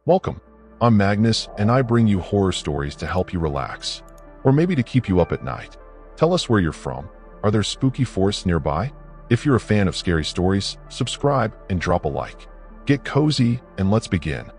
Welcome. I'm Magnus, and I bring you horror stories to help you relax, or maybe to keep you up at night. Tell us where you're from. Are there spooky forests nearby? If you're a fan of scary stories, subscribe and drop a like. Get cozy, and let's begin.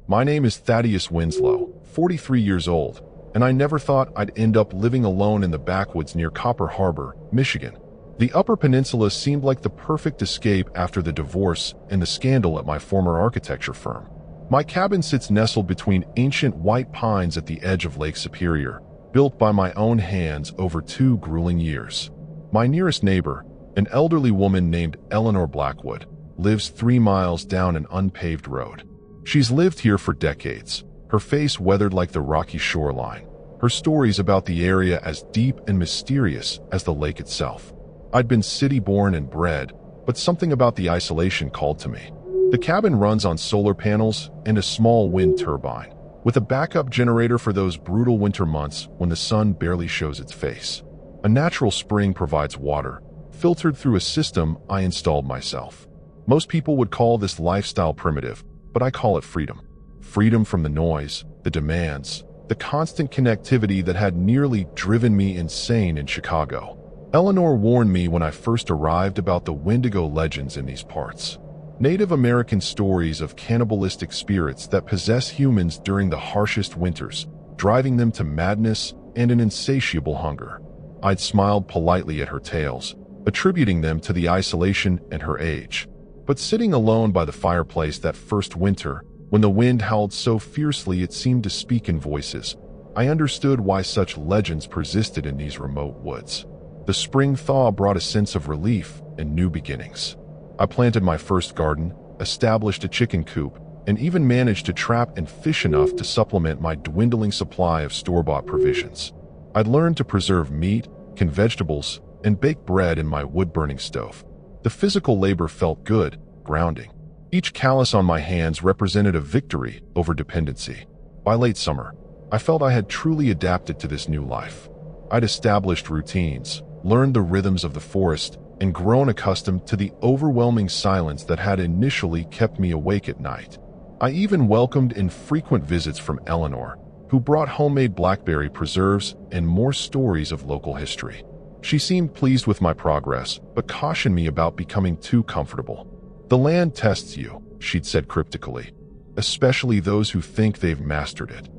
My name is Thaddeus Winslow, 43 years old, and I never thought I'd end up living alone in the backwoods near Copper Harbor, Michigan. The Upper Peninsula seemed like the perfect escape after the divorce and the scandal at my former architecture firm. My cabin sits nestled between ancient white pines at the edge of Lake Superior, built by my own hands over 2 grueling years. My nearest neighbor, an elderly woman named Eleanor Blackwood, lives 3 miles down an unpaved road. She's lived here for decades, her face weathered like the rocky shoreline, her stories about the area as deep and mysterious as the lake itself. I'd been city-born and bred, but something about the isolation called to me. The cabin runs on solar panels and a small wind turbine, with a backup generator for those brutal winter months when the sun barely shows its face. A natural spring provides water, filtered through a system I installed myself. Most people would call this lifestyle primitive, but I call it freedom. Freedom from the noise, the demands, the constant connectivity that had nearly driven me insane in Chicago. Eleanor warned me when I first arrived about the Wendigo legends in these parts. Native American stories of cannibalistic spirits that possess humans during the harshest winters, driving them to madness and an insatiable hunger. I'd smiled politely at her tales, attributing them to the isolation and her age. But sitting alone by the fireplace that first winter, when the wind howled so fiercely it seemed to speak in voices, I understood why such legends persisted in these remote woods. The spring thaw brought a sense of relief and new beginnings. I planted my first garden, established a chicken coop, and even managed to trap and fish enough to supplement my dwindling supply of store-bought provisions. I'd learned to preserve meat, can vegetables, and bake bread in my wood-burning stove. The physical labor felt good, grounding. Each callus on my hands represented a victory over dependency. By late summer, I felt I had truly adapted to this new life. I'd established routines, learned the rhythms of the forest, and grown accustomed to the overwhelming silence that had initially kept me awake at night. I even welcomed infrequent visits from Eleanor, who brought homemade blackberry preserves and more stories of local history. She seemed pleased with my progress, but cautioned me about becoming too comfortable. "The land tests you," she'd said cryptically, "especially those who think they've mastered it."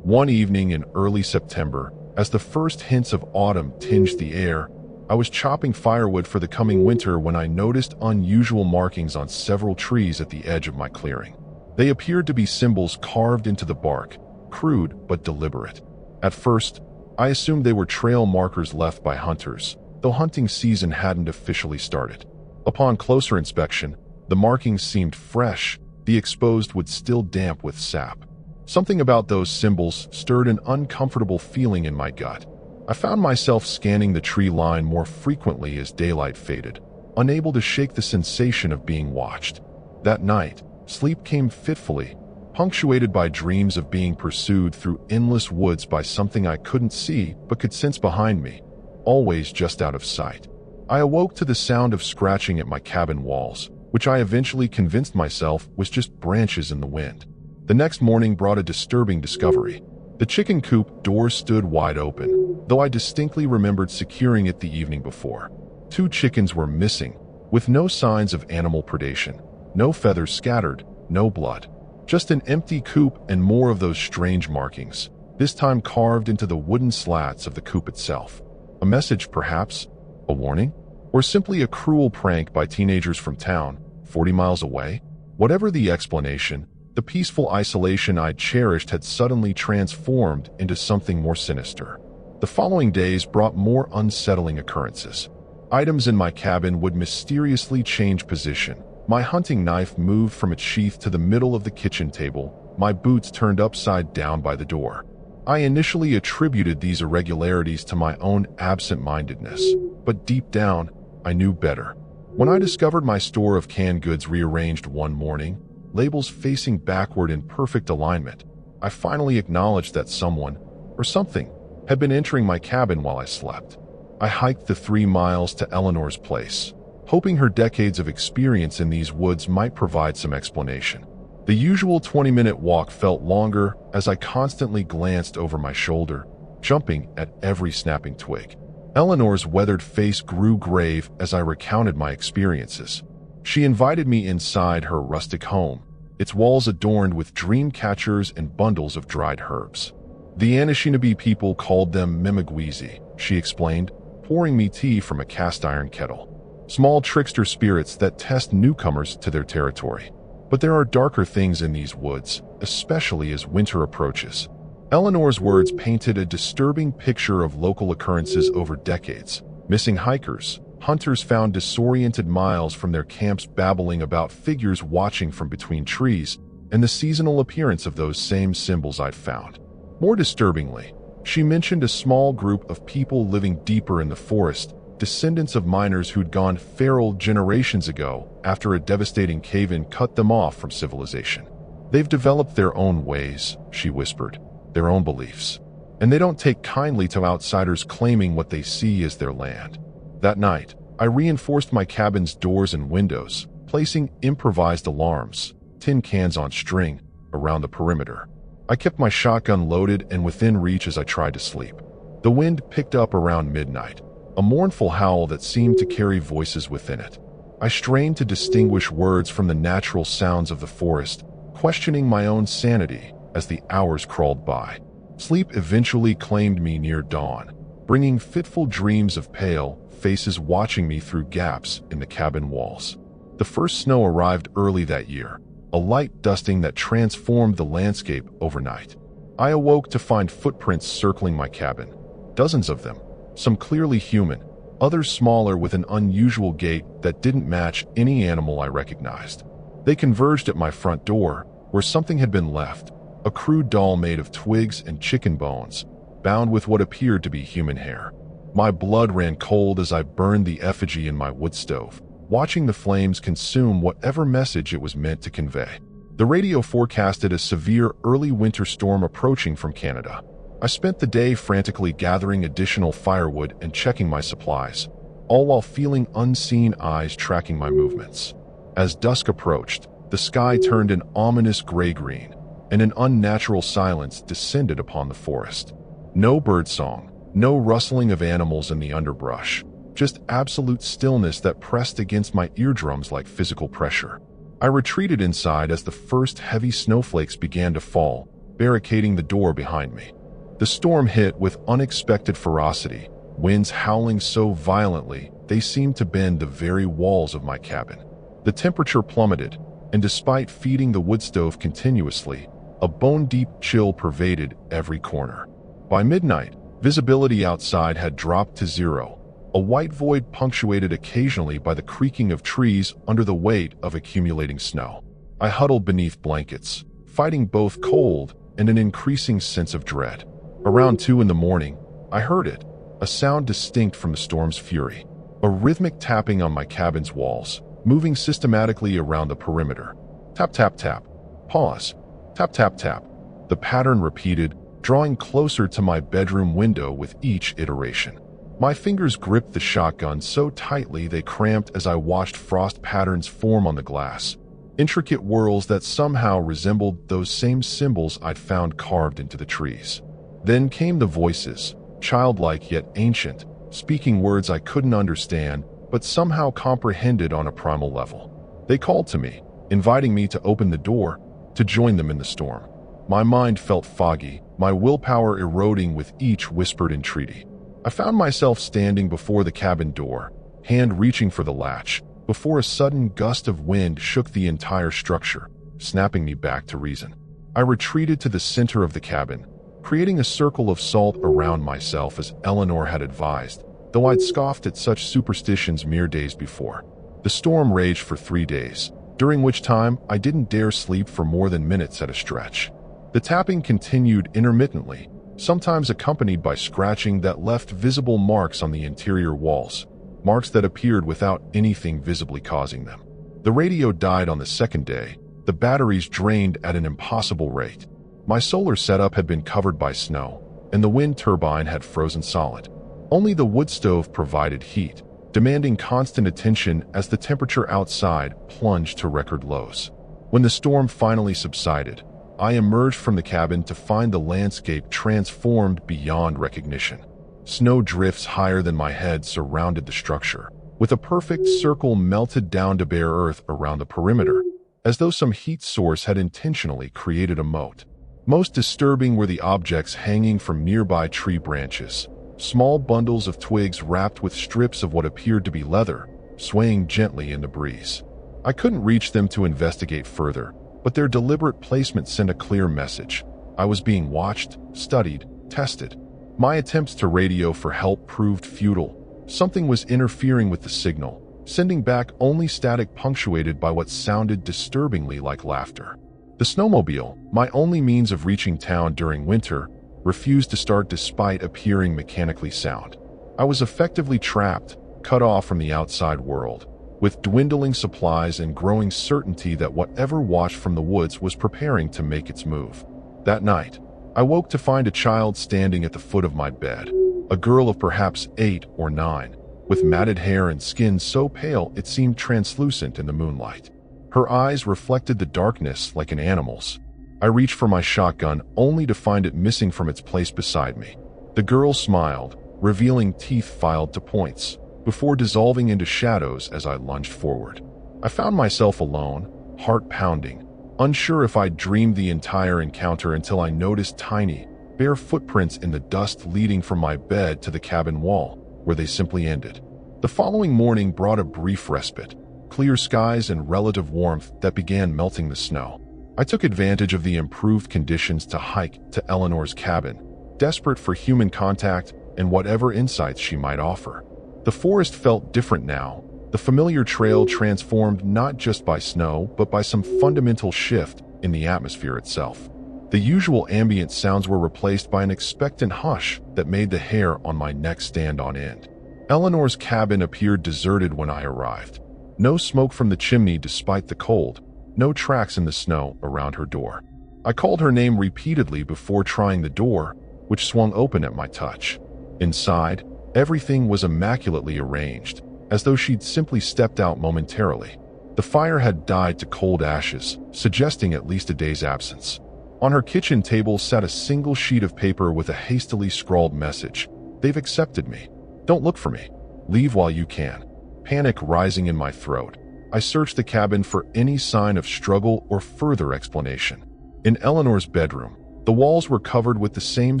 One evening in early September, as the first hints of autumn tinged the air, I was chopping firewood for the coming winter when I noticed unusual markings on several trees at the edge of my clearing. They appeared to be symbols carved into the bark, crude but deliberate. At first, I assumed they were trail markers left by hunters, though hunting season hadn't officially started. Upon closer inspection, the markings seemed fresh, the exposed wood still damp with sap. Something about those symbols stirred an uncomfortable feeling in my gut. I found myself scanning the tree line more frequently as daylight faded, unable to shake the sensation of being watched. That night, sleep came fitfully, punctuated by dreams of being pursued through endless woods by something I couldn't see but could sense behind me, always just out of sight. I awoke to the sound of scratching at my cabin walls, which I eventually convinced myself was just branches in the wind. The next morning brought a disturbing discovery. The chicken coop door stood wide open, though I distinctly remembered securing it the evening before. 2 chickens were missing, with no signs of animal predation, no feathers scattered, no blood. Just an empty coop and more of those strange markings, this time carved into the wooden slats of the coop itself. A message, perhaps? A warning? Or simply a cruel prank by teenagers from town, 40 miles away? Whatever the explanation, the peaceful isolation I'd cherished had suddenly transformed into something more sinister. The following days brought more unsettling occurrences. Items in my cabin would mysteriously change position. My hunting knife moved from its sheath to the middle of the kitchen table, my boots turned upside down by the door. I initially attributed these irregularities to my own absent-mindedness, but deep down, I knew better. When I discovered my store of canned goods rearranged one morning, labels facing backward in perfect alignment, I finally acknowledged that someone, or something, had been entering my cabin while I slept. I hiked the 3 miles to Eleanor's place, hoping her decades of experience in these woods might provide some explanation. The usual 20-minute walk felt longer as I constantly glanced over my shoulder, jumping at every snapping twig. Eleanor's weathered face grew grave as I recounted my experiences. She invited me inside her rustic home, its walls adorned with dream catchers and bundles of dried herbs. The Anishinaabe people called them Mimigwizi, she explained, pouring me tea from a cast-iron kettle. Small trickster spirits that test newcomers to their territory. But there are darker things in these woods, especially as winter approaches. Eleanor's words painted a disturbing picture of local occurrences over decades. Missing hikers, hunters found disoriented miles from their camps babbling about figures watching from between trees, and the seasonal appearance of those same symbols I'd found. More disturbingly, she mentioned a small group of people living deeper in the forest, descendants of miners who'd gone feral generations ago after a devastating cave-in cut them off from civilization. They've developed their own ways, she whispered, their own beliefs, and they don't take kindly to outsiders claiming what they see as their land. That night, I reinforced my cabin's doors and windows, placing improvised alarms, tin cans on string, around the perimeter. I kept my shotgun loaded and within reach as I tried to sleep. The wind picked up around midnight, a mournful howl that seemed to carry voices within it. I strained to distinguish words from the natural sounds of the forest, questioning my own sanity as the hours crawled by. Sleep eventually claimed me near dawn, bringing fitful dreams of pale faces watching me through gaps in the cabin walls. The first snow arrived early that year, a light dusting that transformed the landscape overnight. I awoke to find footprints circling my cabin, dozens of them, some clearly human, others smaller with an unusual gait that didn't match any animal I recognized. They converged at my front door, where something had been left, a crude doll made of twigs and chicken bones, bound with what appeared to be human hair. My blood ran cold as I burned the effigy in my wood stove, watching the flames consume whatever message it was meant to convey. The radio forecasted a severe early winter storm approaching from Canada. I spent the day frantically gathering additional firewood and checking my supplies, all while feeling unseen eyes tracking my movements. As dusk approached, the sky turned an ominous gray-green, and an unnatural silence descended upon the forest. No birdsong, no rustling of animals in the underbrush, just absolute stillness that pressed against my eardrums like physical pressure. I retreated inside as the first heavy snowflakes began to fall, barricading the door behind me. The storm hit with unexpected ferocity, winds howling so violently they seemed to bend the very walls of my cabin. The temperature plummeted, and despite feeding the wood stove continuously, a bone-deep chill pervaded every corner. By midnight, visibility outside had dropped to zero, a white void punctuated occasionally by the creaking of trees under the weight of accumulating snow. I huddled beneath blankets, fighting both cold and an increasing sense of dread. Around 2 in the morning, I heard it, a sound distinct from the storm's fury, a rhythmic tapping on my cabin's walls, moving systematically around the perimeter. Tap, tap, tap. Pause. Tap, tap, tap. The pattern repeated, drawing closer to my bedroom window with each iteration. My fingers gripped the shotgun so tightly they cramped as I watched frost patterns form on the glass, intricate whorls that somehow resembled those same symbols I'd found carved into the trees. Then came the voices, childlike yet ancient, speaking words I couldn't understand, but somehow comprehended on a primal level. They called to me, inviting me to open the door, to join them in the storm. My mind felt foggy, my willpower eroding with each whispered entreaty. I found myself standing before the cabin door, hand reaching for the latch, before a sudden gust of wind shook the entire structure, snapping me back to reason. I retreated to the center of the cabin, creating a circle of salt around myself as Eleanor had advised, though I'd scoffed at such superstitions mere days before. The storm raged for 3 days, during which time I didn't dare sleep for more than minutes at a stretch. The tapping continued intermittently, sometimes accompanied by scratching that left visible marks on the interior walls, marks that appeared without anything visibly causing them. The radio died on the second day, the batteries drained at an impossible rate. My solar setup had been covered by snow, and the wind turbine had frozen solid. Only the wood stove provided heat, demanding constant attention as the temperature outside plunged to record lows. When the storm finally subsided, I emerged from the cabin to find the landscape transformed beyond recognition. Snow drifts higher than my head surrounded the structure, with a perfect circle melted down to bare earth around the perimeter, as though some heat source had intentionally created a moat. Most disturbing were the objects hanging from nearby tree branches, small bundles of twigs wrapped with strips of what appeared to be leather, swaying gently in the breeze. I couldn't reach them to investigate further, but their deliberate placement sent a clear message. I was being watched, studied, tested. My attempts to radio for help proved futile. Something was interfering with the signal, sending back only static punctuated by what sounded disturbingly like laughter. The snowmobile, my only means of reaching town during winter, refused to start despite appearing mechanically sound. I was effectively trapped, cut off from the outside world, with dwindling supplies and growing certainty that whatever watched from the woods was preparing to make its move. That night, I woke to find a child standing at the foot of my bed, a girl of perhaps 8 or 9, with matted hair and skin so pale it seemed translucent in the moonlight. Her eyes reflected the darkness like an animal's. I reached for my shotgun only to find it missing from its place beside me. The girl smiled, revealing teeth filed to points, before dissolving into shadows as I lunged forward. I found myself alone, heart pounding, unsure if I'd dreamed the entire encounter until I noticed tiny, bare footprints in the dust leading from my bed to the cabin wall, where they simply ended. The following morning brought a brief respite, clear skies and relative warmth that began melting the snow. I took advantage of the improved conditions to hike to Eleanor's cabin, desperate for human contact and whatever insights she might offer. The forest felt different now, the familiar trail transformed not just by snow but by some fundamental shift in the atmosphere itself. The usual ambient sounds were replaced by an expectant hush that made the hair on my neck stand on end. Eleanor's cabin appeared deserted when I arrived. No smoke from the chimney despite the cold, no tracks in the snow around her door. I called her name repeatedly before trying the door, which swung open at my touch. Inside, everything was immaculately arranged, as though she'd simply stepped out momentarily. The fire had died to cold ashes, suggesting at least a day's absence. On her kitchen table sat a single sheet of paper with a hastily scrawled message. "They've accepted me. Don't look for me. Leave while you can." Panic rising in my throat, I searched the cabin for any sign of struggle or further explanation. In Eleanor's bedroom, the walls were covered with the same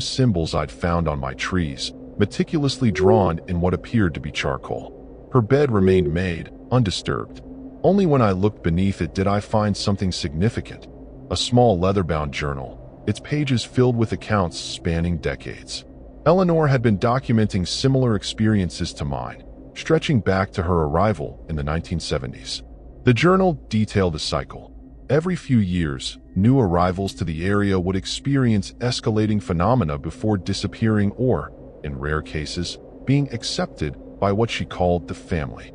symbols I'd found on my trees, meticulously drawn in what appeared to be charcoal. Her bed remained made, undisturbed. Only when I looked beneath it did I find something significant. A small leather-bound journal, its pages filled with accounts spanning decades. Eleanor had been documenting similar experiences to mine, stretching back to her arrival in the 1970s. The journal detailed a cycle. Every few years, new arrivals to the area would experience escalating phenomena before disappearing or, in rare cases, being accepted by what she called the family.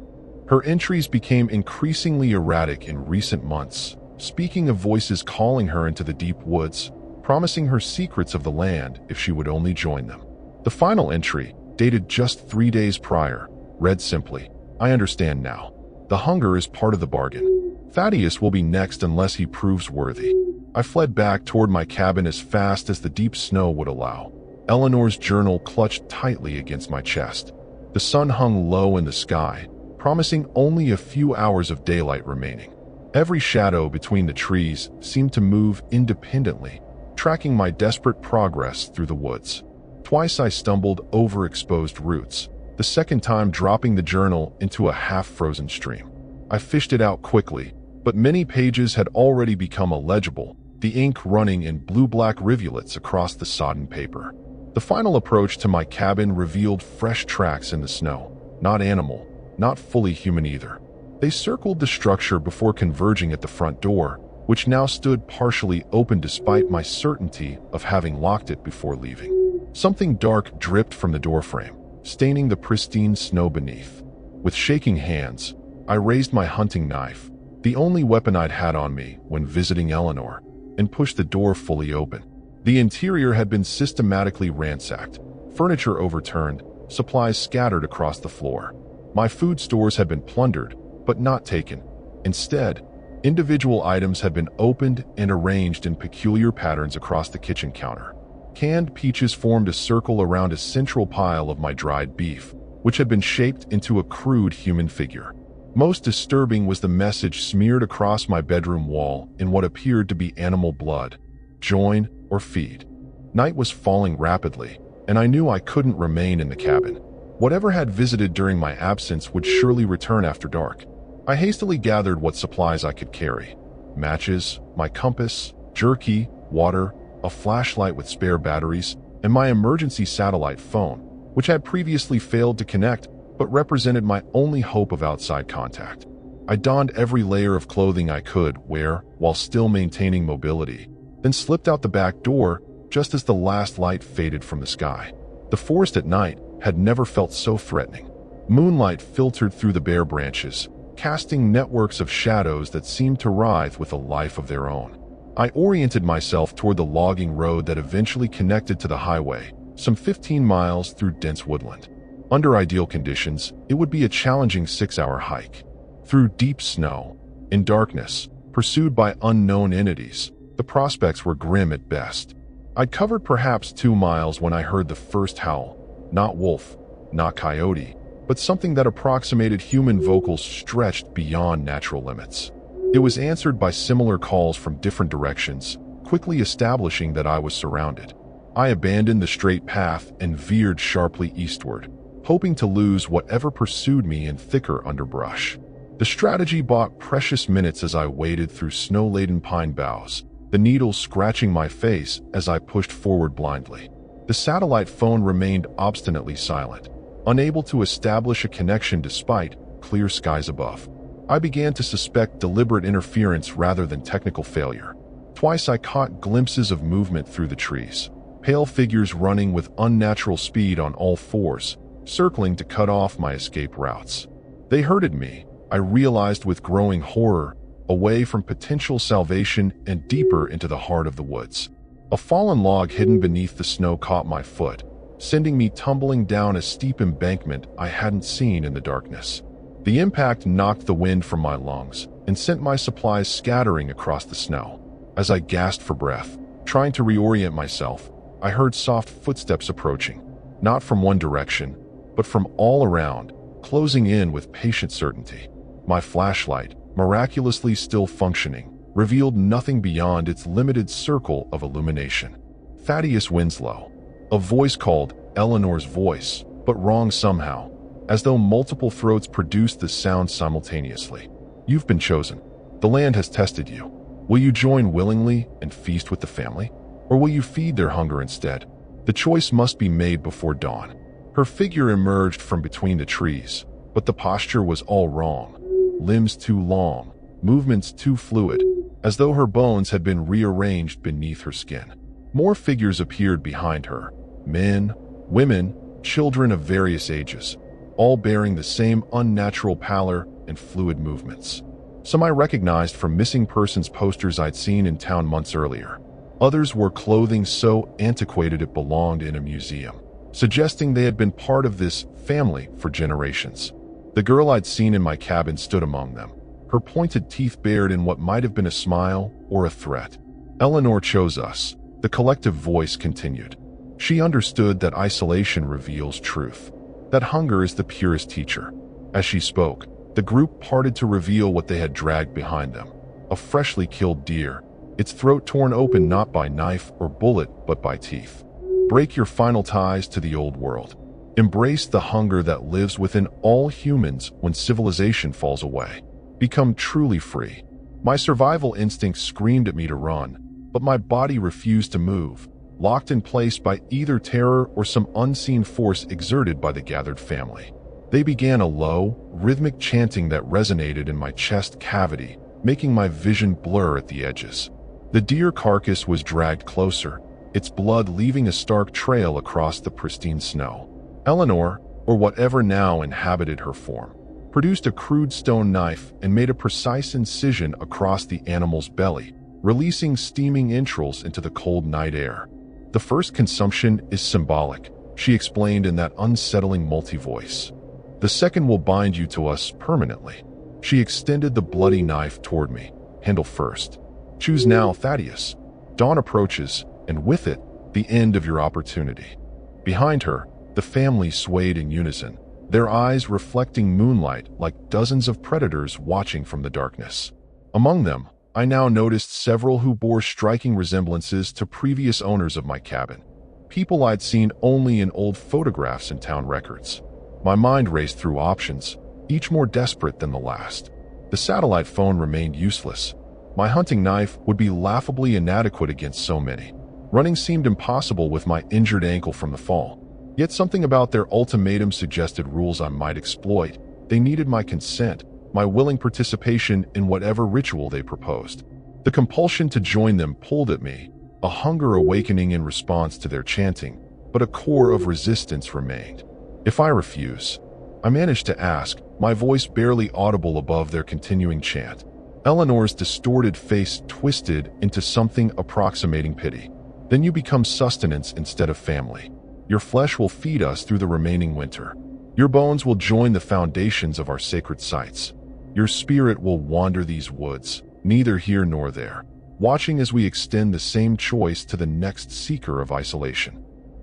Her entries became increasingly erratic in recent months, speaking of voices calling her into the deep woods, promising her secrets of the land if she would only join them. The final entry, dated just 3 days prior, read simply, "I understand now. The hunger is part of the bargain. Thaddeus will be next unless he proves worthy." I fled back toward my cabin as fast as the deep snow would allow. Eleanor's journal clutched tightly against my chest. The sun hung low in the sky, promising only a few hours of daylight remaining. Every shadow between the trees seemed to move independently, tracking my desperate progress through the woods. Twice I stumbled over exposed roots, the second time dropping the journal into a half-frozen stream. I fished it out quickly, but many pages had already become illegible, the ink running in blue-black rivulets across the sodden paper. The final approach to my cabin revealed fresh tracks in the snow, not animal, not fully human either. They circled the structure before converging at the front door, which now stood partially open despite my certainty of having locked it before leaving. Something dark dripped from the doorframe, staining the pristine snow beneath. With shaking hands, I raised my hunting knife, the only weapon I'd had on me when visiting Eleanor, and pushed the door fully open. The interior had been systematically ransacked, furniture overturned, supplies scattered across the floor. My food stores had been plundered, but not taken. Instead, individual items had been opened and arranged in peculiar patterns across the kitchen counter. Canned peaches formed a circle around a central pile of my dried beef, which had been shaped into a crude human figure. Most disturbing was the message smeared across my bedroom wall in what appeared to be animal blood: join or feed. Night was falling rapidly, and I knew I couldn't remain in the cabin. Whatever had visited during my absence would surely return after dark. I hastily gathered what supplies I could carry: matches, my compass, jerky, water, a flashlight with spare batteries, and my emergency satellite phone, which had previously failed to connect but represented my only hope of outside contact. I donned every layer of clothing I could wear while still maintaining mobility, then slipped out the back door just as the last light faded from the sky. The forest at night had never felt so threatening. Moonlight filtered through the bare branches, casting networks of shadows that seemed to writhe with a life of their own. I oriented myself toward the logging road that eventually connected to the highway, some 15 miles through dense woodland. Under ideal conditions, it would be a challenging 6-hour hike. Through deep snow, in darkness, pursued by unknown entities, the prospects were grim at best. I'd covered perhaps 2 miles when I heard the first howl. Not wolf, not coyote, but something that approximated human vocals stretched beyond natural limits. It was answered by similar calls from different directions, quickly establishing that I was surrounded. I abandoned the straight path and veered sharply eastward, hoping to lose whatever pursued me in thicker underbrush. The strategy bought precious minutes as I waded through snow-laden pine boughs, the needles scratching my face as I pushed forward blindly. The satellite phone remained obstinately silent, unable to establish a connection despite clear skies above. I began to suspect deliberate interference rather than technical failure. Twice I caught glimpses of movement through the trees, pale figures running with unnatural speed on all fours, circling to cut off my escape routes. They herded me, I realized with growing horror, away from potential salvation and deeper into the heart of the woods. A fallen log hidden beneath the snow caught my foot, sending me tumbling down a steep embankment I hadn't seen in the darkness. The impact knocked the wind from my lungs and sent my supplies scattering across the snow. As I gasped for breath, trying to reorient myself, I heard soft footsteps approaching, not from one direction, but from all around, closing in with patient certainty. My flashlight, miraculously still functioning, revealed nothing beyond its limited circle of illumination. Thaddeus Winslow. A voice called Eleanor's voice, but wrong somehow, as though multiple throats produced the sound simultaneously. You've been chosen. The land has tested you. Will you join willingly and feast with the family? Or will you feed their hunger instead? The choice must be made before dawn. Her figure emerged from between the trees, but the posture was all wrong. Limbs too long, movements too fluid, as though her bones had been rearranged beneath her skin. More figures appeared behind her. Men, women, children of various ages, all bearing the same unnatural pallor and fluid movements. Some I recognized from missing persons posters I'd seen in town months earlier. Others wore clothing so antiquated it belonged in a museum, suggesting they had been part of this family for generations. The girl I'd seen in my cabin stood among them, her pointed teeth bared in what might have been a smile or a threat. Eleanor chose us, the collective voice continued. She understood that isolation reveals truth, that hunger is the purest teacher. As she spoke, the group parted to reveal what they had dragged behind them. A freshly killed deer, its throat torn open not by knife or bullet but by teeth. Break your final ties to the old world. Embrace the hunger that lives within all humans when civilization falls away. Become truly free. My survival instinct screamed at me to run, but my body refused to move, locked in place by either terror or some unseen force exerted by the gathered family. They began a low, rhythmic chanting that resonated in my chest cavity, making my vision blur at the edges. The deer carcass was dragged closer, its blood leaving a stark trail across the pristine snow. Eleanor, or whatever now inhabited her form, produced a crude stone knife and made a precise incision across the animal's belly, releasing steaming entrails into the cold night air. The first consumption is symbolic, she explained in that unsettling multi-voice. The second will bind you to us permanently." She extended the bloody knife toward me, handle first. "Choose now, Thaddeus. Dawn approaches, and with it, the end of your opportunity." Behind her, the family swayed in unison, their eyes reflecting moonlight like dozens of predators watching from the darkness. Among them, I now noticed several who bore striking resemblances to previous owners of my cabin, people I'd seen only in old photographs and town records. My mind raced through options, each more desperate than the last. The satellite phone remained useless. My hunting knife would be laughably inadequate against so many. Running seemed impossible with my injured ankle from the fall. Yet something about their ultimatum suggested rules I might exploit. They needed my consent, my willing participation in whatever ritual they proposed. The compulsion to join them pulled at me, a hunger awakening in response to their chanting, but a core of resistance remained. If I refuse, I managed to ask, my voice barely audible above their continuing chant. Eleanor's distorted face twisted into something approximating pity. "Then you become sustenance instead of family. Your flesh will feed us through the remaining winter. Your bones will join the foundations of our sacred sites. Your spirit will wander these woods, neither here nor there, watching as we extend the same choice to the next seeker of isolation."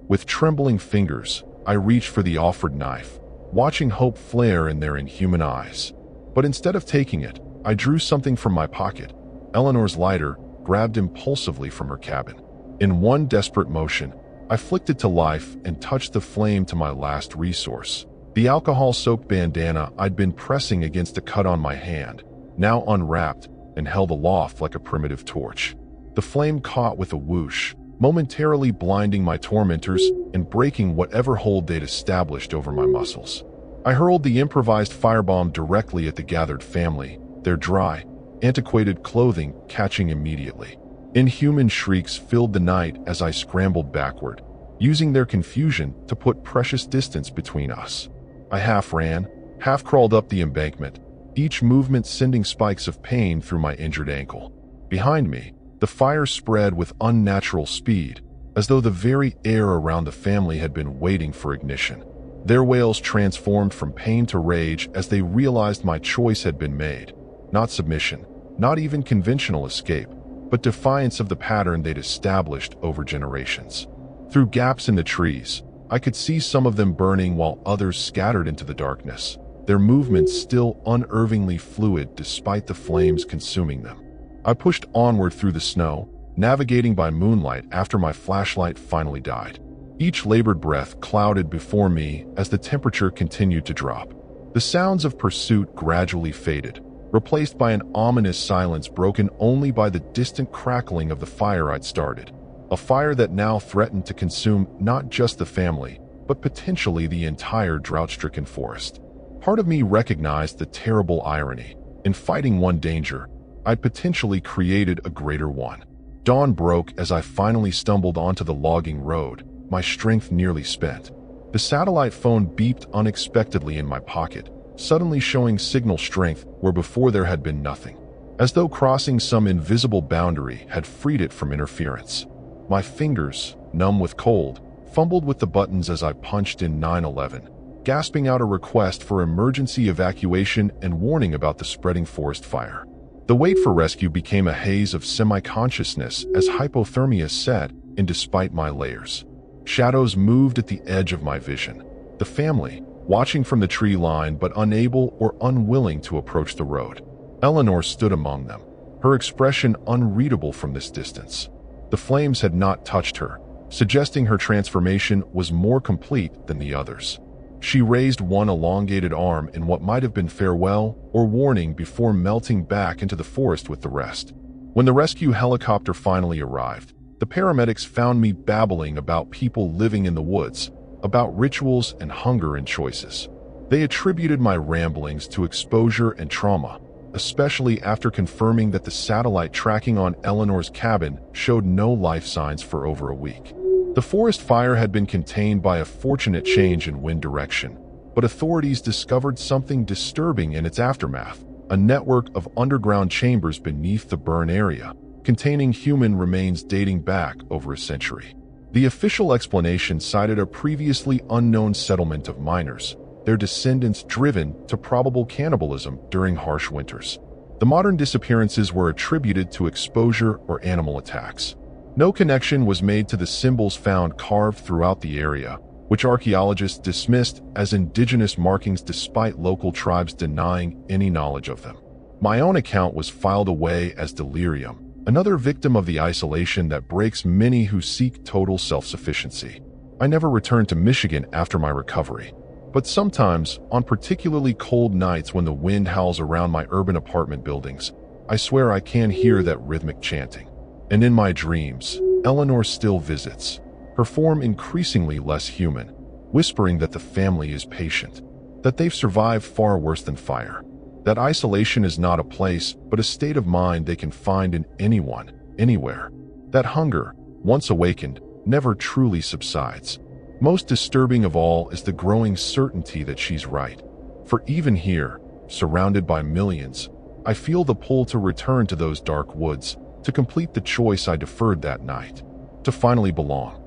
With trembling fingers, I reached for the offered knife, watching hope flare in their inhuman eyes. But instead of taking it, I drew something from my pocket, Eleanor's lighter, grabbed impulsively from her cabin. In one desperate motion, I flicked it to life and touched the flame to my last resource. The alcohol-soaked bandana I'd been pressing against a cut on my hand, now unwrapped and held aloft like a primitive torch. The flame caught with a whoosh, momentarily blinding my tormentors and breaking whatever hold they'd established over my muscles. I hurled the improvised firebomb directly at the gathered family, their dry, antiquated clothing catching immediately. Inhuman shrieks filled the night as I scrambled backward, using their confusion to put precious distance between us. I half ran, half crawled up the embankment, each movement sending spikes of pain through my injured ankle. Behind me, the fire spread with unnatural speed, as though the very air around the family had been waiting for ignition. Their wails transformed from pain to rage as they realized my choice had been made. Not submission, not even conventional escape, but defiance of the pattern they'd established over generations. Through gaps in the trees, I could see some of them burning while others scattered into the darkness, their movements still unervingly fluid despite the flames consuming them. I pushed onward through the snow, navigating by moonlight after my flashlight finally died. Each labored breath clouded before me as the temperature continued to drop. The sounds of pursuit gradually faded, replaced by an ominous silence broken only by the distant crackling of the fire I'd started. A fire that now threatened to consume not just the family, but potentially the entire drought-stricken forest. Part of me recognized the terrible irony. In fighting one danger, I'd potentially created a greater one. Dawn broke as I finally stumbled onto the logging road, my strength nearly spent. The satellite phone beeped unexpectedly in my pocket, suddenly showing signal strength where before there had been nothing, as though crossing some invisible boundary had freed it from interference. My fingers, numb with cold, fumbled with the buttons as I punched in 911, gasping out a request for emergency evacuation and warning about the spreading forest fire. The wait for rescue became a haze of semi-consciousness as hypothermia set in despite my layers. Shadows moved at the edge of my vision. The family, watching from the tree line but unable or unwilling to approach the road. Eleanor stood among them, her expression unreadable from this distance. The flames had not touched her, suggesting her transformation was more complete than the others. She raised one elongated arm in what might have been farewell or warning before melting back into the forest with the rest. When the rescue helicopter finally arrived, the paramedics found me babbling about people living in the woods, about rituals and hunger and choices. They attributed my ramblings to exposure and trauma, especially after confirming that the satellite tracking on Eleanor's cabin showed no life signs for over a week. The forest fire had been contained by a fortunate change in wind direction, but authorities discovered something disturbing in its aftermath, a network of underground chambers beneath the burn area, containing human remains dating back over a century. The official explanation cited a previously unknown settlement of miners, their descendants driven to probable cannibalism during harsh winters. The modern disappearances were attributed to exposure or animal attacks. No connection was made to the symbols found carved throughout the area, which archaeologists dismissed as indigenous markings despite local tribes denying any knowledge of them. My own account was filed away as delirium, another victim of the isolation that breaks many who seek total self-sufficiency. I never returned to Michigan after my recovery, but sometimes, on particularly cold nights when the wind howls around my urban apartment buildings, I swear I can hear that rhythmic chanting. And in my dreams, Eleanor still visits, her form increasingly less human, whispering that the family is patient, that they've survived far worse than fire, that isolation is not a place but a state of mind they can find in anyone, anywhere, that hunger, once awakened, never truly subsides. Most disturbing of all is the growing certainty that she's right. For even here, surrounded by millions, I feel the pull to return to those dark woods, to complete the choice I deferred that night, to finally belong.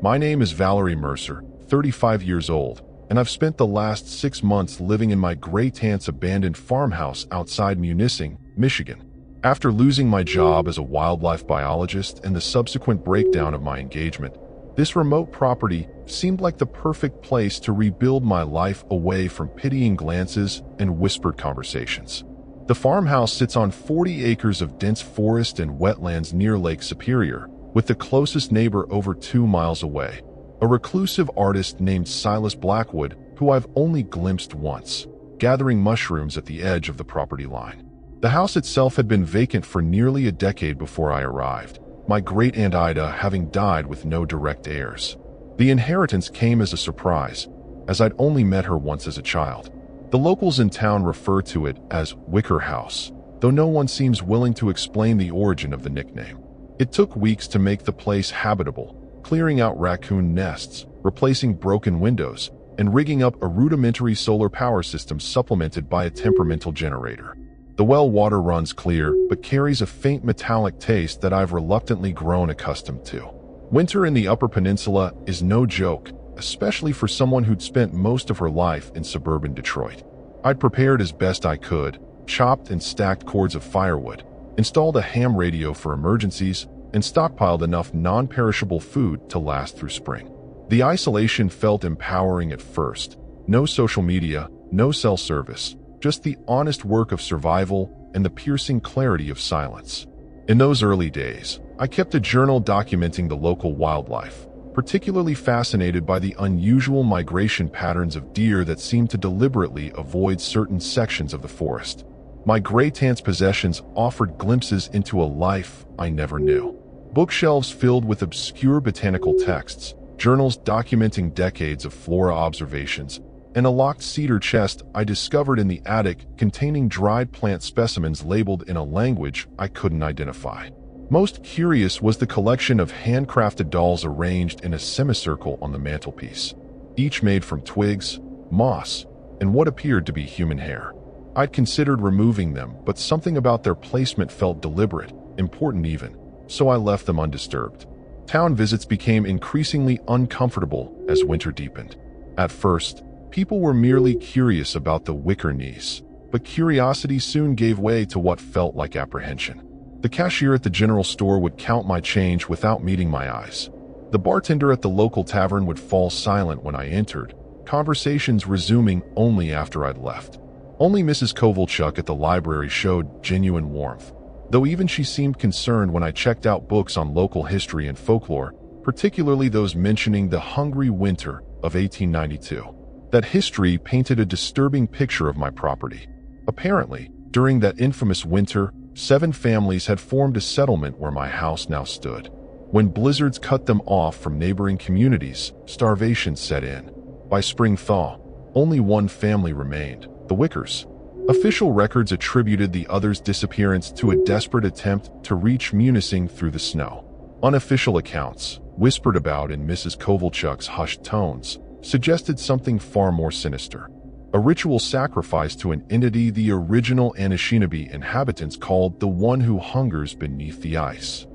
My name is Valerie Mercer, 35 years old, and I've spent the last 6 months living in my great aunt's abandoned farmhouse outside Munising, Michigan. After losing my job as a wildlife biologist and the subsequent breakdown of my engagement, this remote property seemed like the perfect place to rebuild my life away from pitying glances and whispered conversations. The farmhouse sits on 40 acres of dense forest and wetlands near Lake Superior, with the closest neighbor over 2 miles away, a reclusive artist named Silas Blackwood, who I've only glimpsed once, gathering mushrooms at the edge of the property line. The house itself had been vacant for nearly a decade before I arrived, my great-aunt Ida having died with no direct heirs. The inheritance came as a surprise, as I'd only met her once as a child. The locals in town refer to it as Wicker House, though no one seems willing to explain the origin of the nickname. It took weeks to make the place habitable, clearing out raccoon nests, replacing broken windows, and rigging up a rudimentary solar power system supplemented by a temperamental generator. The well water runs clear, but carries a faint metallic taste that I've reluctantly grown accustomed to. Winter in the Upper Peninsula is no joke, especially for someone who'd spent most of her life in suburban Detroit. I'd prepared as best I could, chopped and stacked cords of firewood, installed a ham radio for emergencies, and stockpiled enough non-perishable food to last through spring. The isolation felt empowering at first. No social media, no cell service, just the honest work of survival and the piercing clarity of silence. In those early days, I kept a journal documenting the local wildlife, particularly fascinated by the unusual migration patterns of deer that seemed to deliberately avoid certain sections of the forest. My great-aunt's possessions offered glimpses into a life I never knew. Bookshelves filled with obscure botanical texts, journals documenting decades of flora observations, and a locked cedar chest I discovered in the attic containing dried plant specimens labeled in a language I couldn't identify. Most curious was the collection of handcrafted dolls arranged in a semicircle on the mantelpiece, each made from twigs, moss, and what appeared to be human hair. I'd considered removing them, but something about their placement felt deliberate, important even, so I left them undisturbed. Town visits became increasingly uncomfortable as winter deepened. At first, people were merely curious about the Wicker niece, but curiosity soon gave way to what felt like apprehension. The cashier at the general store would count my change without meeting my eyes. The bartender at the local tavern would fall silent when I entered, conversations resuming only after I'd left. Only Mrs. Kovalchuk at the library showed genuine warmth, though even she seemed concerned when I checked out books on local history and folklore, particularly those mentioning the hungry winter of 1892. That history painted a disturbing picture of my property. Apparently, during that infamous winter, 7 families had formed a settlement where my house now stood. When blizzards cut them off from neighboring communities, starvation set in. By spring thaw, only one family remained, the Wickers. Official records attributed the others' disappearance to a desperate attempt to reach Munising through the snow. Unofficial accounts, whispered about in Mrs. Kovalchuk's hushed tones, suggested something far more sinister. A ritual sacrifice to an entity the original Anishinaabe inhabitants called the one who hungers beneath the ice.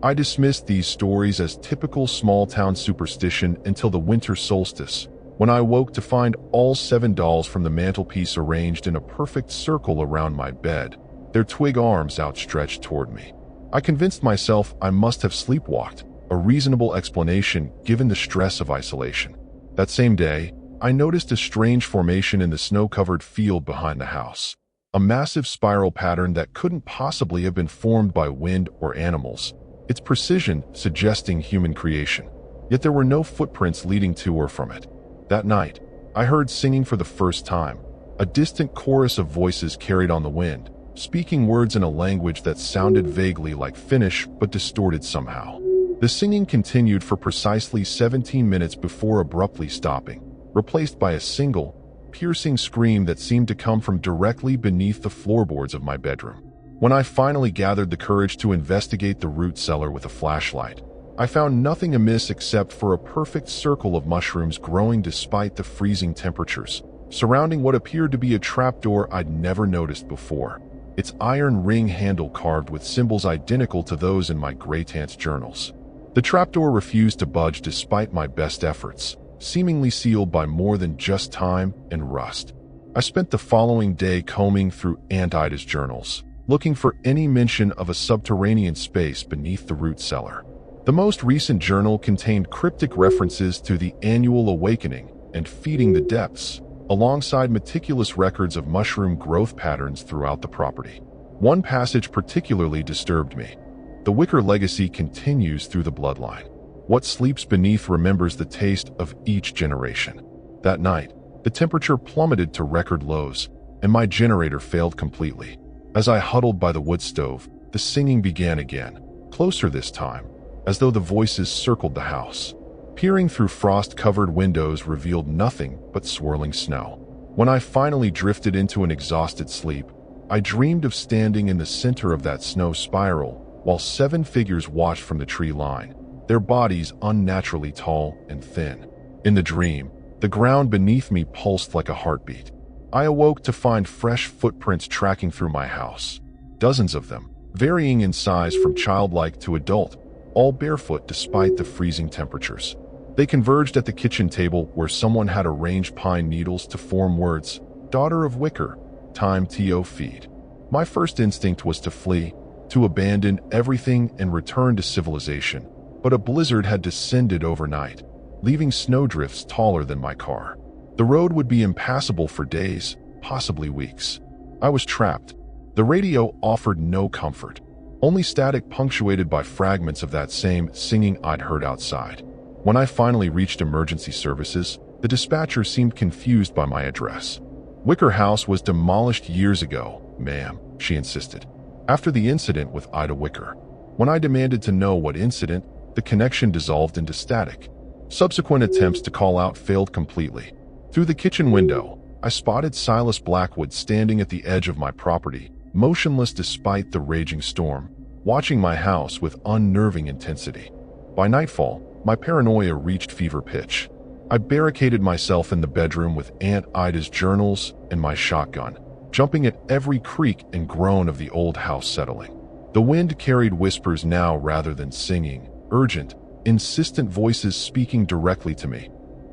I dismissed these stories as typical small-town superstition until the winter solstice, when I woke to find all 7 dolls from the mantelpiece arranged in a perfect circle around my bed, their twig arms outstretched toward me. I convinced myself I must have sleepwalked, a reasonable explanation given the stress of isolation. That same day, I noticed a strange formation in the snow-covered field behind the house. A massive spiral pattern that couldn't possibly have been formed by wind or animals, its precision suggesting human creation. Yet there were no footprints leading to or from it. That night, I heard singing for the first time, a distant chorus of voices carried on the wind, speaking words in a language that sounded vaguely like Finnish but distorted somehow. The singing continued for precisely 17 minutes before abruptly stopping, replaced by a single, piercing scream that seemed to come from directly beneath the floorboards of my bedroom. When I finally gathered the courage to investigate the root cellar with a flashlight, I found nothing amiss except for a perfect circle of mushrooms growing despite the freezing temperatures, surrounding what appeared to be a trapdoor I'd never noticed before, its iron ring handle carved with symbols identical to those in my Greytance journals. The trapdoor refused to budge despite my best efforts, seemingly sealed by more than just time and rust. I spent the following day combing through Aunt Ida's journals, looking for any mention of a subterranean space beneath the root cellar. The most recent journal contained cryptic references to the annual awakening and feeding the depths, alongside meticulous records of mushroom growth patterns throughout the property. One passage particularly disturbed me. The Wicker legacy continues through the bloodline. What sleeps beneath remembers the taste of each generation. That night, the temperature plummeted to record lows, and my generator failed completely. As I huddled by the wood stove, the singing began again, closer this time, as though the voices circled the house. Peering through frost-covered windows revealed nothing but swirling snow. When I finally drifted into an exhausted sleep, I dreamed of standing in the center of that snow spiral while 7 figures watched from the tree line, their bodies unnaturally tall and thin. In the dream, the ground beneath me pulsed like a heartbeat. I awoke to find fresh footprints tracking through my house. Dozens of them, varying in size from childlike to adult, all barefoot despite the freezing temperatures. They converged at the kitchen table where someone had arranged pine needles to form words, "Daughter of Wicker, time to feed." My first instinct was to flee, to abandon everything and return to civilization, but a blizzard had descended overnight, leaving snowdrifts taller than my car. The road would be impassable for days, possibly weeks. I was trapped. The radio offered no comfort, only static punctuated by fragments of that same singing I'd heard outside. When I finally reached emergency services, the dispatcher seemed confused by my address. "Wicker House was demolished years ago, ma'am," she insisted, after the incident with Ida Wicker. When I demanded to know what incident, the connection dissolved into static. Subsequent attempts to call out failed completely. Through the kitchen window, I spotted Silas Blackwood standing at the edge of my property, motionless despite the raging storm, watching my house with unnerving intensity. By nightfall, my paranoia reached fever pitch. I barricaded myself in the bedroom with Aunt Ida's journals and my shotgun, jumping at every creak and groan of the old house settling. The wind carried whispers now rather than singing, urgent, insistent voices speaking directly to me.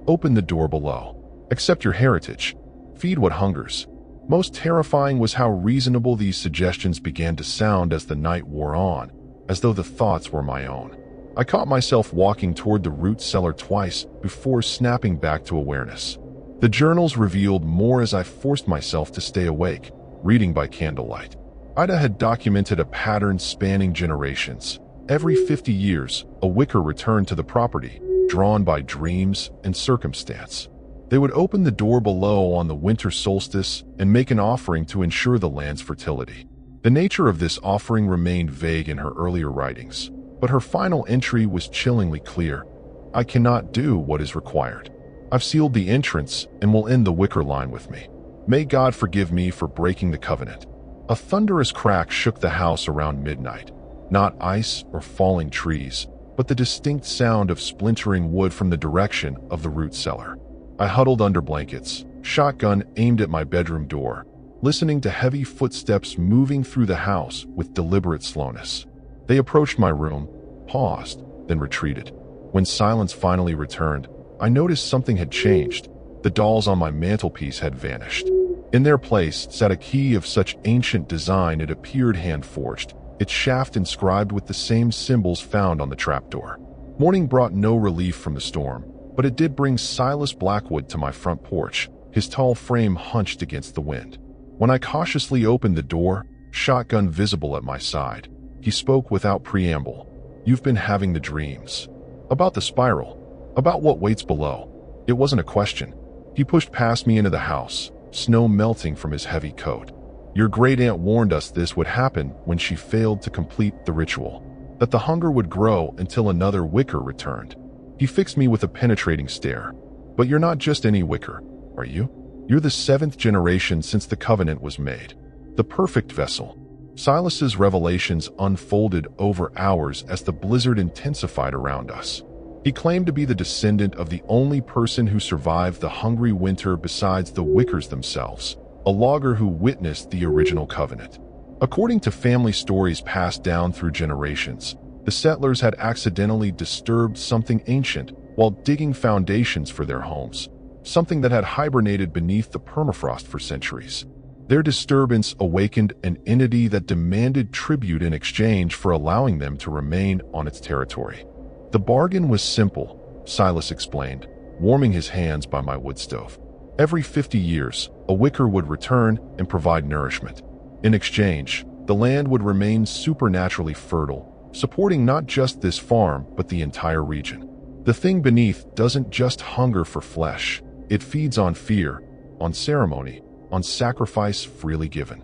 "Open the door below. Accept your heritage. Feed what hungers." Most terrifying was how reasonable these suggestions began to sound as the night wore on, as though the thoughts were my own. I caught myself walking toward the root cellar twice before snapping back to awareness. The journals revealed more as I forced myself to stay awake, reading by candlelight. Ida had documented a pattern spanning generations. Every 50 years, a Wicker returned to the property, drawn by dreams and circumstance. They would open the door below on the winter solstice and make an offering to ensure the land's fertility. The nature of this offering remained vague in her earlier writings, but her final entry was chillingly clear. "I cannot do what is required. I've sealed the entrance and will end the Wicker line with me. May God forgive me for breaking the covenant." A thunderous crack shook the house around midnight. Not ice or falling trees, but the distinct sound of splintering wood from the direction of the root cellar. I huddled under blankets, shotgun aimed at my bedroom door, listening to heavy footsteps moving through the house with deliberate slowness. They approached my room, paused, then retreated. When silence finally returned, I noticed something had changed. The dolls on my mantelpiece had vanished. In their place sat a key of such ancient design it appeared hand-forged, its shaft inscribed with the same symbols found on the trapdoor. Morning brought no relief from the storm, but it did bring Silas Blackwood to my front porch, his tall frame hunched against the wind. When I cautiously opened the door, shotgun visible at my side, he spoke without preamble. "You've been having the dreams. About the spiral. About what waits below." It wasn't a question. He pushed past me into the house, snow melting from his heavy coat. "Your great-aunt warned us this would happen when she failed to complete the ritual. That the hunger would grow until another Wicker returned." He fixed me with a penetrating stare. "But you're not just any Wicker, are you? You're the 7th generation since the covenant was made. The perfect vessel." Silas's revelations unfolded over hours as the blizzard intensified around us. He claimed to be the descendant of the only person who survived the hungry winter besides the Wickers themselves, a logger who witnessed the original covenant. According to family stories passed down through generations, the settlers had accidentally disturbed something ancient while digging foundations for their homes, something that had hibernated beneath the permafrost for centuries. Their disturbance awakened an entity that demanded tribute in exchange for allowing them to remain on its territory. "The bargain was simple," Silas explained, warming his hands by my wood stove. "Every 50 years, a Wicker would return and provide nourishment. In exchange, the land would remain supernaturally fertile, supporting not just this farm but the entire region. The thing beneath doesn't just hunger for flesh, it feeds on fear, on ceremony, on sacrifice freely given."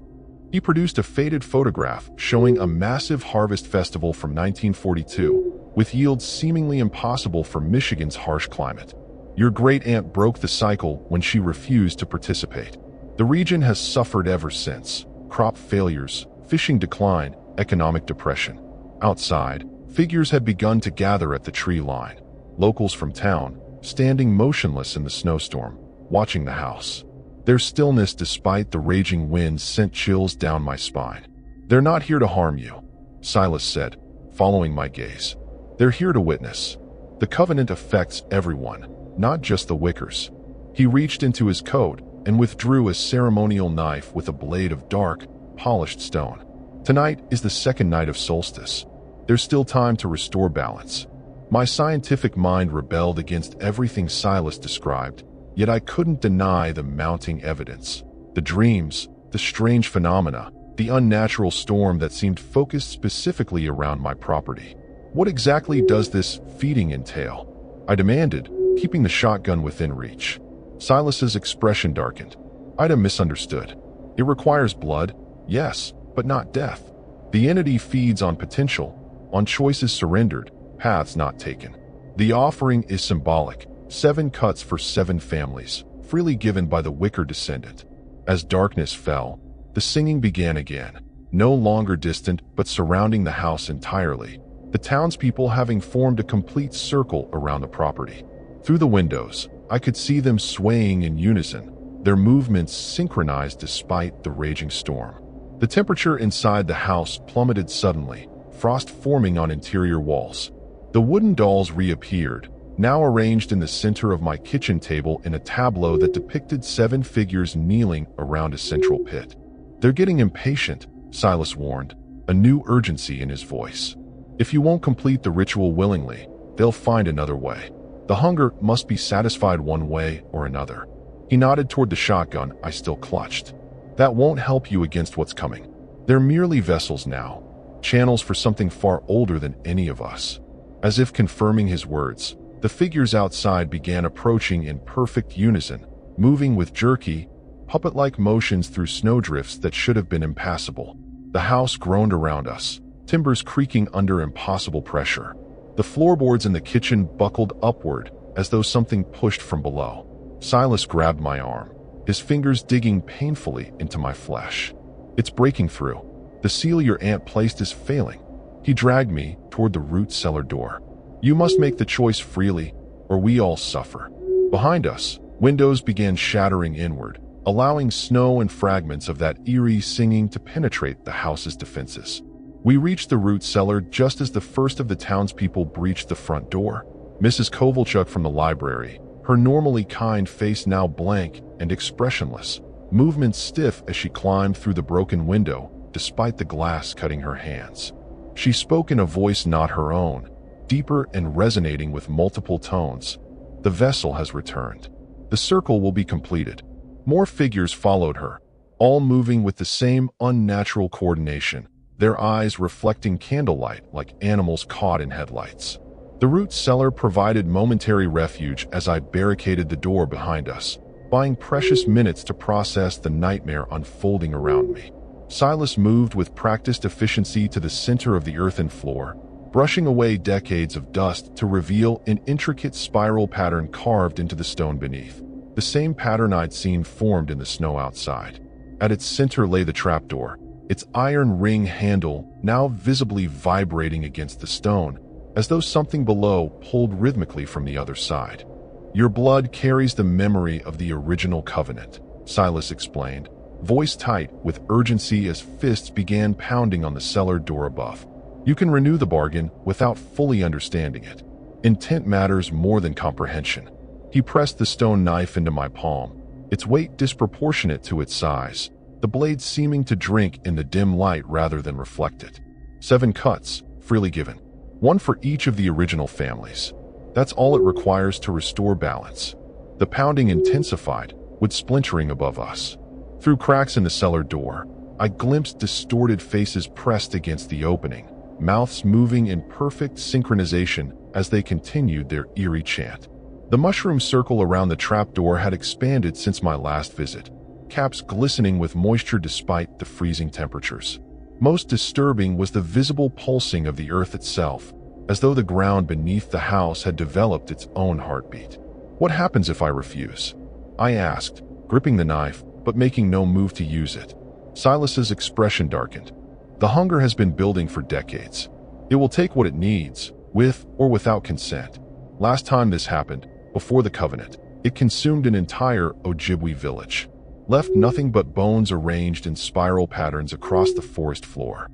He produced a faded photograph showing a massive harvest festival from 1942, with yields seemingly impossible for Michigan's harsh climate. "Your great-aunt broke the cycle when she refused to participate. The region has suffered ever since. Crop failures, fishing decline, economic depression." Outside, figures had begun to gather at the tree line. Locals from town, standing motionless in the snowstorm, watching the house. Their stillness despite the raging winds sent chills down my spine. "They're not here to harm you," Silas said, following my gaze. "They're here to witness. The covenant affects everyone, not just the Wickers." He reached into his coat and withdrew a ceremonial knife with a blade of dark, polished stone. "Tonight is the second night of solstice. There's still time to restore balance." My scientific mind rebelled against everything Silas described, yet I couldn't deny the mounting evidence. The dreams, the strange phenomena, the unnatural storm that seemed focused specifically around my property. "What exactly does this feeding entail?" I demanded, keeping the shotgun within reach. Silas's expression darkened. "I'd have misunderstood. It requires blood, yes, but not death. The entity feeds on potential, on choices surrendered, paths not taken. The offering is symbolic, 7 cuts for 7 families, freely given by the Wicker descendant." As darkness fell, the singing began again, no longer distant but surrounding the house entirely, the townspeople having formed a complete circle around the property. Through the windows, I could see them swaying in unison, their movements synchronized despite the raging storm. The temperature inside the house plummeted suddenly, frost forming on interior walls. The wooden dolls reappeared, now arranged in the center of my kitchen table in a tableau that depicted 7 figures kneeling around a central pit. "They're getting impatient," Silas warned, a new urgency in his voice. "If you won't complete the ritual willingly, they'll find another way. The hunger must be satisfied one way or another." He nodded toward the shotgun I still clutched. "That won't help you against what's coming. They're merely vessels now, channels for something far older than any of us." As if confirming his words, the figures outside began approaching in perfect unison, moving with jerky, puppet-like motions through snowdrifts that should have been impassable. The house groaned around us, timbers creaking under impossible pressure. The floorboards in the kitchen buckled upward as though something pushed from below. Silas grabbed my arm, his fingers digging painfully into my flesh. "It's breaking through. The seal your aunt placed is failing." He dragged me toward the root cellar door. "You must make the choice freely, or we all suffer." Behind us, windows began shattering inward, allowing snow and fragments of that eerie singing to penetrate the house's defenses. We reached the root cellar just as the first of the townspeople breached the front door. Mrs. Kovalchuk from the library, her normally kind face now blank and expressionless, movements stiff as she climbed through the broken window, despite the glass cutting her hands. She spoke in a voice not her own, deeper and resonating with multiple tones. The vessel has returned. The circle will be completed. More figures followed her, all moving with the same unnatural coordination, their eyes reflecting candlelight like animals caught in headlights. The root cellar provided momentary refuge as I barricaded the door behind us, buying precious minutes to process the nightmare unfolding around me. Silas moved with practiced efficiency to the center of the earthen floor, brushing away decades of dust to reveal an intricate spiral pattern carved into the stone beneath. The same pattern I'd seen formed in the snow outside. At its center lay the trapdoor, its iron ring handle now visibly vibrating against the stone, as though something below pulled rhythmically from the other side. "Your blood carries the memory of the original covenant," Silas explained, voice tight with urgency as fists began pounding on the cellar door above. "You can renew the bargain without fully understanding it. Intent matters more than comprehension." He pressed the stone knife into my palm, its weight disproportionate to its size, the blade seeming to drink in the dim light rather than reflect it. 7 cuts, freely given. 1 for each of the original families. That's all it requires to restore balance. The pounding intensified, with splintering above us. Through cracks in the cellar door, I glimpsed distorted faces pressed against the opening, mouths moving in perfect synchronization as they continued their eerie chant. The mushroom circle around the trapdoor had expanded since my last visit, caps glistening with moisture despite the freezing temperatures. Most disturbing was the visible pulsing of the earth itself, as though the ground beneath the house had developed its own heartbeat. "What happens if I refuse?" I asked, gripping the knife, but making no move to use it. Silas's expression darkened. "The hunger has been building for decades. It will take what it needs, with or without consent. Last time this happened, before the Covenant, it consumed an entire Ojibwe village, left nothing but bones arranged in spiral patterns across the forest floor."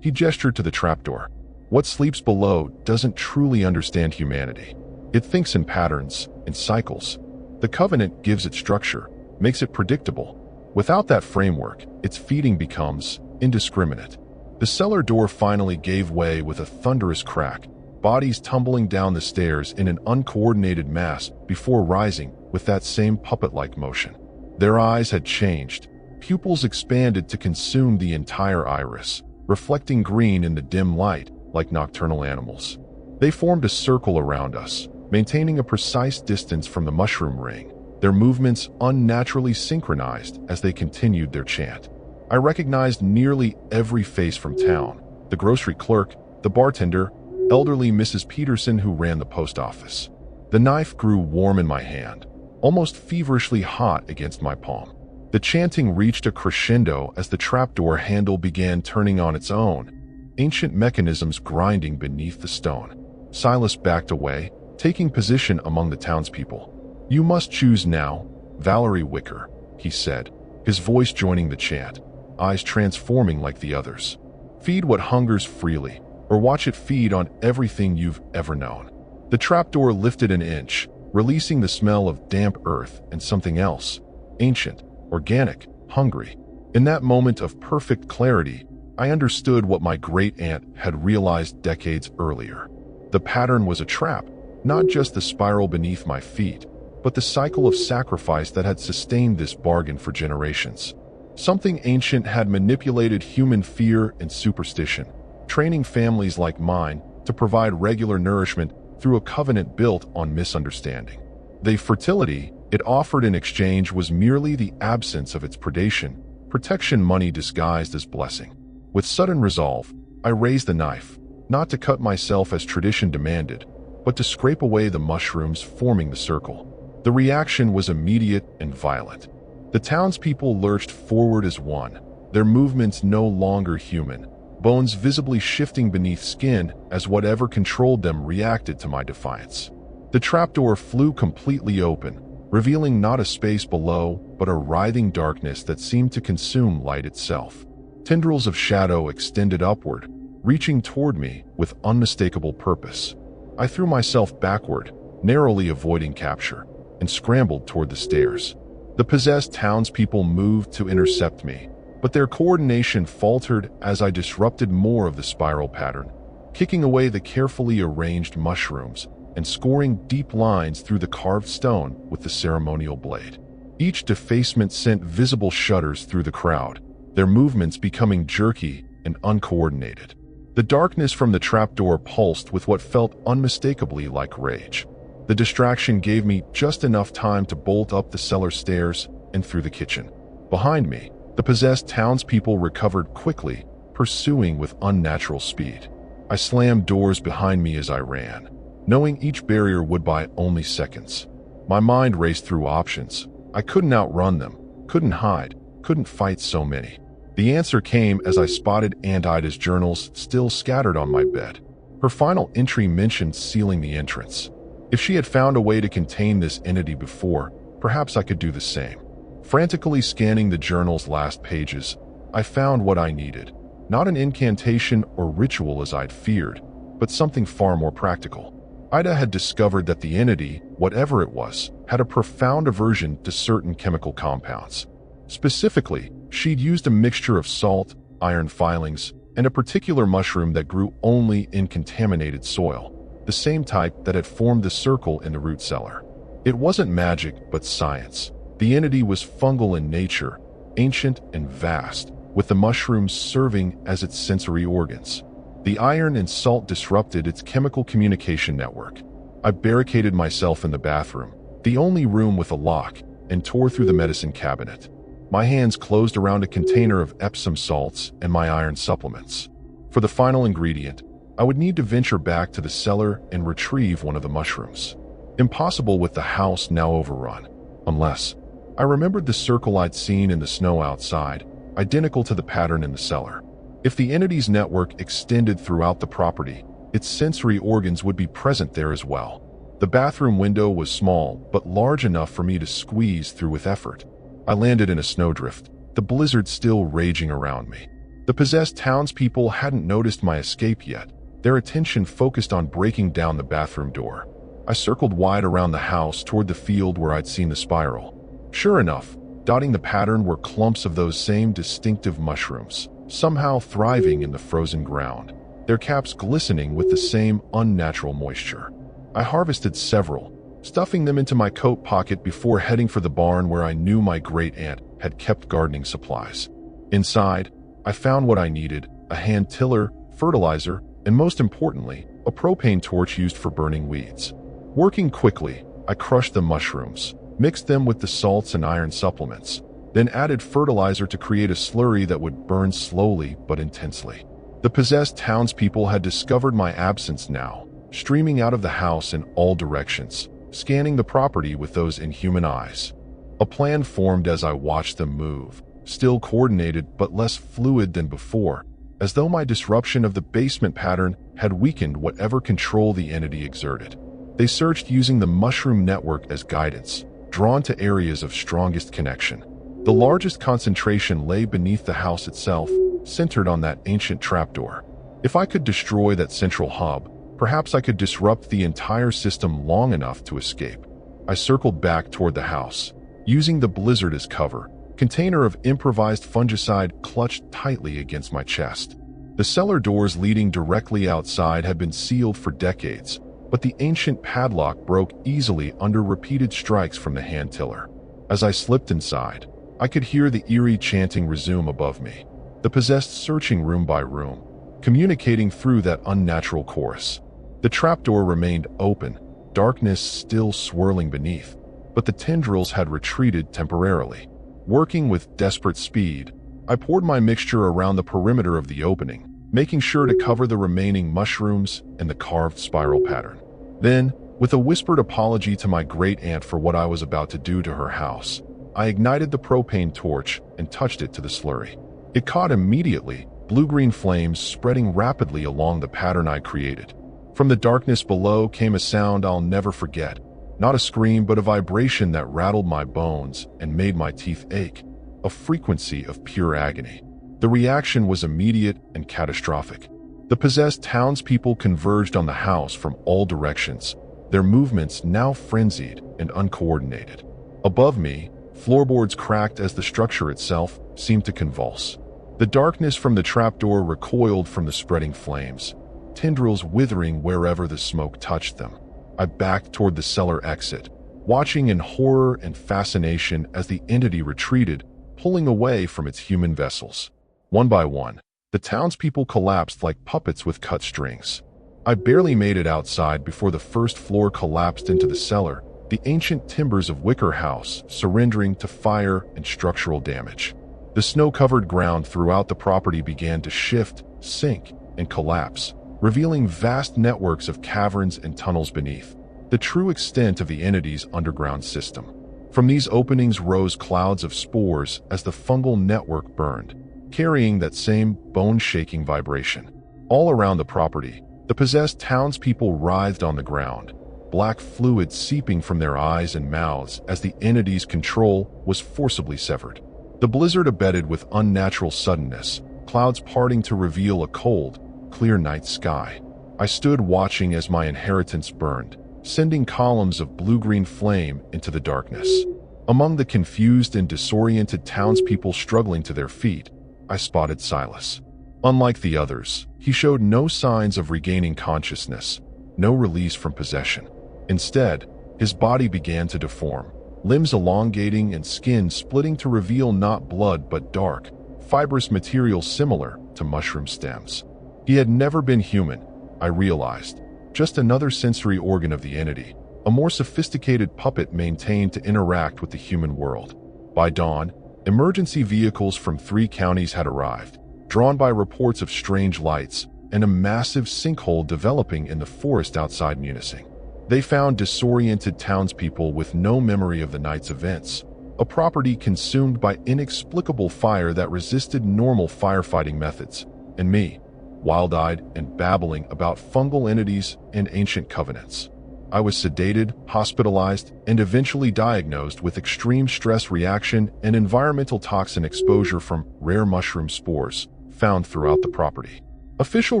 He gestured to the trapdoor. "What sleeps below doesn't truly understand humanity. It thinks in patterns, in cycles. The Covenant gives it structure, makes it predictable. Without that framework, its feeding becomes indiscriminate." The cellar door finally gave way with a thunderous crack, bodies tumbling down the stairs in an uncoordinated mass before rising with that same puppet-like motion. Their eyes had changed. Pupils expanded to consume the entire iris, reflecting green in the dim light like nocturnal animals. They formed a circle around us, maintaining a precise distance from the mushroom ring, their movements unnaturally synchronized as they continued their chant. I recognized nearly every face from town: the grocery clerk, the bartender, elderly Mrs. Peterson who ran the post office. The knife grew warm in my hand, almost feverishly hot against my palm. The chanting reached a crescendo as the trapdoor handle began turning on its own, ancient mechanisms grinding beneath the stone. Silas backed away, taking position among the townspeople. "You must choose now, Valerie Wicker," he said, his voice joining the chant, eyes transforming like the others. "Feed what hungers freely, or watch it feed on everything you've ever known." The trapdoor lifted an inch, releasing the smell of damp earth and something else, ancient, organic, hungry. In that moment of perfect clarity, I understood what my great-aunt had realized decades earlier. The pattern was a trap, not just the spiral beneath my feet, but the cycle of sacrifice that had sustained this bargain for generations. Something ancient had manipulated human fear and superstition, training families like mine to provide regular nourishment through a covenant built on misunderstanding. The fertility it offered in exchange was merely the absence of its predation, protection money disguised as blessing. With sudden resolve, I raised the knife, not to cut myself as tradition demanded, but to scrape away the mushrooms forming the circle. The reaction was immediate and violent. The townspeople lurched forward as one, their movements no longer human, bones visibly shifting beneath skin as whatever controlled them reacted to my defiance. The trapdoor flew completely open, revealing not a space below, but a writhing darkness that seemed to consume light itself. Tendrils of shadow extended upward, reaching toward me with unmistakable purpose. I threw myself backward, narrowly avoiding capture, and scrambled toward the stairs. The possessed townspeople moved to intercept me, but their coordination faltered as I disrupted more of the spiral pattern, kicking away the carefully arranged mushrooms and scoring deep lines through the carved stone with the ceremonial blade. Each defacement sent visible shudders through the crowd, their movements becoming jerky and uncoordinated. The darkness from the trapdoor pulsed with what felt unmistakably like rage. The distraction gave me just enough time to bolt up the cellar stairs and through the kitchen. Behind me, the possessed townspeople recovered quickly, pursuing with unnatural speed. I slammed doors behind me as I ran, knowing each barrier would buy only seconds. My mind raced through options. I couldn't outrun them, couldn't hide, couldn't fight so many. The answer came as I spotted Aunt Ida's journals still scattered on my bed. Her final entry mentioned sealing the entrance. If she had found a way to contain this entity before, perhaps I could do the same. Frantically scanning the journal's last pages, I found what I needed. Not an incantation or ritual as I'd feared, but something far more practical. Ida had discovered that the entity, whatever it was, had a profound aversion to certain chemical compounds. Specifically, she'd used a mixture of salt, iron filings, and a particular mushroom that grew only in contaminated soil, the same type that had formed the circle in the root cellar. It wasn't magic, but science. The entity was fungal in nature, ancient and vast, with the mushrooms serving as its sensory organs. The iron and salt disrupted its chemical communication network. I barricaded myself in the bathroom, the only room with a lock, and tore through the medicine cabinet. My hands closed around a container of Epsom salts and my iron supplements. For the final ingredient, I would need to venture back to the cellar and retrieve one of the mushrooms. Impossible with the house now overrun, unless I remembered the circle I'd seen in the snow outside, identical to the pattern in the cellar. If the entity's network extended throughout the property, its sensory organs would be present there as well. The bathroom window was small, but large enough for me to squeeze through with effort. I landed in a snowdrift, the blizzard still raging around me. The possessed townspeople hadn't noticed my escape yet, their attention focused on breaking down the bathroom door. I circled wide around the house toward the field where I'd seen the spiral. Sure enough, dotting the pattern were clumps of those same distinctive mushrooms, somehow thriving in the frozen ground, their caps glistening with the same unnatural moisture. I harvested several, stuffing them into my coat pocket before heading for the barn where I knew my great-aunt had kept gardening supplies. Inside, I found what I needed: a hand tiller, fertilizer, and most importantly, a propane torch used for burning weeds. Working quickly, I crushed the mushrooms, mixed them with the salts and iron supplements, then added fertilizer to create a slurry that would burn slowly but intensely. The possessed townspeople had discovered my absence now, streaming out of the house in all directions, scanning the property with those inhuman eyes. A plan formed as I watched them move, still coordinated but less fluid than before, as though my disruption of the basement pattern had weakened whatever control the entity exerted. They searched using the mushroom network as guidance, drawn to areas of strongest connection. The largest concentration lay beneath the house itself, centered on that ancient trapdoor. If I could destroy that central hub, perhaps I could disrupt the entire system long enough to escape. I circled back toward the house, using the blizzard as cover, container of improvised fungicide clutched tightly against my chest. The cellar doors leading directly outside had been sealed for decades, but the ancient padlock broke easily under repeated strikes from the hand tiller. As I slipped inside, I could hear the eerie chanting resume above me, the possessed searching room by room, communicating through that unnatural chorus. The trapdoor remained open, darkness still swirling beneath, but the tendrils had retreated temporarily. Working with desperate speed, I poured my mixture around the perimeter of the opening, making sure to cover the remaining mushrooms and the carved spiral pattern. Then, with a whispered apology to my great-aunt for what I was about to do to her house, I ignited the propane torch and touched it to the slurry. It caught immediately, blue-green flames spreading rapidly along the pattern I created. From the darkness below came a sound I'll never forget. Not a scream, but a vibration that rattled my bones and made my teeth ache. A frequency of pure agony. The reaction was immediate and catastrophic. The possessed townspeople converged on the house from all directions, their movements now frenzied and uncoordinated. Above me, floorboards cracked as the structure itself seemed to convulse. The darkness from the trapdoor recoiled from the spreading flames, tendrils withering wherever the smoke touched them. I backed toward the cellar exit, watching in horror and fascination as the entity retreated, pulling away from its human vessels. One by one, the townspeople collapsed like puppets with cut strings. I barely made it outside before the first floor collapsed into the cellar, the ancient timbers of Wicker House surrendering to fire and structural damage. The snow-covered ground throughout the property began to shift, sink, and collapse, revealing vast networks of caverns and tunnels beneath, the true extent of the entity's underground system. From these openings rose clouds of spores as the fungal network burned, carrying that same bone-shaking vibration. All around the property, the possessed townspeople writhed on the ground, black fluid seeping from their eyes and mouths as the entity's control was forcibly severed. The blizzard abated with unnatural suddenness, clouds parting to reveal a cold, clear night sky. I stood watching as my inheritance burned, sending columns of blue-green flame into the darkness. Among the confused and disoriented townspeople struggling to their feet, I spotted Silas. Unlike the others, he showed no signs of regaining consciousness, no release from possession. Instead, his body began to deform, limbs elongating and skin splitting to reveal not blood but dark, fibrous material similar to mushroom stems. He had never been human, I realized, just another sensory organ of the entity, a more sophisticated puppet maintained to interact with the human world. By dawn, emergency vehicles from 3 counties had arrived, drawn by reports of strange lights and a massive sinkhole developing in the forest outside Munising. They found disoriented townspeople with no memory of the night's events, a property consumed by inexplicable fire that resisted normal firefighting methods, and me, wild-eyed and babbling about fungal entities and ancient covenants. I was sedated, hospitalized, and eventually diagnosed with extreme stress reaction and environmental toxin exposure from rare mushroom spores found throughout the property. Official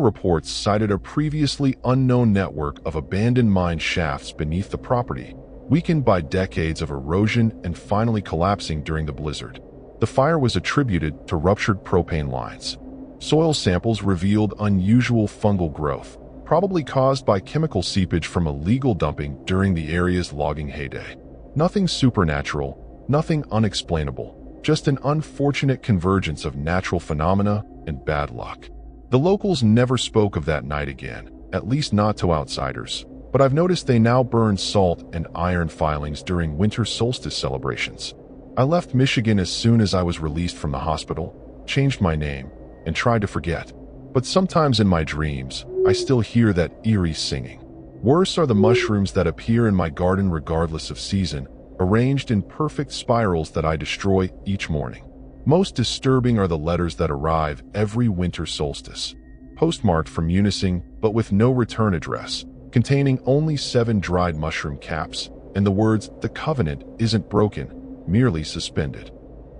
reports cited a previously unknown network of abandoned mine shafts beneath the property, weakened by decades of erosion and finally collapsing during the blizzard. The fire was attributed to ruptured propane lines. Soil samples revealed unusual fungal growth, probably caused by chemical seepage from illegal dumping during the area's logging heyday. Nothing supernatural, nothing unexplainable, just an unfortunate convergence of natural phenomena and bad luck. The locals never spoke of that night again, at least not to outsiders, but I've noticed they now burn salt and iron filings during winter solstice celebrations. I left Michigan as soon as I was released from the hospital, changed my name, and tried to forget. But sometimes in my dreams, I still hear that eerie singing. Worse are the mushrooms that appear in my garden regardless of season, arranged in perfect spirals that I destroy each morning. Most disturbing are the letters that arrive every winter solstice, postmarked from Munising but with no return address, containing only 7 dried mushroom caps, and the words, "The covenant isn't broken, merely suspended."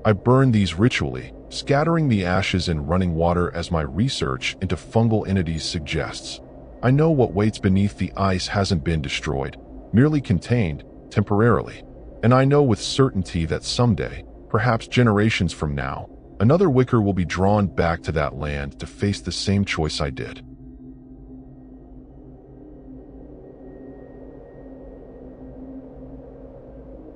I burn these ritually, scattering the ashes in running water as my research into fungal entities suggests. I know what waits beneath the ice hasn't been destroyed, merely contained, temporarily. And I know with certainty that someday, perhaps generations from now, another Wicker will be drawn back to that land to face the same choice I did.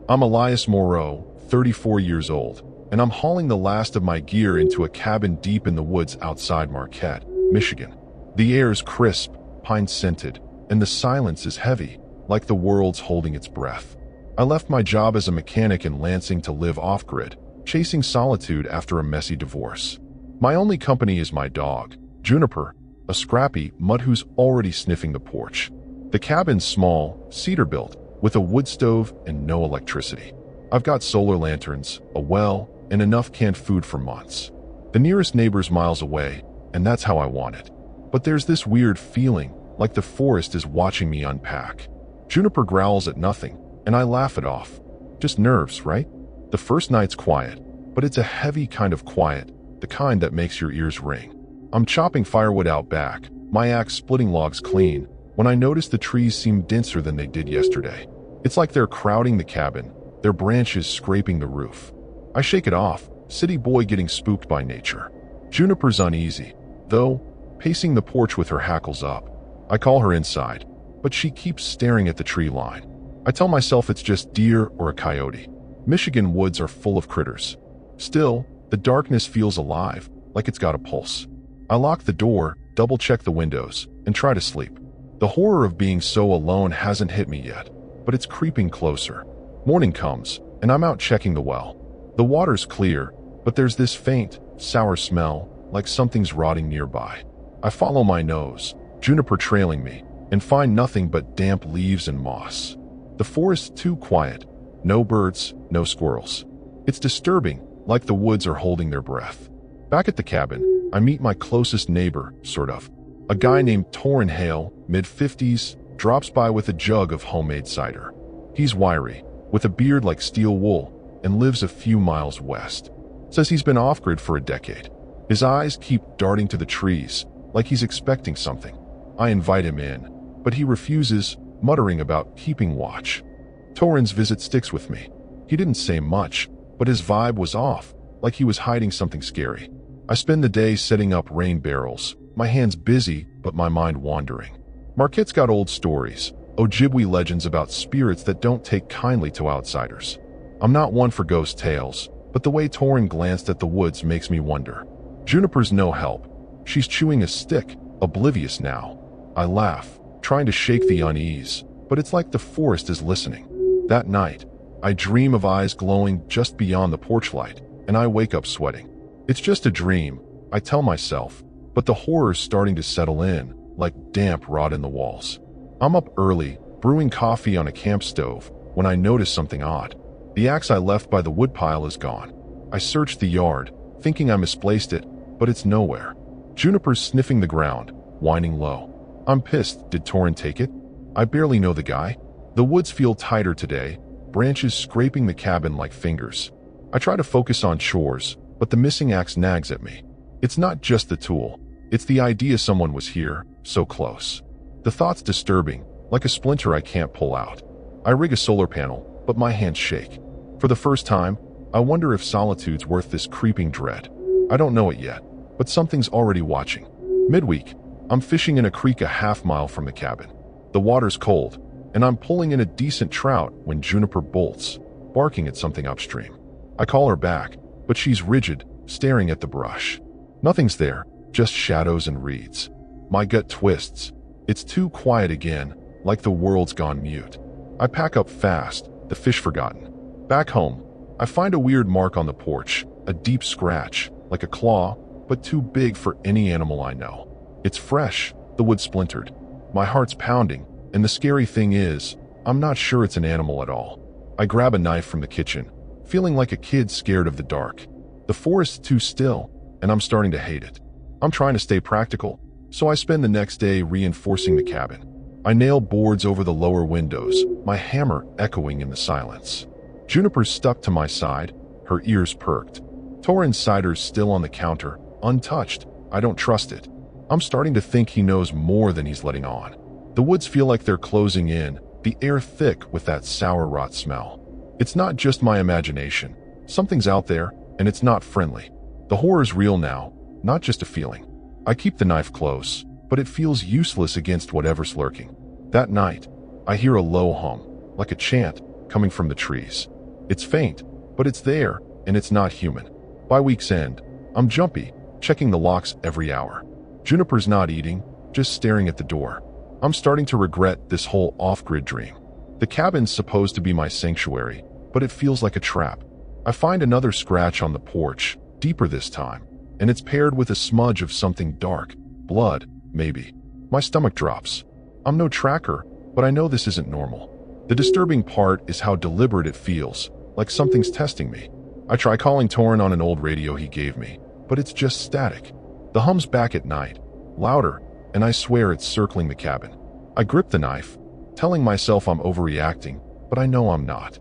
I'm Elias Moreau, 34 years old, and I'm hauling the last of my gear into a cabin deep in the woods outside Marquette, Michigan. The air's crisp, pine-scented, and the silence is heavy, like the world's holding its breath. I left my job as a mechanic in Lansing to live off-grid, chasing solitude after a messy divorce. My only company is my dog, Juniper, a scrappy mutt who's already sniffing the porch. The cabin's small, cedar-built, with a wood stove and no electricity. I've got solar lanterns, a well, and enough canned food for months. The nearest neighbor's miles away, and that's how I want it. But there's this weird feeling, like the forest is watching me unpack. Juniper growls at nothing, and I laugh it off. Just nerves, right? The first night's quiet, but it's a heavy kind of quiet, the kind that makes your ears ring. I'm chopping firewood out back, my axe splitting logs clean, when I notice the trees seem denser than they did yesterday. It's like they're crowding the cabin, their branches scraping the roof. I shake it off, city boy getting spooked by nature. Juniper's uneasy, though, pacing the porch with her hackles up. I call her inside, but she keeps staring at the tree line. I tell myself it's just deer or a coyote. Michigan woods are full of critters. Still, the darkness feels alive, like it's got a pulse. I lock the door, double-check the windows, and try to sleep. The horror of being so alone hasn't hit me yet, but it's creeping closer. Morning comes, and I'm out checking the well. The water's clear, but there's this faint, sour smell, like something's rotting nearby. I follow my nose, Juniper trailing me, and find nothing but damp leaves and moss. The forest's too quiet. No birds, no squirrels. It's disturbing, like the woods are holding their breath. Back at the cabin, I meet my closest neighbor, sort of. A guy named Torrin Hale, mid-50s, drops by with a jug of homemade cider. He's wiry, with a beard like steel wool, and lives a few miles west. Says he's been off-grid for a decade. His eyes keep darting to the trees, like he's expecting something. I invite him in, but he refuses, muttering about keeping watch. Torrin's visit sticks with me. He didn't say much, but his vibe was off, like he was hiding something scary. I spend the day setting up rain barrels, my hands busy, but my mind wandering. Marquette's got old stories, Ojibwe legends about spirits that don't take kindly to outsiders. I'm not one for ghost tales, but the way Torrin glanced at the woods makes me wonder. Juniper's no help. She's chewing a stick, oblivious now. I laugh, trying to shake the unease, but it's like the forest is listening. That night, I dream of eyes glowing just beyond the porch light, and I wake up sweating. It's just a dream, I tell myself, but the horror's starting to settle in, like damp rot in the walls. I'm up early, brewing coffee on a camp stove, when I notice something odd. The axe I left by the woodpile is gone. I search the yard, thinking I misplaced it, but it's nowhere. Juniper's sniffing the ground, whining low. I'm pissed. Did Torrin take it? I barely know the guy. The woods feel tighter today, branches scraping the cabin like fingers. I try to focus on chores, but the missing axe nags at me. It's not just the tool. It's the idea someone was here, so close. The thought's disturbing, like a splinter I can't pull out. I rig a solar panel, but my hands shake. For the first time, I wonder if solitude's worth this creeping dread. I don't know it yet, but something's already watching. Midweek, I'm fishing in a creek a half-mile from the cabin. The water's cold, and I'm pulling in a decent trout when Juniper bolts, barking at something upstream. I call her back, but she's rigid, staring at the brush. Nothing's there, just shadows and reeds. My gut twists. It's too quiet again, like the world's gone mute. I pack up fast, the fish forgotten. Back home, I find a weird mark on the porch, a deep scratch, like a claw, but too big for any animal I know. It's fresh, the wood splintered. My heart's pounding, and the scary thing is, I'm not sure it's an animal at all. I grab a knife from the kitchen, feeling like a kid scared of the dark. The forest's too still, and I'm starting to hate it. I'm trying to stay practical, so I spend the next day reinforcing the cabin. I nail boards over the lower windows, my hammer echoing in the silence. Juniper's stuck to my side, her ears perked. Torrin's cider's still on the counter, untouched. I don't trust it. I'm starting to think he knows more than he's letting on. The woods feel like they're closing in, the air thick with that sour rot smell. It's not just my imagination. Something's out there, and it's not friendly. The horror's real now, not just a feeling. I keep the knife close, but it feels useless against whatever's lurking. That night, I hear a low hum, like a chant, coming from the trees. It's faint, but it's there, and it's not human. By week's end, I'm jumpy, checking the locks every hour. Juniper's not eating, just staring at the door. I'm starting to regret this whole off-grid dream. The cabin's supposed to be my sanctuary, but it feels like a trap. I find another scratch on the porch, deeper this time, and it's paired with a smudge of something dark, blood, maybe. My stomach drops. I'm no tracker, but I know this isn't normal. The disturbing part is how deliberate it feels, like something's testing me. I try calling Torrin on an old radio he gave me, but it's just static. The hum's back at night, louder, and I swear it's circling the cabin. I grip the knife, telling myself I'm overreacting, but I know I'm not.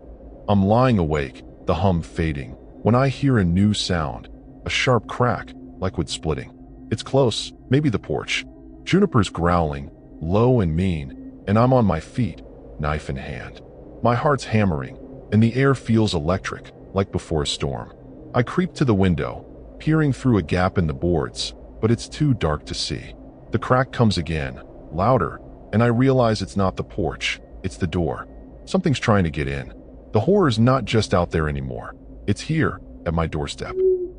I'm lying awake, the hum fading, when I hear a new sound, a sharp crack, like wood splitting. It's close, maybe the porch. Juniper's growling, low and mean, and I'm on my feet, knife in hand. My heart's hammering, and the air feels electric, like before a storm. I creep to the window, peering through a gap in the boards, but it's too dark to see. The crack comes again, louder, and I realize it's not the porch, it's the door. Something's trying to get in. The horror's not just out there anymore. It's here, at my doorstep.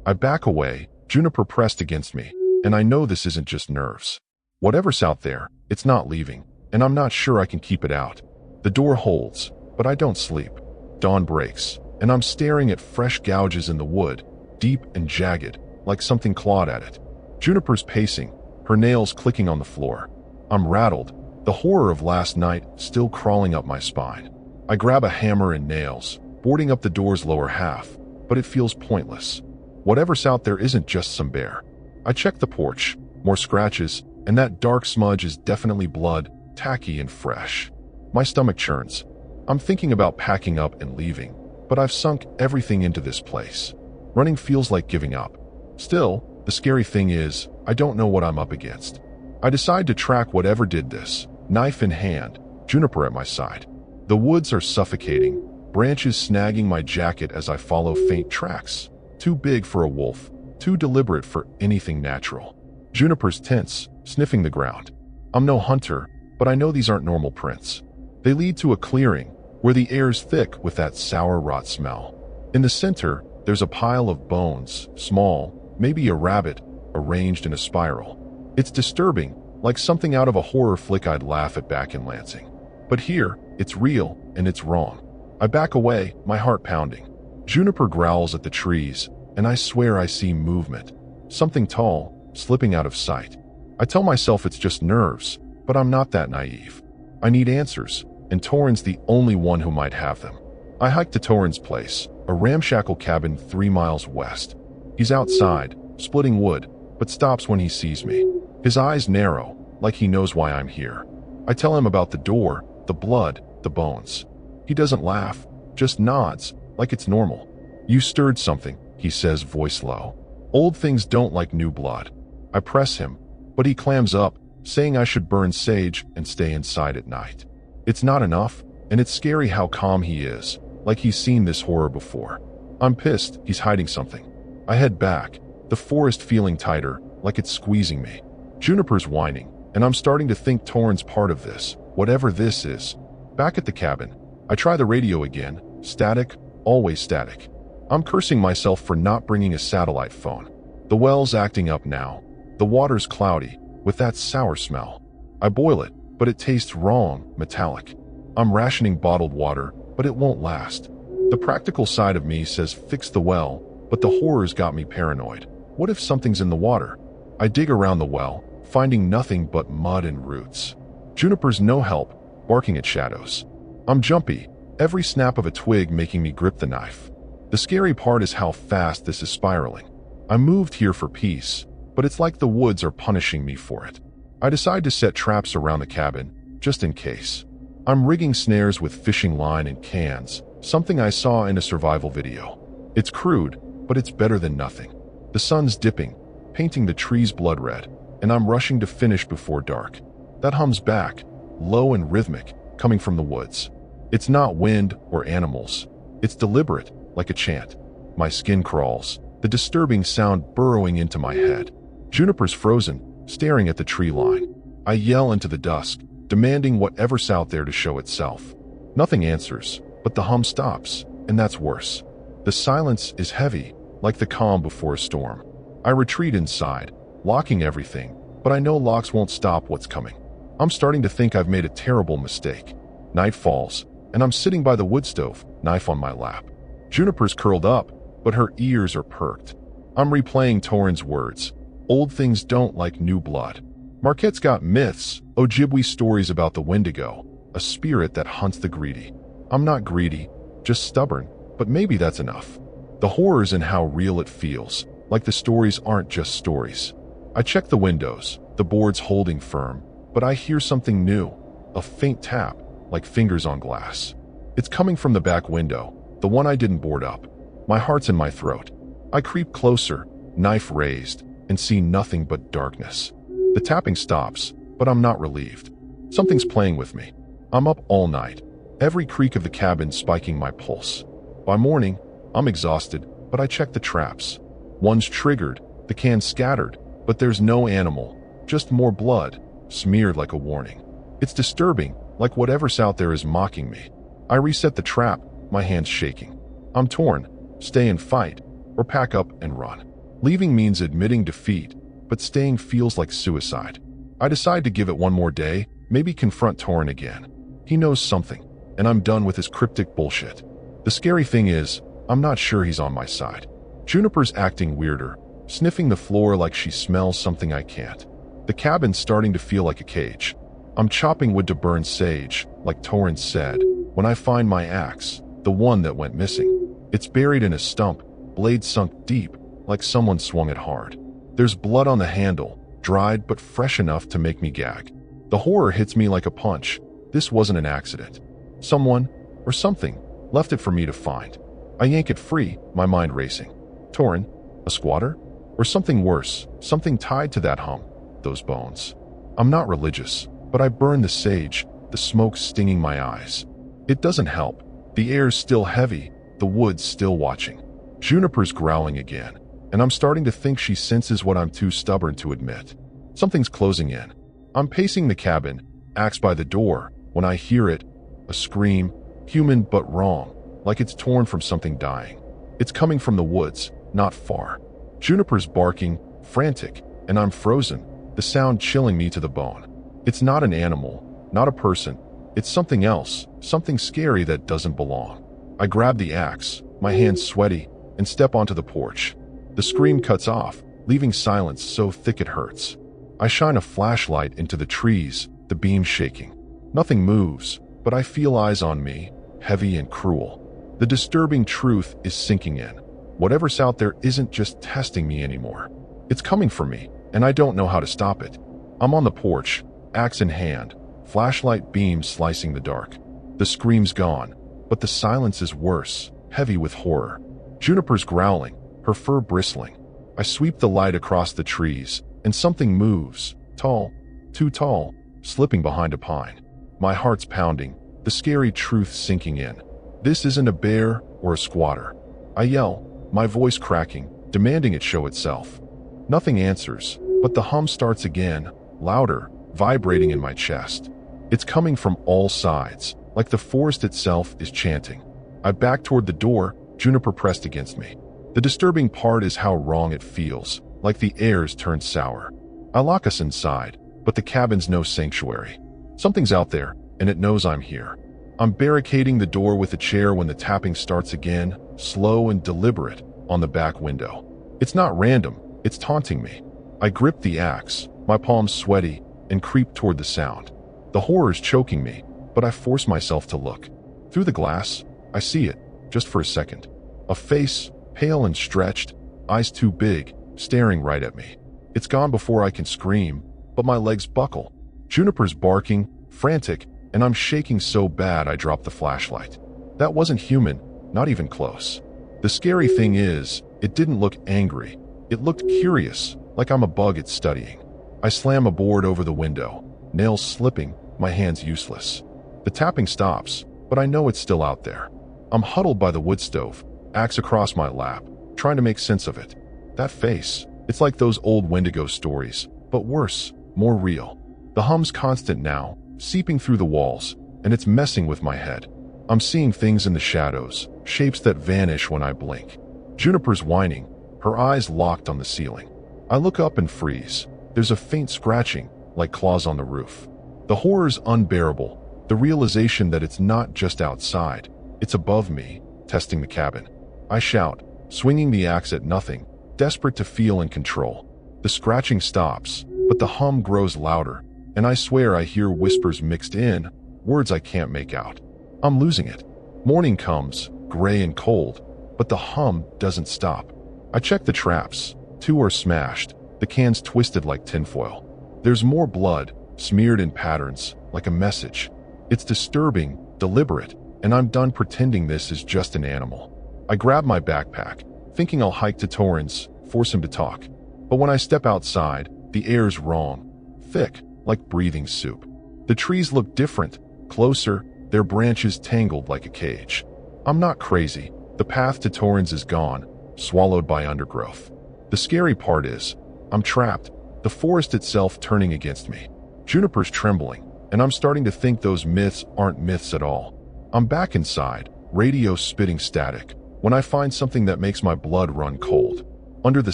I back away, Juniper pressed against me, and I know this isn't just nerves. Whatever's out there, it's not leaving, and I'm not sure I can keep it out. The door holds, but I don't sleep. Dawn breaks, and I'm staring at fresh gouges in the wood, deep and jagged, like something clawed at it. Juniper's pacing, her nails clicking on the floor. I'm rattled, the horror of last night still crawling up my spine. I grab a hammer and nails, boarding up the door's lower half, but it feels pointless. Whatever's out there isn't just some bear. I check the porch, more scratches, and that dark smudge is definitely blood, tacky and fresh. My stomach churns. I'm thinking about packing up and leaving, but I've sunk everything into this place. Running feels like giving up. Still, the scary thing is, I don't know what I'm up against. I decide to track whatever did this, knife in hand, Juniper at my side. The woods are suffocating, branches snagging my jacket as I follow faint tracks. Too big for a wolf, too deliberate for anything natural. Juniper's tense, sniffing the ground. I'm no hunter, but I know these aren't normal prints. They lead to a clearing, where the air's thick with that sour rot smell. In the center, there's a pile of bones, small, maybe a rabbit, arranged in a spiral. It's disturbing, like something out of a horror flick I'd laugh at back in Lansing. But here, it's real, and it's wrong. I back away, my heart pounding. Juniper growls at the trees, and I swear I see movement. Something tall, slipping out of sight. I tell myself it's just nerves, but I'm not that naive. I need answers, and Torrin's the only one who might have them. I hike to Torrin's place, a ramshackle cabin 3 miles west. He's outside, splitting wood, but stops when he sees me. His eyes narrow, like he knows why I'm here. I tell him about the door, the blood, the bones. He doesn't laugh, just nods, like it's normal. You stirred something, he says, voice low. Old things don't like new blood. I press him, but he clams up, saying I should burn sage and stay inside at night. It's not enough, and it's scary how calm he is, like he's seen this horror before. I'm pissed he's hiding something. I head back, the forest feeling tighter, like it's squeezing me. Juniper's whining, and I'm starting to think Torrin's part of this, whatever this is. Back at the cabin, I try the radio again, static, always static. I'm cursing myself for not bringing a satellite phone. The well's acting up now. The water's cloudy, with that sour smell. I boil it, but it tastes wrong, metallic. I'm rationing bottled water, but it won't last. The practical side of me says fix the well, but the horror's got me paranoid. What if something's in the water? I dig around the well, finding nothing but mud and roots. Juniper's no help, barking at shadows. I'm jumpy, every snap of a twig making me grip the knife. The scary part is how fast this is spiraling. I moved here for peace, but it's like the woods are punishing me for it. I decide to set traps around the cabin, just in case. I'm rigging snares with fishing line and cans, something I saw in a survival video. It's crude, but it's better than nothing. The sun's dipping, painting the trees blood red, and I'm rushing to finish before dark. That hums back, low and rhythmic, coming from the woods. It's not wind or animals. It's deliberate, like a chant. My skin crawls, the disturbing sound burrowing into my head. Juniper's frozen, staring at the tree line. I yell into the dusk, demanding whatever's out there to show itself. Nothing answers, but the hum stops, and that's worse. The silence is heavy, like the calm before a storm. I retreat inside, locking everything, but I know locks won't stop what's coming. I'm starting to think I've made a terrible mistake. Night falls, and I'm sitting by the wood stove, knife on my lap. Juniper's curled up, but her ears are perked. I'm replaying Torrin's words. Old things don't like new blood. Marquette's got myths, Ojibwe stories about the Wendigo, a spirit that hunts the greedy. I'm not greedy, just stubborn, but maybe that's enough. The horror's in how real it feels, like the stories aren't just stories. I check the windows, the boards holding firm, but I hear something new, a faint tap, like fingers on glass. It's coming from the back window, the one I didn't board up. My heart's in my throat. I creep closer, knife raised, and see nothing but darkness. The tapping stops, but I'm not relieved. Something's playing with me. I'm up all night, every creak of the cabin spiking my pulse. By morning, I'm exhausted, but I check the traps. One's triggered, the can scattered, but there's no animal, just more blood, smeared like a warning. It's disturbing, like whatever's out there is mocking me. I reset the trap, my hands shaking. I'm torn, stay and fight, or pack up and run. Leaving means admitting defeat, but staying feels like suicide. I decide to give it one more day, maybe confront Torin again. He knows something, and I'm done with his cryptic bullshit. The scary thing is, I'm not sure he's on my side. Juniper's acting weirder, sniffing the floor like she smells something I can't. The cabin's starting to feel like a cage. I'm chopping wood to burn sage, like Torin said, when I find my axe, the one that went missing. It's buried in a stump, blade sunk deep, like someone swung it hard. There's blood on the handle, dried but fresh enough to make me gag. The horror hits me like a punch. This wasn't an accident. Someone, or something, left it for me to find. I yank it free, my mind racing. Torin? A squatter? Or something worse, something tied to that hum, those bones. I'm not religious, but I burn the sage, the smoke stinging my eyes. It doesn't help. The air's still heavy, the wood's still watching. Juniper's growling again, and I'm starting to think she senses what I'm too stubborn to admit. Something's closing in. I'm pacing the cabin, axe by the door, when I hear it, a scream, human but wrong, like it's torn from something dying. It's coming from the woods, not far. Juniper's barking, frantic, and I'm frozen, the sound chilling me to the bone. It's not an animal, not a person. It's something else, something scary that doesn't belong. I grab the axe, my hands sweaty, and step onto the porch. The scream cuts off, leaving silence so thick it hurts. I shine a flashlight into the trees, the beam shaking. Nothing moves, but I feel eyes on me, heavy and cruel. The disturbing truth is sinking in. Whatever's out there isn't just testing me anymore. It's coming for me, and I don't know how to stop it. I'm on the porch, axe in hand, flashlight beam slicing the dark. The scream's gone, but the silence is worse, heavy with horror. Juniper's growling, her fur bristling. I sweep the light across the trees, and something moves, tall, too tall, slipping behind a pine. My heart's pounding, the scary truth sinking in. This isn't a bear or a squatter. I yell, my voice cracking, demanding it show itself. Nothing answers, but the hum starts again, louder, vibrating in my chest. It's coming from all sides, like the forest itself is chanting. I back toward the door, Juniper pressed against me. The disturbing part is how wrong it feels, like the air's turned sour. I lock us inside, but the cabin's no sanctuary. Something's out there, and it knows I'm here. I'm barricading the door with a chair when the tapping starts again, slow and deliberate, on the back window. It's not random, it's taunting me. I grip the axe, my palms sweaty, and creep toward the sound. The horror's choking me, but I force myself to look. Through the glass, I see it, just for a second. A face, pale and stretched, eyes too big, staring right at me. It's gone before I can scream, but my legs buckle. Juniper's barking, frantic, and I'm shaking so bad I drop the flashlight. That wasn't human, not even close. The scary thing is, it didn't look angry. It looked curious, like I'm a bug it's studying. I slam a board over the window, nails slipping, my hands useless. The tapping stops, but I know it's still out there. I'm huddled by the wood stove, axe across my lap, trying to make sense of it. That face, it's like those old Wendigo stories, but worse, more real. The hum's constant now, seeping through the walls, and it's messing with my head. I'm seeing things in the shadows, shapes that vanish when I blink. Juniper's whining, her eyes locked on the ceiling. I look up and freeze. There's a faint scratching, like claws on the roof. The horror's unbearable, the realization that it's not just outside, it's above me, testing the cabin. I shout, swinging the axe at nothing, desperate to feel in control. The scratching stops, but the hum grows louder, and I swear I hear whispers mixed in, words I can't make out. I'm losing it. Morning comes, gray and cold, but the hum doesn't stop. I check the traps. 2 are smashed, the cans twisted like tinfoil. There's more blood, smeared in patterns, like a message. It's disturbing, deliberate, and I'm done pretending this is just an animal. I grab my backpack, thinking I'll hike to Torin's, force him to talk. But when I step outside, the air's wrong. thick, like breathing soup. The trees look different, closer, their branches tangled like a cage. I'm not crazy. The path to Torrens is gone, swallowed by undergrowth. The scary part is, I'm trapped, the forest itself turning against me. Juniper's trembling, and I'm starting to think those myths aren't myths at all. I'm back inside, radio spitting static, when I find something that makes my blood run cold. Under the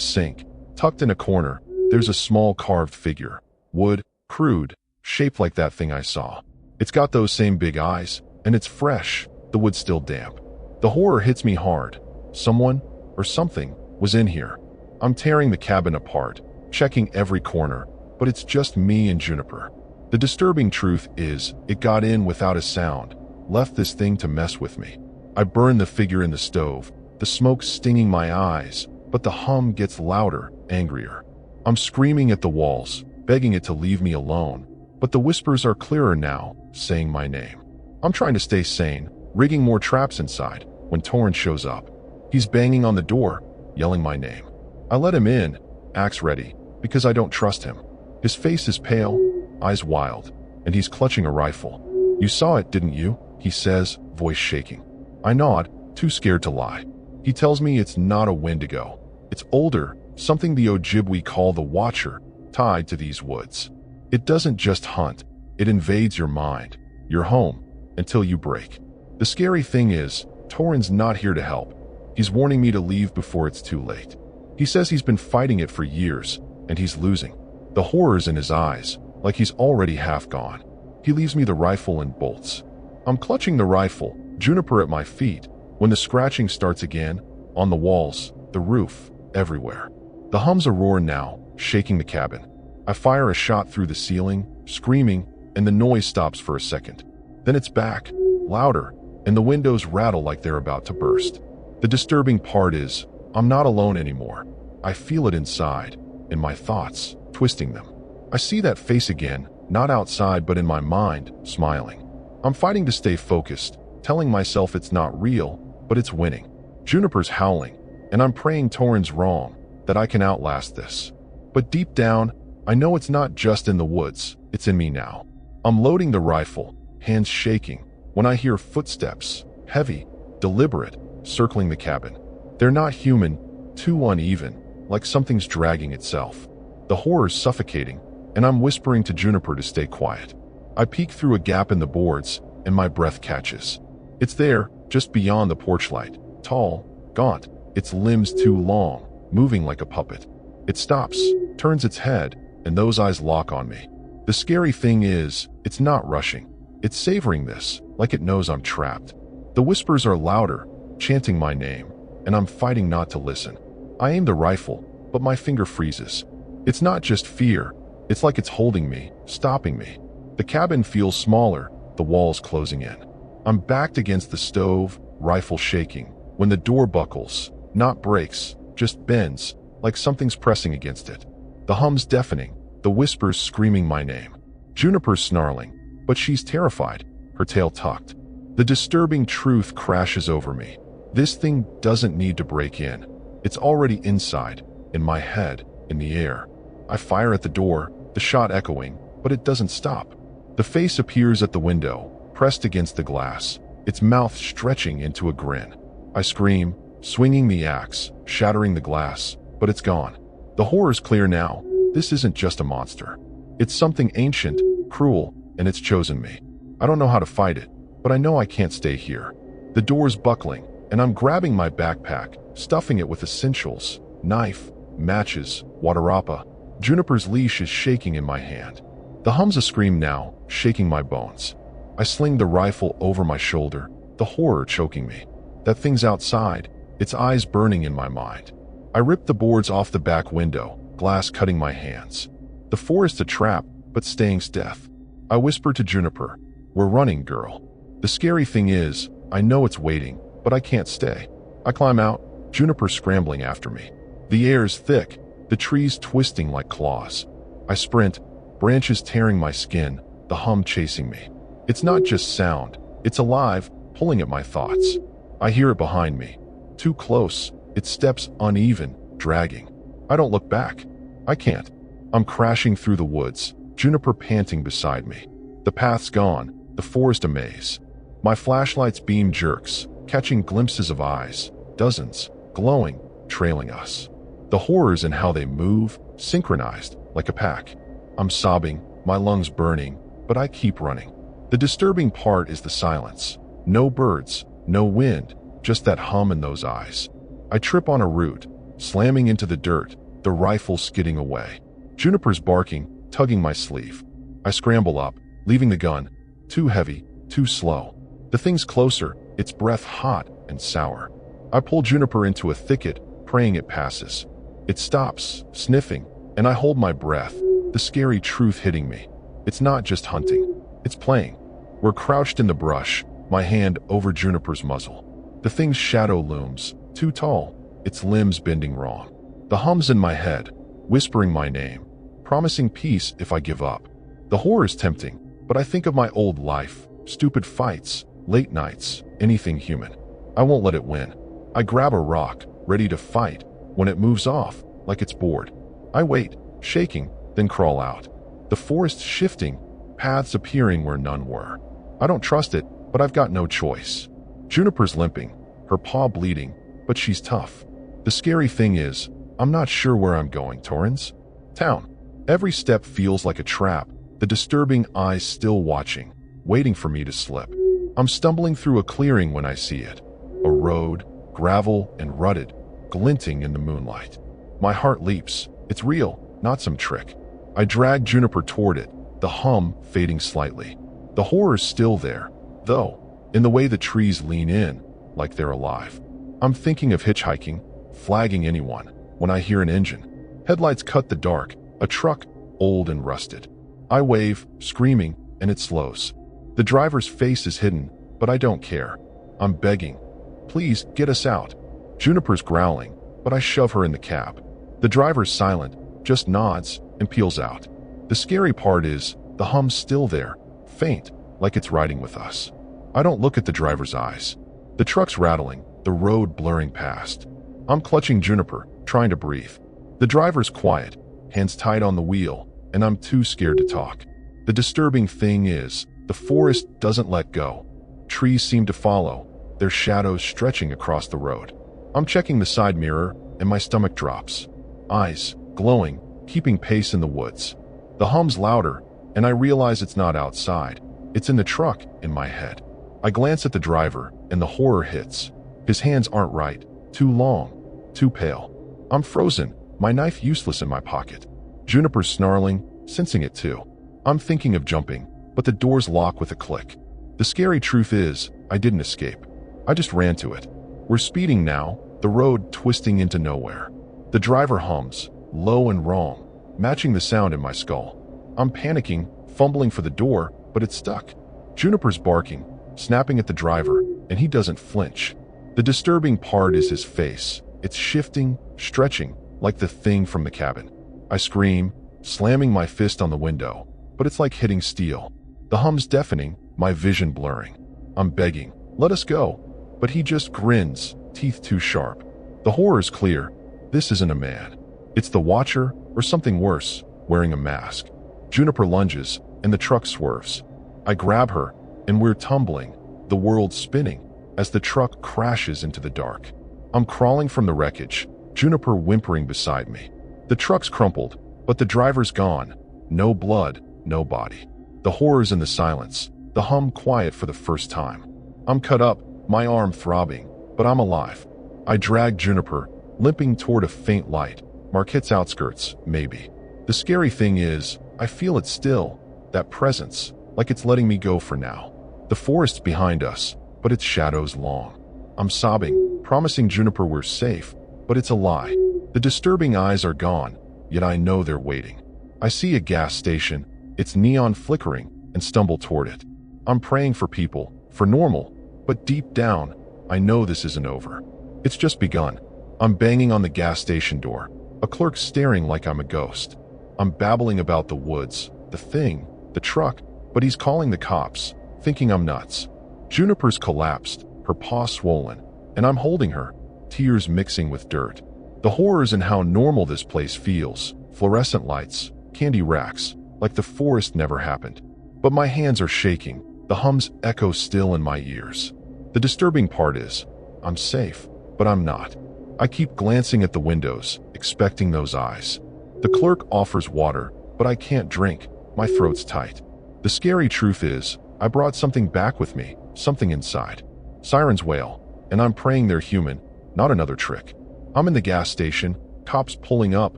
sink, tucked in a corner, there's a small carved figure. Wood, crude, shaped like that thing I saw. It's got those same big eyes, and it's fresh, the wood still damp. The horror hits me hard. Someone, or something, was in here. I'm tearing the cabin apart, checking every corner, but it's just me and Juniper. The disturbing truth is, it got in without a sound, left this thing to mess with me. I burn the figure in the stove, the smoke stinging my eyes, but the hum gets louder, angrier. I'm screaming at the walls, begging it to leave me alone, but the whispers are clearer now, saying my name. I'm trying to stay sane, rigging more traps inside, when Torrens shows up. He's banging on the door, yelling my name. I let him in, axe ready, because I don't trust him. His face is pale, eyes wild, and he's clutching a rifle. You saw it, didn't you? He says, voice shaking. I nod, too scared to lie. He tells me it's not a Wendigo. It's older, something the Ojibwe call the Watcher, tied to these woods. It doesn't just hunt, it invades your mind, your home, until you break. The scary thing is, Torrens not here to help. He's warning me to leave before it's too late. He says he's been fighting it for years, and he's losing. The horror's in his eyes, like he's already half gone. He leaves me the rifle and bolts. I'm clutching the rifle, Juniper at my feet, when the scratching starts again, on the walls, the roof, everywhere. The hum's a roar now, shaking the cabin. I fire a shot through the ceiling, screaming, and the noise stops for a second. Then it's back, louder, and the windows rattle like they're about to burst. The disturbing part is, I'm not alone anymore. I feel it inside, in my thoughts, twisting them. I see that face again, not outside but in my mind, smiling. I'm fighting to stay focused, telling myself it's not real, but it's winning. Juniper's howling, and I'm praying Torrens wrong, that I can outlast this. But deep down, I know it's not just in the woods, it's in me now. I'm loading the rifle, hands shaking, when I hear footsteps, heavy, deliberate, circling the cabin. They're not human, too uneven, like something's dragging itself. The horror's suffocating, and I'm whispering to Juniper to stay quiet. I peek through a gap in the boards, and my breath catches. It's there, just beyond the porch light, tall, gaunt, its limbs too long, moving like a puppet. It stops, turns its head, and those eyes lock on me. The scary thing is, it's not rushing. It's savoring this, like it knows I'm trapped. The whispers are louder, chanting my name, and I'm fighting not to listen. I aim the rifle, but my finger freezes. It's not just fear, it's like it's holding me, stopping me. The cabin feels smaller, the walls closing in. I'm backed against the stove, rifle shaking, when the door buckles, not breaks, just bends, like something's pressing against it. The hum's deafening, the whispers screaming my name. Juniper's snarling, but she's terrified, her tail tucked. The disturbing truth crashes over me. This thing doesn't need to break in. It's already inside, in my head, in the air. I fire at the door, the shot echoing, but it doesn't stop. The face appears at the window, pressed against the glass, its mouth stretching into a grin. I scream, swinging the axe, shattering the glass, but it's gone. The horror's clear now. This isn't just a monster. It's something ancient, cruel, and it's chosen me. I don't know how to fight it, but I know I can't stay here. The door's buckling, and I'm grabbing my backpack, stuffing it with essentials, knife, matches, waterapa. Juniper's leash is shaking in my hand. The hum's a scream now, shaking my bones. I sling the rifle over my shoulder, the horror choking me. That thing's outside, its eyes burning in my mind. I rip the boards off the back window, glass cutting my hands. The forest's a trap, but Stang's death. I whisper to Juniper, "We're running, girl." The scary thing is, I know it's waiting, but I can't stay. I climb out, Juniper scrambling after me. The air's thick, the trees twisting like claws. I sprint, branches tearing my skin, the hum chasing me. It's not just sound, it's alive, pulling at my thoughts. I hear it behind me. Too close, its steps uneven, dragging. I don't look back. I can't. I'm crashing through the woods, Juniper panting beside me. The path's gone, the forest a maze. My flashlight's beam jerks, catching glimpses of eyes, dozens, glowing, trailing us. The horrors in how they move, synchronized, like a pack. I'm sobbing, my lungs burning, but I keep running. The disturbing part is the silence. No birds, no wind, just that hum in those eyes. I trip on a root, slamming into the dirt, the rifle skidding away. Juniper's barking, tugging my sleeve. I scramble up, leaving the gun. Too heavy, too slow. The thing's closer, its breath hot and sour. I pull Juniper into a thicket, praying it passes. It stops, sniffing, and I hold my breath, the scary truth hitting me. It's not just hunting, it's playing. We're crouched in the brush, my hand over Juniper's muzzle. The thing's shadow looms, too tall, its limbs bending wrong. The hum's in my head, whispering my name, promising peace if I give up. The horror's tempting, but I think of my old life, stupid fights, late nights, anything human. I won't let it win. I grab a rock, ready to fight, when it moves off, like it's bored. I wait, shaking, then crawl out. The forest's shifting, paths appearing where none were. I don't trust it, but I've got no choice. Juniper's limping, her paw bleeding, but she's tough. The scary thing is, I'm not sure where I'm going, Torrens. Town. Every step feels like a trap, the disturbing eyes still watching, waiting for me to slip. I'm stumbling through a clearing when I see it. A road, gravel and rutted, glinting in the moonlight. My heart leaps. It's real, not some trick. I drag Juniper toward it, the hum fading slightly. The horror's still there, though, in the way the trees lean in, like they're alive. I'm thinking of hitchhiking, flagging anyone, when I hear an engine. Headlights cut the dark, a truck, old and rusted. I wave, screaming, and it slows. The driver's face is hidden, but I don't care. I'm begging. Please, get us out. Juniper's growling, but I shove her in the cab. The driver's silent, just nods, and peels out. The scary part is, the hum's still there, faint, like it's riding with us. I don't look at the driver's eyes. The truck's rattling, the road blurring past. I'm clutching Juniper, trying to breathe. The driver's quiet, hands tight on the wheel, and I'm too scared to talk. The disturbing thing is, the forest doesn't let go. Trees seem to follow, their shadows stretching across the road. I'm checking the side mirror, and my stomach drops. Eyes, glowing, keeping pace in the woods. The hum's louder, and I realize it's not outside. It's in the truck, in my head. I glance at the driver, and the horror hits. His hands aren't right, too long, too pale. I'm frozen, my knife useless in my pocket. Juniper's snarling, sensing it too. I'm thinking of jumping, but the doors lock with a click. The scary truth is, I didn't escape. I just ran to it. We're speeding now, the road twisting into nowhere. The driver hums, low and wrong, matching the sound in my skull. I'm panicking, fumbling for the door, but it's stuck. Juniper's barking, snapping at the driver, and he doesn't flinch. The disturbing part is his face. It's shifting, stretching, like the thing from the cabin. I scream, slamming my fist on the window, but it's like hitting steel. The hum's deafening, my vision blurring. I'm begging, let us go, but he just grins, teeth too sharp. The horror's clear. This isn't a man. It's the Watcher, or something worse, wearing a mask. Juniper lunges, and the truck swerves. I grab her, and we're tumbling, the world spinning, as the truck crashes into the dark. I'm crawling from the wreckage, Juniper whimpering beside me. The truck's crumpled, but the driver's gone. No blood, no body. The horror's in the silence, the hum quiet for the first time. I'm cut up, my arm throbbing, but I'm alive. I drag Juniper, limping toward a faint light, Marquette's outskirts, maybe. The scary thing is, I feel it still, that presence, like it's letting me go for now. The forest's behind us, but its shadows long. I'm sobbing, promising Juniper we're safe, but it's a lie. The disturbing eyes are gone, yet I know they're waiting. I see a gas station, its neon flickering, and stumble toward it. I'm praying for people, for normal, but deep down, I know this isn't over. It's just begun. I'm banging on the gas station door, a clerk staring like I'm a ghost. I'm babbling about the woods, the thing, the truck, but he's calling the cops, thinking I'm nuts. Juniper's collapsed, her paw swollen, and I'm holding her, tears mixing with dirt. The horrors in how normal this place feels, fluorescent lights, candy racks, like the forest never happened. But my hands are shaking. The hums echo still in my ears. The disturbing part is, I'm safe, but I'm not. I keep glancing at the windows, expecting those eyes. The clerk offers water, but I can't drink. My throat's tight. The scary truth is, I brought something back with me, something inside. Sirens wail, and I'm praying they're human, not another trick. I'm in the gas station, cops pulling up,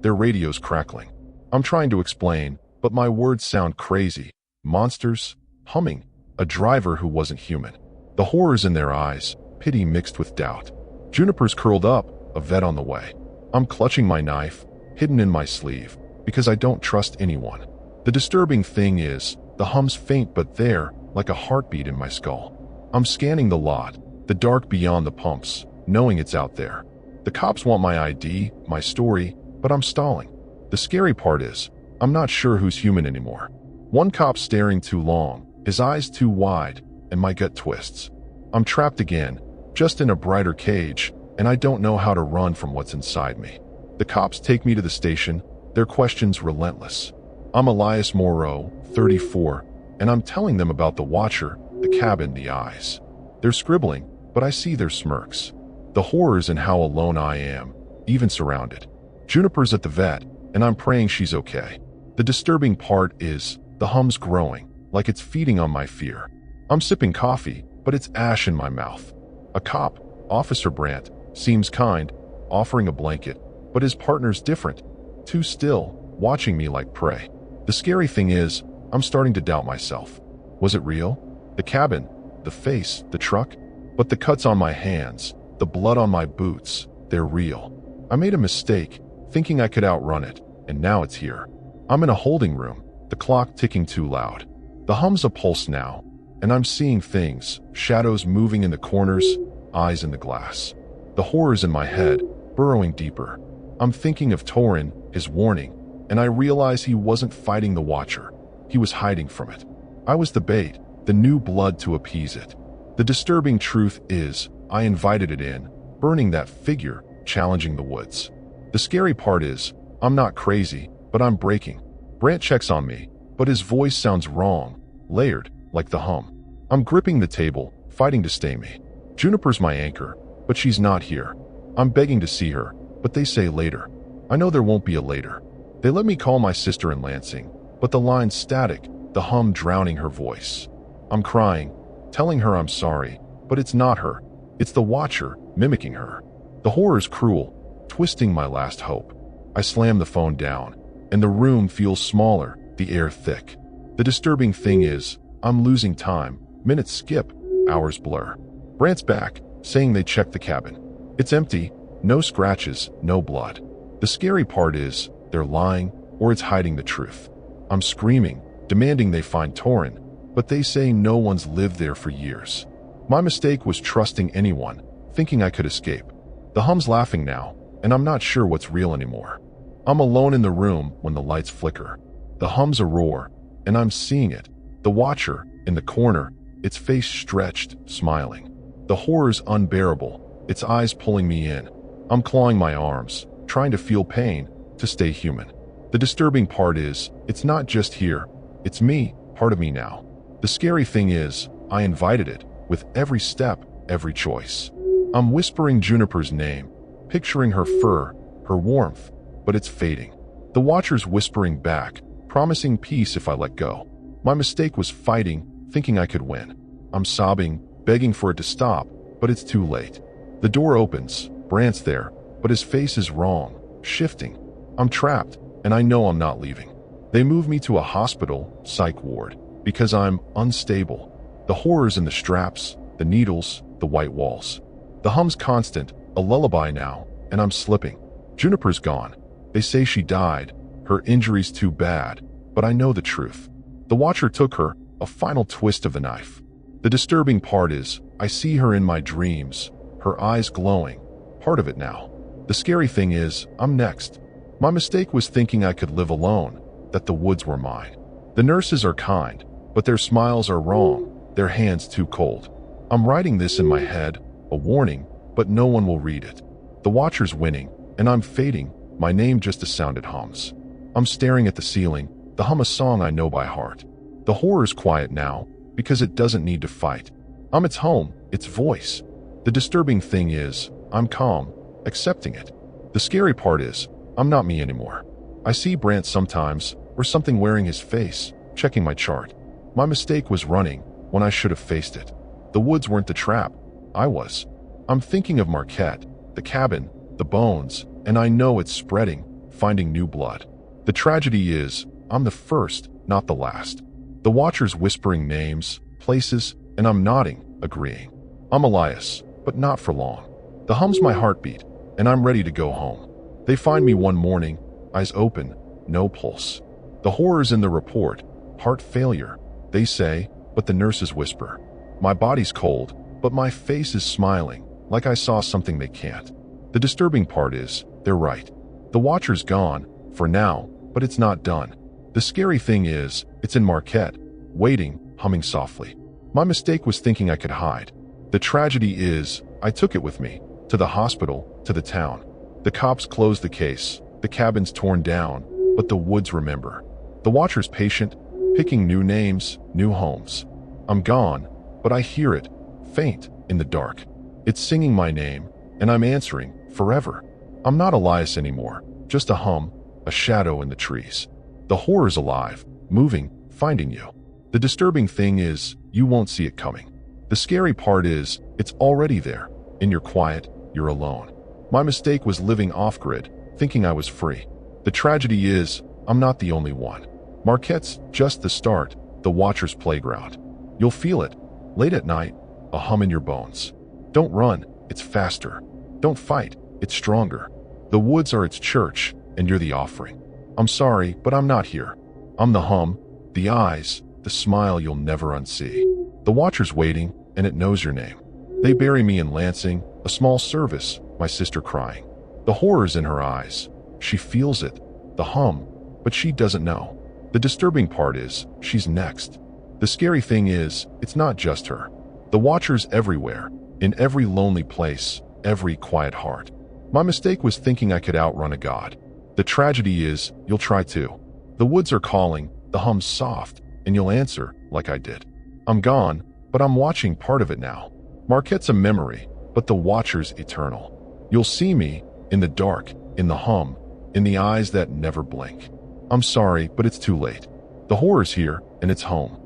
their radios crackling. I'm trying to explain, but my words sound crazy. Monsters, humming, a driver who wasn't human. The horrors in their eyes, pity mixed with doubt. Juniper's curled up, a vet on the way. I'm clutching my knife, hidden in my sleeve, because I don't trust anyone. The disturbing thing is, the hums faint but there, like a heartbeat in my skull. I'm scanning the lot, the dark beyond the pumps, knowing it's out there. The cops want my ID, my story, but I'm stalling. The scary part is, I'm not sure who's human anymore. One cop staring too long, his eyes too wide, and my gut twists. I'm trapped again, just in a brighter cage, and I don't know how to run from what's inside me. The cops take me to the station, their questions relentless. I'm Elias Moreau, 34, and I'm telling them about the watcher, the cabin, the eyes. They're scribbling, but I see their smirks. The horrors and how alone I am, even surrounded. Juniper's at the vet, and I'm praying she's okay. The disturbing part is, the hum's growing, like it's feeding on my fear. I'm sipping coffee, but it's ash in my mouth. A cop, Officer Brandt, seems kind, offering a blanket, but his partner's different, too still, watching me like prey. The scary thing is, I'm starting to doubt myself. Was it real? The cabin, the face, the truck? But the cuts on my hands, the blood on my boots, they're real. I made a mistake, thinking I could outrun it, and now it's here. I'm in a holding room, the clock ticking too loud. The hum's a pulse now, and I'm seeing things, shadows moving in the corners, eyes in the glass. The horrors in my head, burrowing deeper. I'm thinking of Torin, his warning, and I realize he wasn't fighting the Watcher. He was hiding from it. I was the bait, the new blood to appease it. The disturbing truth is, I invited it in, burning that figure, challenging the woods. The scary part is, I'm not crazy, but I'm breaking. Brandt checks on me, but his voice sounds wrong, layered, like the hum. I'm gripping the table, fighting to stay me. Juniper's my anchor, but she's not here. I'm begging to see her, but they say later. I know there won't be a later. They let me call my sister in Lansing, but the line's static, the hum drowning her voice. I'm crying, telling her I'm sorry, but it's not her. It's the Watcher, mimicking her. The horror's cruel, twisting my last hope. I slam the phone down, and the room feels smaller, the air thick. The disturbing thing is, I'm losing time. Minutes skip, hours blur. Brandt's back, saying they checked the cabin. It's empty, no scratches, no blood. The scary part is, they're lying, or it's hiding the truth. I'm screaming, demanding they find Torin, but they say no one's lived there for years. My mistake was trusting anyone, thinking I could escape. The hum's laughing now, and I'm not sure what's real anymore. I'm alone in the room when the lights flicker. The hum's a roar, and I'm seeing it. The Watcher, in the corner, its face stretched, smiling. The horror's unbearable, its eyes pulling me in. I'm clawing my arms, trying to feel pain, to stay human. The disturbing part is, it's not just here, it's me, part of me now. The scary thing is, I invited it, with every step, every choice. I'm whispering Juniper's name, picturing her fur, her warmth, but it's fading. The Watcher's whispering back, promising peace if I let go. My mistake was fighting, thinking I could win. I'm sobbing, begging for it to stop, but it's too late. The door opens, Brandt's there, but his face is wrong, shifting. I'm trapped, and I know I'm not leaving. They move me to a hospital, psych ward, because I'm unstable. The horrors in the straps, the needles, the white walls. The hum's constant, a lullaby now, and I'm slipping. Juniper's gone. They say she died, her injuries too bad, but I know the truth. The Watcher took her, a final twist of the knife. The disturbing part is, I see her in my dreams, her eyes glowing, part of it now. The scary thing is, I'm next. My mistake was thinking I could live alone, that the woods were mine. The nurses are kind, but their smiles are wrong, their hands too cold. I'm writing this in my head, a warning, but no one will read it. The Watcher's winning, and I'm fading, my name just a sounded hums. I'm staring at the ceiling, the hum a song I know by heart. The horror's quiet now, because it doesn't need to fight. I'm its home, its voice. The disturbing thing is, I'm calm, accepting it. The scary part is, I'm not me anymore. I see Brant sometimes, or something wearing his face, checking my chart. My mistake was running, when I should have faced it. The woods weren't the trap, I was. I'm thinking of Marquette, the cabin, the bones, and I know it's spreading, finding new blood. The tragedy is, I'm the first, not the last. The watcher's whispering names, places, and I'm nodding, agreeing. I'm Elias, but not for long. The hum's my heartbeat, and I'm ready to go home. They find me one morning, eyes open, no pulse. The horror's in the report, heart failure, they say, but the nurses whisper. My body's cold, but my face is smiling, like I saw something they can't. The disturbing part is, they're right. The watcher's gone, for now, but it's not done. The scary thing is, it's in Marquette, waiting, humming softly. My mistake was thinking I could hide. The tragedy is, I took it with me, to the hospital, to the town. The cops closed the case, the cabin's torn down, but the woods remember. The watcher's patient, picking new names, new homes. I'm gone, but I hear it, faint, in the dark. It's singing my name, and I'm answering, forever. I'm not Elias anymore, just a hum, a shadow in the trees. The horror's alive, moving, finding you. The disturbing thing is, you won't see it coming. The scary part is, it's already there. In your quiet, you're alone. My mistake was living off-grid, thinking I was free. The tragedy is, I'm not the only one. Marquette's just the start, the watcher's playground. You'll feel it, late at night, a hum in your bones. Don't run, it's faster. Don't fight, it's stronger. The woods are its church, and you're the offering. I'm sorry, but I'm not here. I'm the hum, the eyes, the smile you'll never unsee. The watcher's waiting, and it knows your name. They bury me in Lansing, a small service, my sister crying. The horror's in her eyes. She feels it, the hum, but she doesn't know. The disturbing part is, she's next. The scary thing is, it's not just her. The watcher's everywhere, in every lonely place, every quiet heart. My mistake was thinking I could outrun a god. The tragedy is, you'll try too. The woods are calling, the hum's soft, and you'll answer, like I did. I'm gone, but I'm watching part of it now. Marquette's a memory, but the watcher's eternal. You'll see me, in the dark, in the hum, in the eyes that never blink. I'm sorry, but it's too late. The horror's here, and it's home.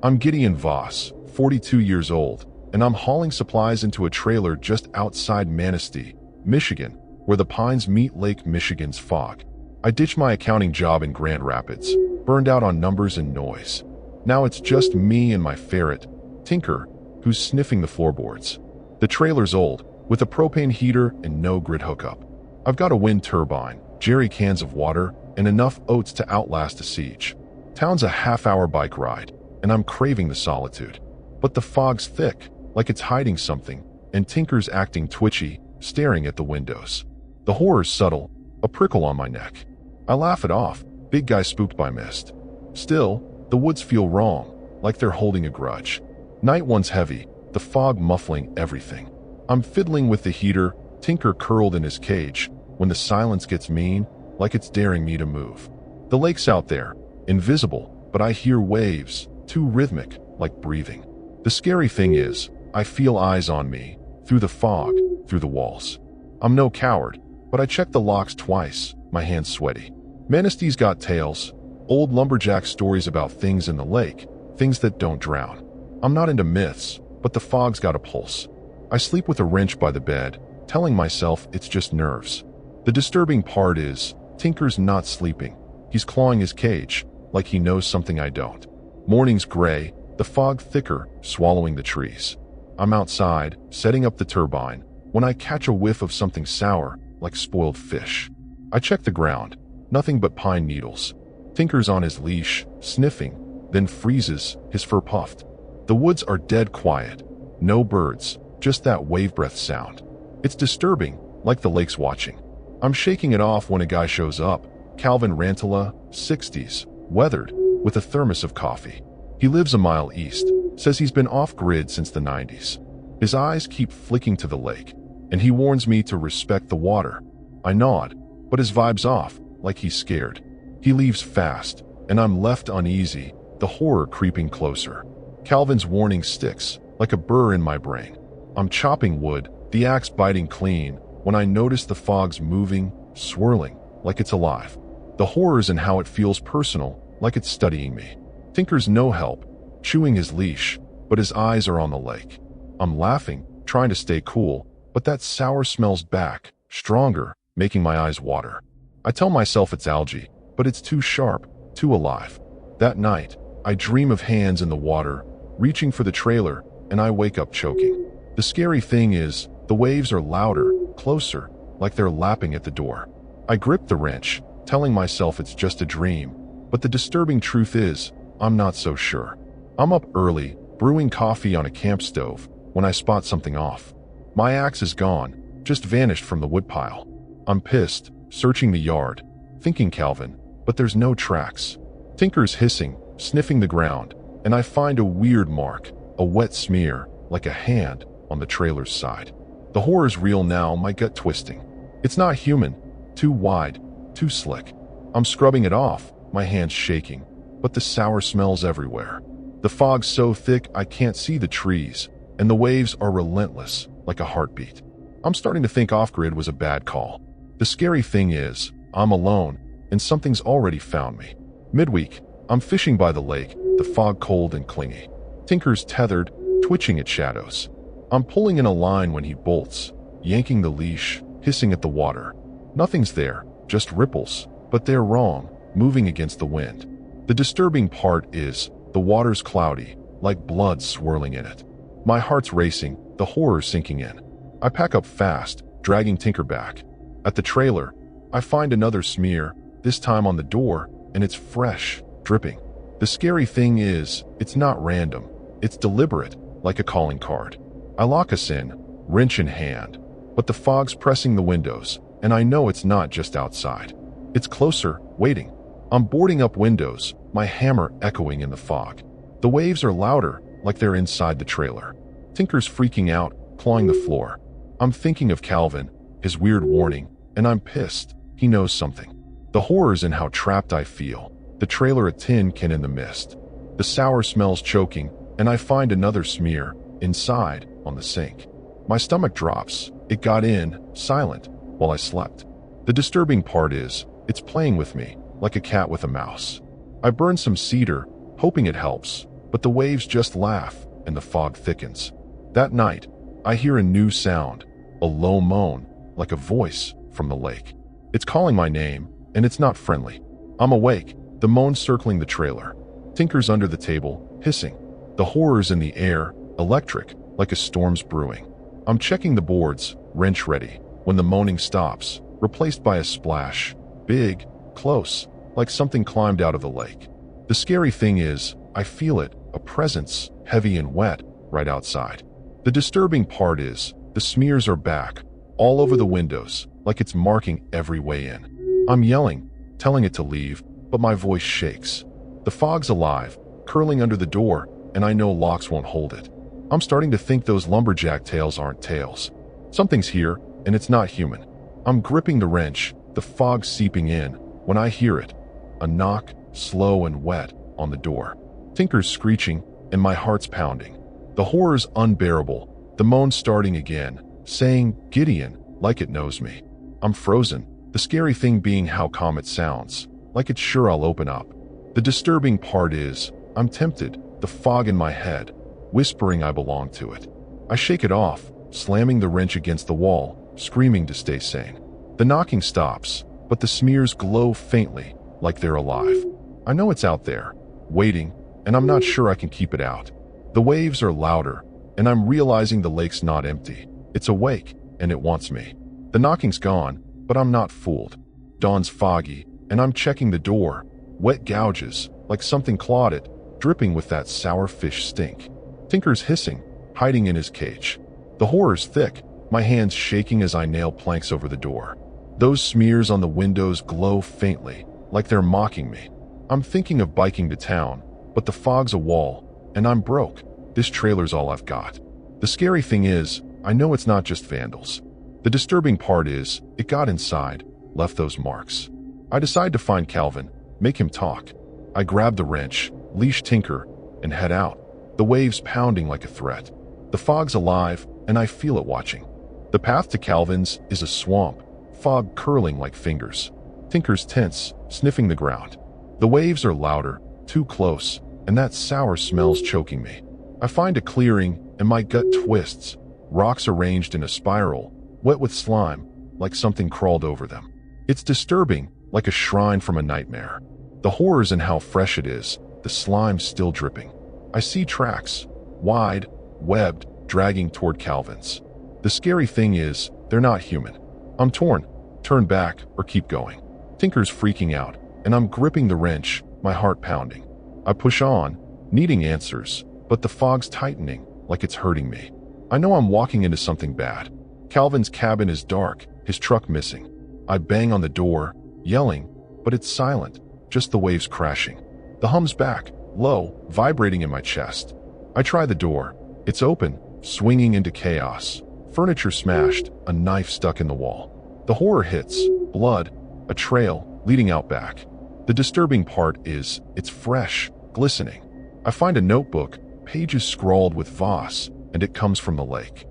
I'm Gideon Voss, 42 years old, and I'm hauling supplies into a trailer just outside Manistee, Michigan, where the pines meet Lake Michigan's fog. I ditched my accounting job in Grand Rapids, burned out on numbers and noise. Now it's just me and my ferret, Tinker, who's sniffing the floorboards. The trailer's old, with a propane heater and no grid hookup. I've got a wind turbine, jerry cans of water, and enough oats to outlast a siege. Town's a half-hour bike ride, and I'm craving the solitude. But the fog's thick, like it's hiding something, and Tinker's acting twitchy, staring at the windows. The horror's subtle, a prickle on my neck. I laugh it off, big guy spooked by mist. Still, the woods feel wrong, like they're holding a grudge. Night one's heavy, the fog muffling everything. I'm fiddling with the heater, Tinker curled in his cage, when the silence gets mean, like it's daring me to move. The lake's out there, invisible, but I hear waves, too rhythmic, like breathing. The scary thing is, I feel eyes on me, through the fog, through the walls. I'm no coward, but I check the locks twice, my hands sweaty. Manistee's got tales, old lumberjack stories about things in the lake, things that don't drown. I'm not into myths, but the fog's got a pulse. I sleep with a wrench by the bed, telling myself it's just nerves. The disturbing part is, Tinker's not sleeping. He's clawing his cage, like he knows something I don't. Morning's gray, the fog thicker, swallowing the trees. I'm outside, setting up the turbine, when I catch a whiff of something sour, like spoiled fish. I check the ground, nothing but pine needles. Tinker's on his leash, sniffing, then freezes, his fur puffed. The woods are dead quiet. No birds, just that wave breath sound. It's disturbing, like the lake's watching. I'm shaking it off when a guy shows up, Calvin Rantala, 60s, weathered, with a thermos of coffee. He lives a mile east, says he's been off-grid since the 90s. His eyes keep flicking to the lake. and he warns me to respect the water. I nod, but his vibe's off, like he's scared. He leaves fast, and I'm left uneasy, the horror creeping closer. Calvin's warning sticks, like a burr in my brain. I'm chopping wood, the axe biting clean, when I notice the fog's moving, swirling, like it's alive. The horror's in how it feels personal, like it's studying me. Tinker's no help, chewing his leash, but his eyes are on the lake. I'm laughing, trying to stay cool, but that sour smell's back, stronger, making my eyes water. I tell myself it's algae, but it's too sharp, too alive. That night, I dream of hands in the water, reaching for the trailer, and I wake up choking. The scary thing is, the waves are louder, closer, like they're lapping at the door. I grip the wrench, telling myself it's just a dream, but the disturbing truth is, I'm not so sure. I'm up early, brewing coffee on a camp stove, when I spot something off. My axe is gone, just vanished from the woodpile. I'm pissed, searching the yard, thinking Calvin, but there's no tracks. Tinker's hissing, sniffing the ground, and I find a weird mark, a wet smear, like a hand, on the trailer's side. The horror's real now, my gut twisting. It's not human, too wide, too slick. I'm scrubbing it off, my hands shaking, but the sour smell's everywhere. The fog's so thick I can't see the trees, and the waves are relentless, like a heartbeat. I'm starting to think off-grid was a bad call. The scary thing is, I'm alone, and something's already found me. Midweek, I'm fishing by the lake, the fog cold and clingy. Tinker's tethered, twitching at shadows. I'm pulling in a line when he bolts, yanking the leash, hissing at the water. Nothing's there, just ripples, but they're wrong, moving against the wind. The disturbing part is, the water's cloudy, like blood swirling in it. My heart's racing, the horror sinking in. I pack up fast, dragging Tinker back. At the trailer, I find another smear, this time on the door, and it's fresh, dripping. The scary thing is, it's not random. It's deliberate, like a calling card. I lock us in, wrench in hand, but the fog's pressing the windows, and I know it's not just outside. It's closer, waiting. I'm boarding up windows, my hammer echoing in the fog. The waves are louder, like they're inside the trailer. Tinker's freaking out, clawing the floor. I'm thinking of Calvin, his weird warning, and I'm pissed. He knows something. The horror's in how trapped I feel. The trailer a tin can in the mist. The sour smells choking, and I find another smear, inside, on the sink. My stomach drops. It got in, silent, while I slept. The disturbing part is, it's playing with me, like a cat with a mouse. I burn some cedar, hoping it helps, but the waves just laugh, and the fog thickens. That night, I hear a new sound, a low moan, like a voice from the lake. It's calling my name, and it's not friendly. I'm awake, the moan circling the trailer. Tinker's under the table, hissing. The horror's in the air, electric, like a storm's brewing. I'm checking the boards, wrench ready, when the moaning stops, replaced by a splash, big, close, like something climbed out of the lake. The scary thing is, I feel it, a presence, heavy and wet, right outside. The disturbing part is, the smears are back, all over the windows, like it's marking every way in. I'm yelling, telling it to leave, but my voice shakes. The fog's alive, curling under the door, and I know locks won't hold it. I'm starting to think those lumberjack tails aren't tails. Something's here, and it's not human. I'm gripping the wrench, the fog seeping in, when I hear it. A knock, slow and wet, on the door. Tinker's screeching, and my heart's pounding. The horror's unbearable, the moan starting again, saying, "Gideon," like it knows me. I'm frozen, the scary thing being how calm it sounds, like it's sure I'll open up. The disturbing part is, I'm tempted, the fog in my head, whispering I belong to it. I shake it off, slamming the wrench against the wall, screaming to stay sane. The knocking stops, but the smears glow faintly, like they're alive. I know it's out there, waiting, and I'm not sure I can keep it out. The waves are louder, and I'm realizing the lake's not empty. It's awake, and it wants me. The knocking's gone, but I'm not fooled. Dawn's foggy, and I'm checking the door. Wet gouges, like something clawed it, dripping with that sour fish stink. Tinker's hissing, hiding in his cage. The horror's thick, my hands shaking as I nail planks over the door. Those smears on the windows glow faintly, like they're mocking me. I'm thinking of biking to town, but the fog's a wall, and I'm broke. This trailer's all I've got. The scary thing is, I know it's not just vandals. The disturbing part is, it got inside, left those marks. I decide to find Calvin, make him talk. I grab the wrench, leash Tinker, and head out. The waves pounding like a threat. The fog's alive, and I feel it watching. The path to Calvin's is a swamp, fog curling like fingers. Tinker's tense, sniffing the ground. The waves are louder, too close, and that sour smell's choking me. I find a clearing, and my gut twists. Rocks arranged in a spiral, wet with slime, like something crawled over them. It's disturbing, like a shrine from a nightmare. The horror's in how fresh it is, the slime's still dripping. I see tracks, wide, webbed, dragging toward Calvin's. The scary thing is, they're not human. I'm torn, turn back, or keep going. Tinker's freaking out, and I'm gripping the wrench, my heart pounding. I push on, needing answers, but the fog's tightening, like it's hurting me. I know I'm walking into something bad. Calvin's cabin is dark, his truck missing. I bang on the door, yelling, but it's silent, just the waves crashing. The hum's back, low, vibrating in my chest. I try the door. It's open, swinging into chaos. Furniture smashed, a knife stuck in the wall. The horror hits, blood, a trail leading out back. The disturbing part is, it's fresh, glistening. I find a notebook, pages scrawled with Voss, and it comes from the lake.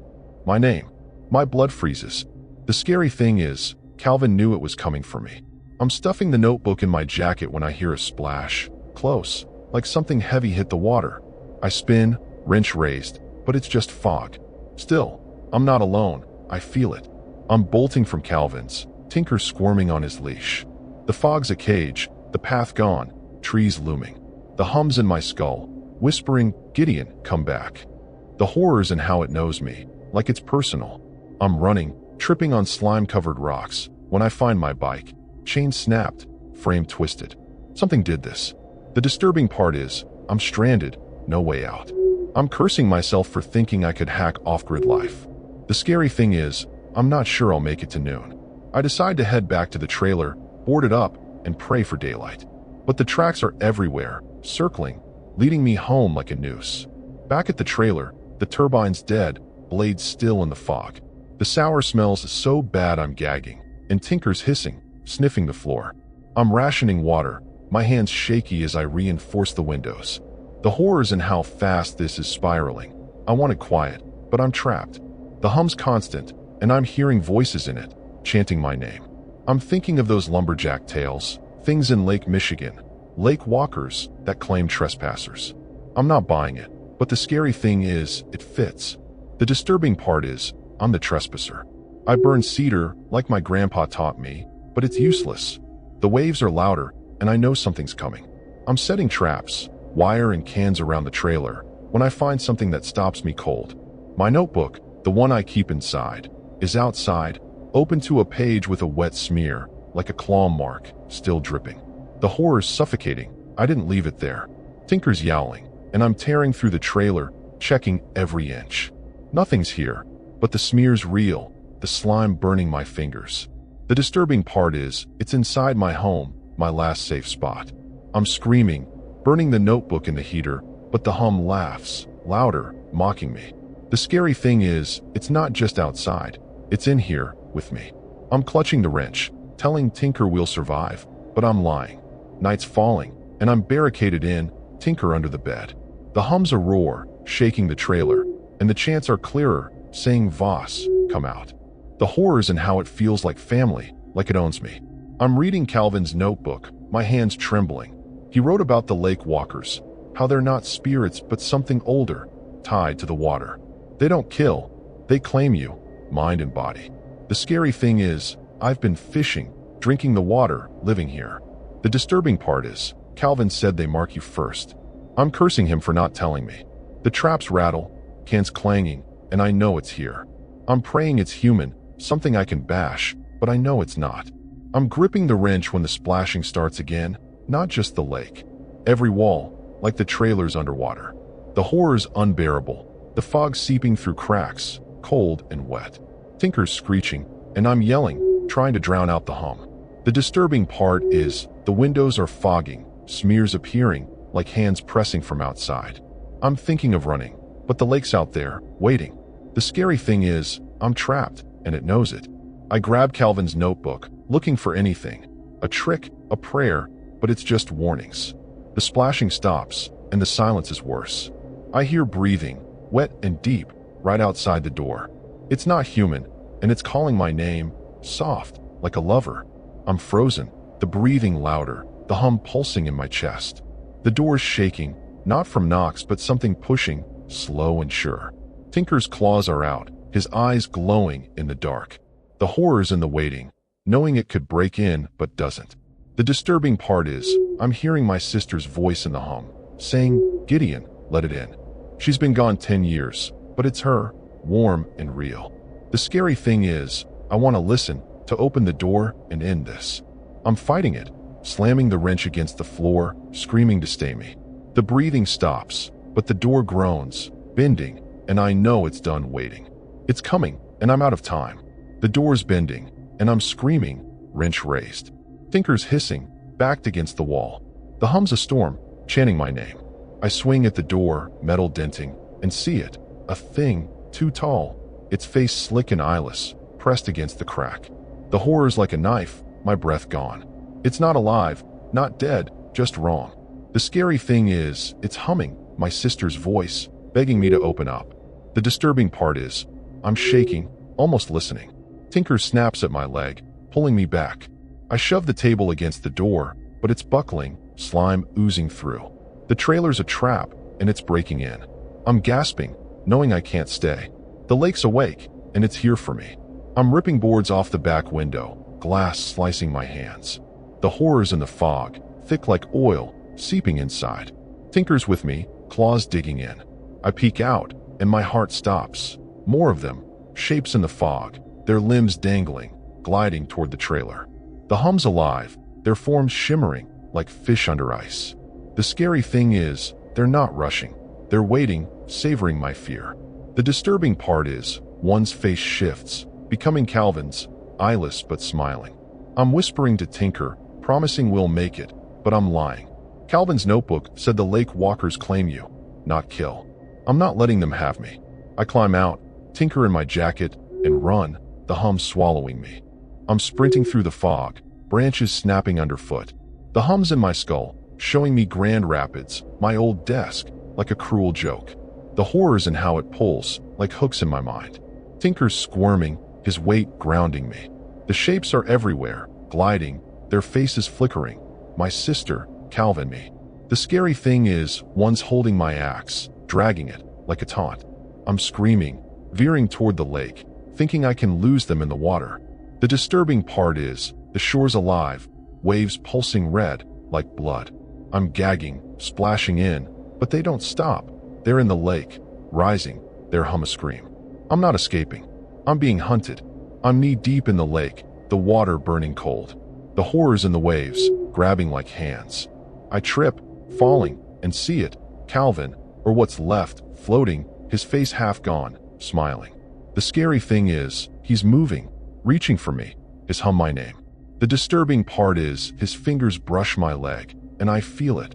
My name. My blood freezes. The scary thing is, Calvin knew it was coming for me. I'm stuffing the notebook in my jacket when I hear a splash, close, like something heavy hit the water. I spin, wrench raised, but it's just fog. Still, I'm not alone. I feel it. I'm bolting from Calvin's, Tinker squirming on his leash. The fog's a cage, the path gone, trees looming. The hum's in my skull, whispering, "Gideon, come back." The horror's in how it knows me, like it's personal. I'm running, tripping on slime-covered rocks, when I find my bike. Chain snapped, frame twisted. Something did this. The disturbing part is, I'm stranded, no way out. I'm cursing myself for thinking I could hack off-grid life. The scary thing is, I'm not sure I'll make it to noon. I decide to head back to the trailer, board it up, and pray for daylight. But the tracks are everywhere, circling, leading me home like a noose. Back at the trailer, the turbine's dead, blades still in the fog. The sour smells so bad I'm gagging, and Tinker's hissing, sniffing the floor. I'm rationing water, my hands shaky as I reinforce the windows. The horror's in how fast this is spiraling. I want it quiet, but I'm trapped. The hum's constant, and I'm hearing voices in it, chanting my name. I'm thinking of those lumberjack tales, things in Lake Michigan, lake walkers that claim trespassers. I'm not buying it, but the scary thing is, it fits. The disturbing part is, I'm the trespasser. I burn cedar like my grandpa taught me, but it's useless. The waves are louder, and I know something's coming. I'm setting traps, wire and cans around the trailer, when I find something that stops me cold. My notebook, the one I keep inside, is outside, open to a page with a wet smear, like a claw mark, still dripping. The horror's suffocating. I didn't leave it there. Tinker's yowling, and I'm tearing through the trailer, checking every inch. Nothing's here, but the smear's real, the slime burning my fingers. The disturbing part is, it's inside my home, my last safe spot. I'm screaming, burning the notebook in the heater, but the hum laughs, louder, mocking me. The scary thing is, it's not just outside, it's in here, with me. I'm clutching the wrench, telling Tinker we'll survive, but I'm lying. Night's falling, and I'm barricaded in, Tinker under the bed. The hum's a roar, shaking the trailer, and the chants are clearer, saying Voss, come out. The horror's in how it feels like family, like it owns me. I'm reading Calvin's notebook, my hands trembling. He wrote about the lake walkers, how they're not spirits but something older, tied to the water. They don't kill, they claim you, mind and body. The scary thing is, I've been fishing, drinking the water, living here. The disturbing part is, Calvin said they mark you first. I'm cursing him for not telling me. The traps rattle, cans clanging, and I know it's here. I'm praying it's human, something I can bash, but I know it's not. I'm gripping the wrench when the splashing starts again, not just the lake. Every wall, like the trailer's underwater. The horror's unbearable, the fog seeping through cracks, cold and wet. Tinker's screeching, and I'm yelling, trying to drown out the hum. The disturbing part is, the windows are fogging, smears appearing, like hands pressing from outside. I'm thinking of running, but the lake's out there, waiting. The scary thing is, I'm trapped, and it knows it. I grab Calvin's notebook, looking for anything. A trick, a prayer, but it's just warnings. The splashing stops, and the silence is worse. I hear breathing, wet and deep, right outside the door. It's not human, and it's calling my name, soft, like a lover. I'm frozen, the breathing louder, the hum pulsing in my chest. The door's shaking, not from knocks but something pushing, slow and sure. Tinker's claws are out, his eyes glowing in the dark. The horror's in the waiting, knowing it could break in but doesn't. The disturbing part is, I'm hearing my sister's voice in the hum, saying, "Gideon, let it in." She's been gone 10 years, but it's her, warm and real. The scary thing is, I want to listen, to open the door and end this. I'm fighting it, slamming the wrench against the floor, screaming to stay me. The breathing stops, but the door groans, bending, and I know it's done waiting. It's coming, and I'm out of time. The door's bending, and I'm screaming, wrench raised. Tinker's hissing, backed against the wall. The hum's a storm, chanting my name. I swing at the door, metal denting, and see it, a thing, too tall, its face slick and eyeless, pressed against the crack. The horror's like a knife, my breath gone. It's not alive, not dead, just wrong. The scary thing is, it's humming, my sister's voice, begging me to open up. The disturbing part is, I'm shaking, almost listening. Tinker snaps at my leg, pulling me back. I shove the table against the door, but it's buckling, slime oozing through. The trailer's a trap, and it's breaking in. I'm gasping, knowing I can't stay. The lake's awake, and it's here for me. I'm ripping boards off the back window, glass slicing my hands. The horror's in the fog, thick like oil, seeping inside. Tinker's with me, claws digging in. I peek out, and my heart stops. More of them, shapes in the fog, their limbs dangling, gliding toward the trailer. The hum's alive, their forms shimmering like fish under ice. The scary thing is, they're not rushing. They're waiting, savoring my fear. The disturbing part is, one's face shifts, becoming Calvin's, eyeless but smiling. I'm whispering to Tinker, promising we'll make it, but I'm lying. Calvin's notebook said the lake walkers claim you, not kill. I'm not letting them have me. I climb out, Tinker in my jacket, and run, the hum swallowing me. I'm sprinting through the fog, branches snapping underfoot. The hum's in my skull, showing me Grand Rapids, my old desk, like a cruel joke. The horror's in how it pulls, like hooks in my mind. Tinker's squirming, his weight grounding me. The shapes are everywhere, gliding, their faces flickering. My sister, Calvin, me. The scary thing is, one's holding my axe, dragging it, like a taunt. I'm screaming, veering toward the lake, thinking I can lose them in the water. The disturbing part is, the shore's alive, waves pulsing red, like blood. I'm gagging, splashing in, but they don't stop. They're in the lake, rising, their hum a scream. I'm not escaping. I'm being hunted. I'm knee-deep in the lake, the water burning cold. The horror's in the waves, grabbing like hands. I trip, falling, and see it, Calvin, or what's left, floating, his face half gone, smiling. The scary thing is, he's moving, reaching for me, his hum my name. The disturbing part is, his fingers brush my leg, and I feel it.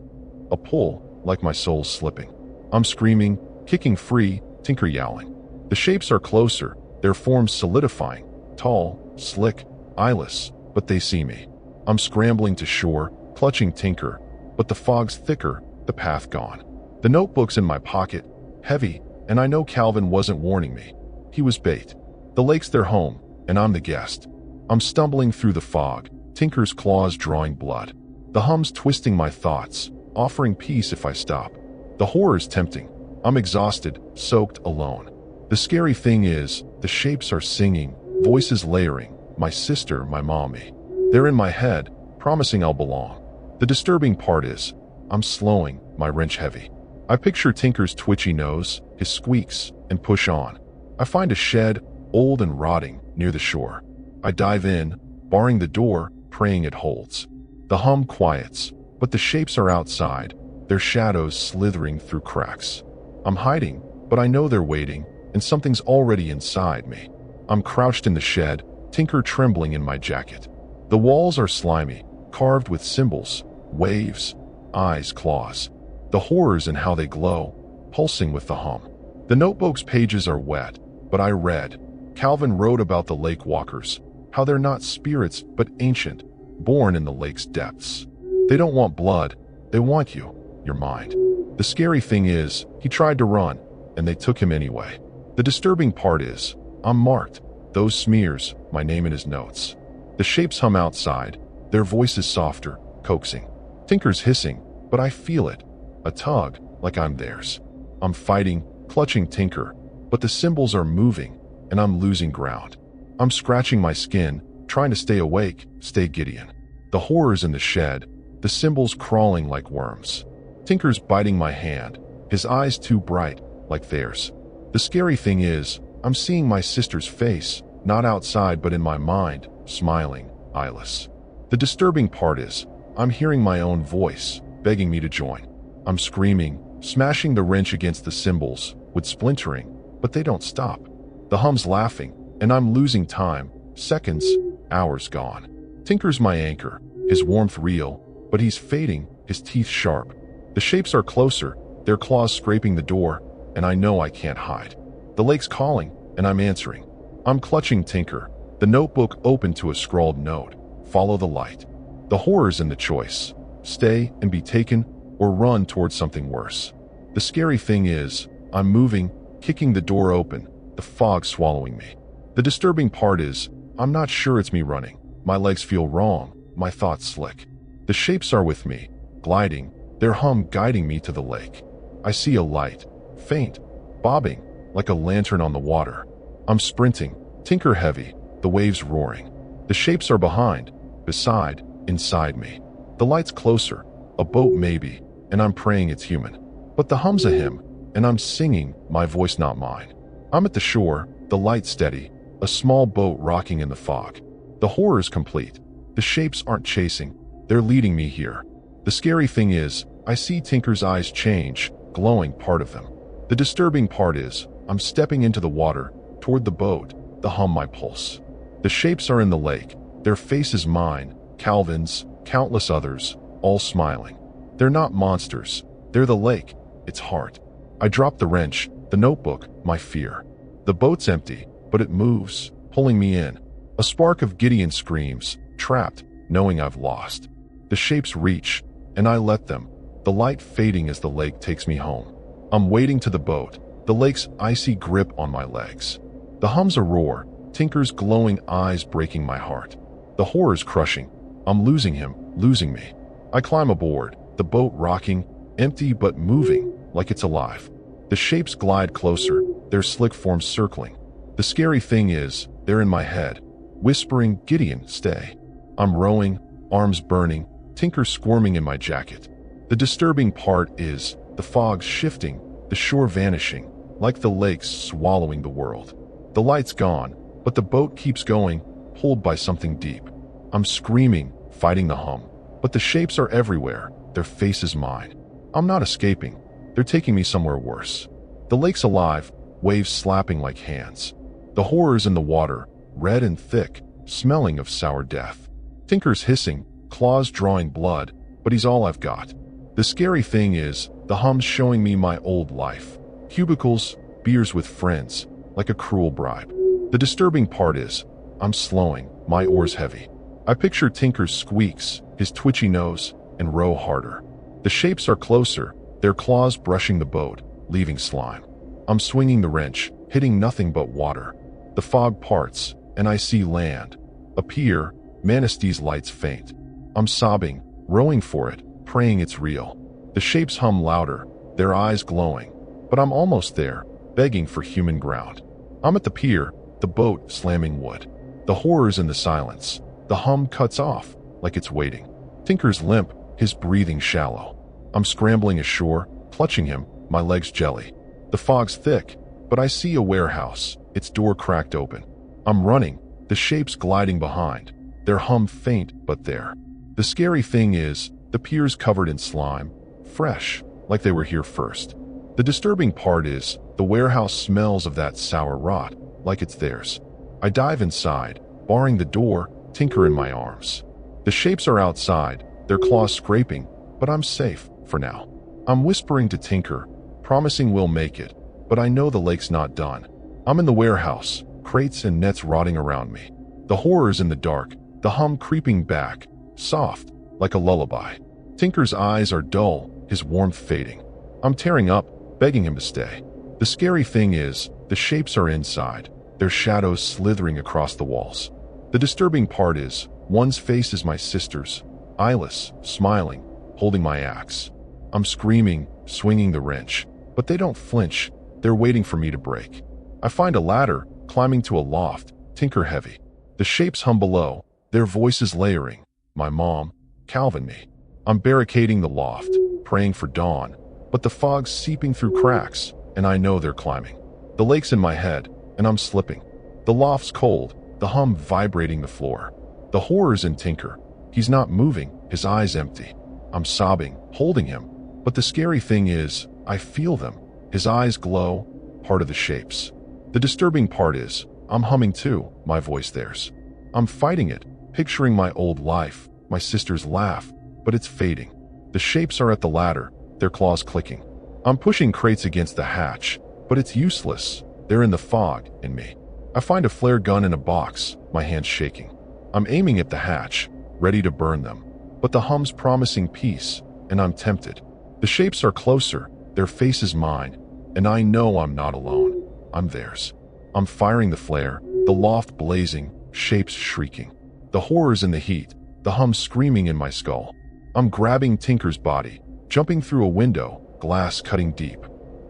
A pull, like my soul's slipping. I'm screaming, kicking free, Tinker yowling. The shapes are closer, their forms solidifying, tall, slick, eyeless, but they see me. I'm scrambling to shore, clutching Tinker, but the fog's thicker, the path gone. The notebook's in my pocket, heavy, and I know Calvin wasn't warning me. He was bait. The lake's their home, and I'm the guest. I'm stumbling through the fog, Tinker's claws drawing blood. The hum's twisting my thoughts, offering peace if I stop. The horror's tempting. I'm exhausted, soaked, alone. The scary thing is, the shapes are singing, voices layering, my sister, my mommy. They're in my head, promising I'll belong. The disturbing part is, I'm slowing, my wrench heavy. I picture Tinker's twitchy nose, his squeaks, and push on. I find a shed, old and rotting, near the shore. I dive in, barring the door, praying it holds. The hum quiets, but the shapes are outside, their shadows slithering through cracks. I'm hiding, but I know they're waiting, and something's already inside me. I'm crouched in the shed, Tinker trembling in my jacket. The walls are slimy, carved with symbols, waves, eyes, claws. The horrors in how they glow, pulsing with the hum. The notebook's pages are wet, but I read, Calvin wrote about the lake walkers, how they're not spirits but ancient, born in the lake's depths. They don't want blood, they want you, your mind. The scary thing is, he tried to run, and they took him anyway. The disturbing part is, I'm marked, those smears, my name in his notes. The shapes hum outside, their voices softer, coaxing. Tinker's hissing, but I feel it, a tug, like I'm theirs. I'm fighting, clutching Tinker, but the symbols are moving, and I'm losing ground. I'm scratching my skin, trying to stay awake, stay Gideon. The horrors in the shed, the symbols crawling like worms. Tinker's biting my hand, his eyes too bright, like theirs. The scary thing is, I'm seeing my sister's face, not outside but in my mind, smiling, eyeless. The disturbing part is, I'm hearing my own voice, begging me to join. I'm screaming, smashing the wrench against the symbols, with splintering, but they don't stop. The hum's laughing, and I'm losing time, seconds, hours gone. Tinker's my anchor, his warmth real, but he's fading, his teeth sharp. The shapes are closer, their claws scraping the door, and I know I can't hide. The lake's calling, and I'm answering. I'm clutching Tinker, the notebook open to a scrawled note. Follow the light. The horror's in the choice. Stay and be taken, or run towards something worse. The scary thing is, I'm moving, kicking the door open, the fog swallowing me. The disturbing part is, I'm not sure it's me running. My legs feel wrong, my thoughts slick. The shapes are with me, gliding, their hum guiding me to the lake. I see a light, faint, bobbing, like a lantern on the water. I'm sprinting, Tinker heavy, the waves roaring. The shapes are behind, beside, inside me. The light's closer, a boat maybe, and I'm praying it's human. But the hum's a hymn, and I'm singing, my voice not mine. I'm at the shore, the light steady, a small boat rocking in the fog. The horror's complete. The shapes aren't chasing, they're leading me here. The scary thing is, I see Tinker's eyes change, glowing part of them. The disturbing part is, I'm stepping into the water, toward the boat, the hum my pulse. The shapes are in the lake, their faces mine, Calvin's, countless others, all smiling. They're not monsters, they're the lake, its heart. I drop the wrench, the notebook, my fear. The boat's empty, but it moves, pulling me in. A spark of Gideon screams, trapped, knowing I've lost. The shapes reach, and I let them, the light fading as the lake takes me home. I'm wading to the boat, the lake's icy grip on my legs. The hum's a roar, Tinker's glowing eyes breaking my heart. The horror's crushing. I'm losing him, losing me. I climb aboard, the boat rocking, empty but moving, like it's alive. The shapes glide closer, their slick forms circling. The scary thing is, they're in my head, whispering, Gideon, stay. I'm rowing, arms burning, Tinker squirming in my jacket. The disturbing part is, the fog's shifting, the shore vanishing, like the lake's swallowing the world. The light's gone, but the boat keeps going, pulled by something deep. I'm screaming, fighting the hum, but the shapes are everywhere, their faces mine. I'm not escaping, they're taking me somewhere worse. The lake's alive, waves slapping like hands. The horror's in the water, red and thick, smelling of sour death. Tinker's hissing, claws drawing blood, but he's all I've got. The scary thing is, the hum's showing me my old life. Cubicles, beers with friends, like a cruel bribe. The disturbing part is, I'm slowing, my oars heavy. I picture Tinker's squeaks, his twitchy nose, and row harder. The shapes are closer, their claws brushing the boat, leaving slime. I'm swinging the wrench, hitting nothing but water. The fog parts, and I see land. A pier, Manastee's lights faint. I'm sobbing, rowing for it, praying it's real. The shapes hum louder, their eyes glowing. But I'm almost there, begging for human ground. I'm at the pier, the boat slamming wood. The horror's in the silence. The hum cuts off, like it's waiting. Tinker's limp, his breathing shallow. I'm scrambling ashore, clutching him, my legs jelly. The fog's thick, but I see a warehouse, its door cracked open. I'm running, the shapes gliding behind, their hum faint but there. The scary thing is, the pier's covered in slime, fresh, like they were here first. The disturbing part is, the warehouse smells of that sour rot, like it's theirs. I dive inside, barring the door, Tinker in my arms. The shapes are outside, their claws scraping, but I'm safe, for now. I'm whispering to Tinker, promising we'll make it, but I know the lake's not done. I'm in the warehouse, crates and nets rotting around me. The horrors in the dark, the hum creeping back, soft, like a lullaby. Tinker's eyes are dull, his warmth fading. I'm tearing up, begging him to stay. The scary thing is, the shapes are inside, their shadows slithering across the walls. The disturbing part is, one's face is my sister's, eyeless, smiling, holding my axe. I'm screaming, swinging the wrench, but they don't flinch, they're waiting for me to break. I find a ladder, climbing to a loft, Tinker heavy. The shapes hum below, their voices layering. My mom, Calvin, me. I'm barricading the loft, praying for dawn, but the fog's seeping through cracks, and I know they're climbing. The lake's in my head, and I'm slipping. The loft's cold, the hum vibrating the floor. The horror's in Tinker. He's not moving, his eyes empty. I'm sobbing, holding him, but the scary thing is, I feel them. His eyes glow, part of the shapes. The disturbing part is, I'm humming too, my voice theirs. I'm fighting it, picturing my old life, my sister's laugh, but it's fading. The shapes are at the ladder, their claws clicking. I'm pushing crates against the hatch, but it's useless. They're in the fog, in me. I find a flare gun in a box, my hands shaking. I'm aiming at the hatch, ready to burn them. But the hum's promising peace, and I'm tempted. The shapes are closer, their face is mine, and I know I'm not alone. I'm theirs. I'm firing the flare, the loft blazing, shapes shrieking. The horrors in the heat, the hum screaming in my skull. I'm grabbing Tinker's body, jumping through a window, glass cutting deep.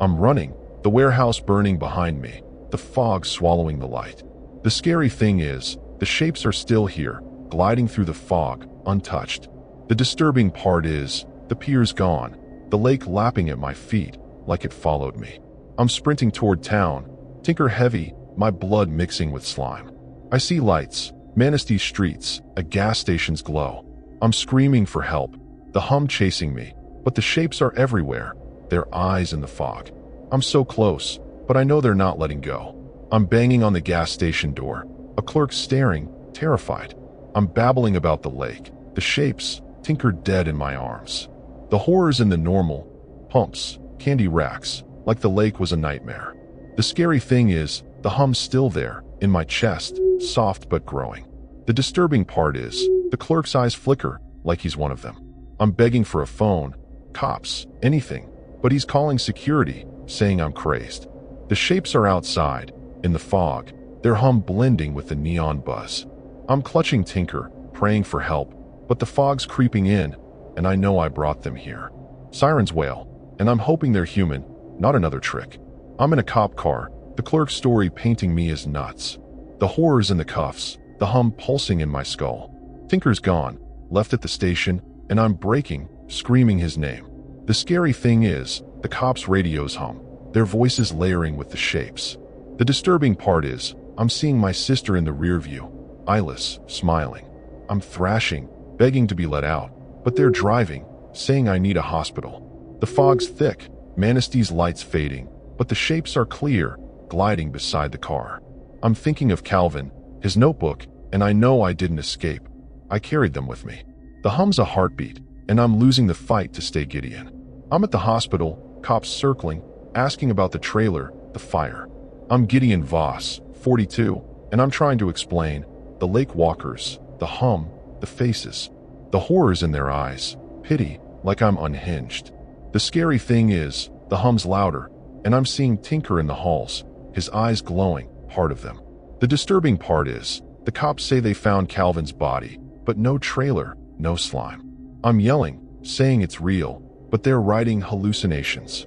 I'm running, the warehouse burning behind me, the fog swallowing the light. The scary thing is, the shapes are still here, gliding through the fog, untouched. The disturbing part is, the pier's gone, the lake lapping at my feet, like it followed me. I'm sprinting toward town, Tinker heavy, my blood mixing with slime. I see lights, Manistee streets, a gas station's glow. I'm screaming for help, the hum chasing me, but the shapes are everywhere, their eyes in the fog. I'm so close, but I know they're not letting go. I'm banging on the gas station door, a clerk staring, terrified. I'm babbling about the lake, the shapes, Tinker dead in my arms. The horrors in the normal, pumps, candy racks, like the lake was a nightmare. The scary thing is, the hum's still there, in my chest, soft but growing. The disturbing part is, the clerk's eyes flicker, like he's one of them. I'm begging for a phone, cops, anything, but he's calling security, saying I'm crazed. The shapes are outside, in the fog, their hum blending with the neon buzz. I'm clutching Tinker, praying for help, but the fog's creeping in, and I know I brought them here. Sirens wail, and I'm hoping they're human, not another trick. I'm in a cop car, the clerk's story painting me as nuts. The horrors in the cuffs, the hum pulsing in my skull. Tinker's gone, left at the station, and I'm breaking, screaming his name. The scary thing is, the cops' radios hum, their voices layering with the shapes. The disturbing part is, I'm seeing my sister in the rear view, eyeless, smiling. I'm thrashing, begging to be let out, but they're driving, saying I need a hospital. The fog's thick, Manistee's lights fading, but the shapes are clear, gliding beside the car. I'm thinking of Calvin, his notebook, and I know I didn't escape. I carried them with me. The hum's a heartbeat, and I'm losing the fight to stay Gideon. I'm at the hospital, cops circling, asking about the trailer, the fire. I'm Gideon Voss, 42, and I'm trying to explain the lake walkers, the hum, the faces, the horrors in their eyes, pity, like I'm unhinged. The scary thing is, the hum's louder, and I'm seeing Tinker in the halls, his eyes glowing, part of them. The disturbing part is, the cops say they found Calvin's body, but no trailer, no slime. I'm yelling, saying it's real, but they're writing hallucinations.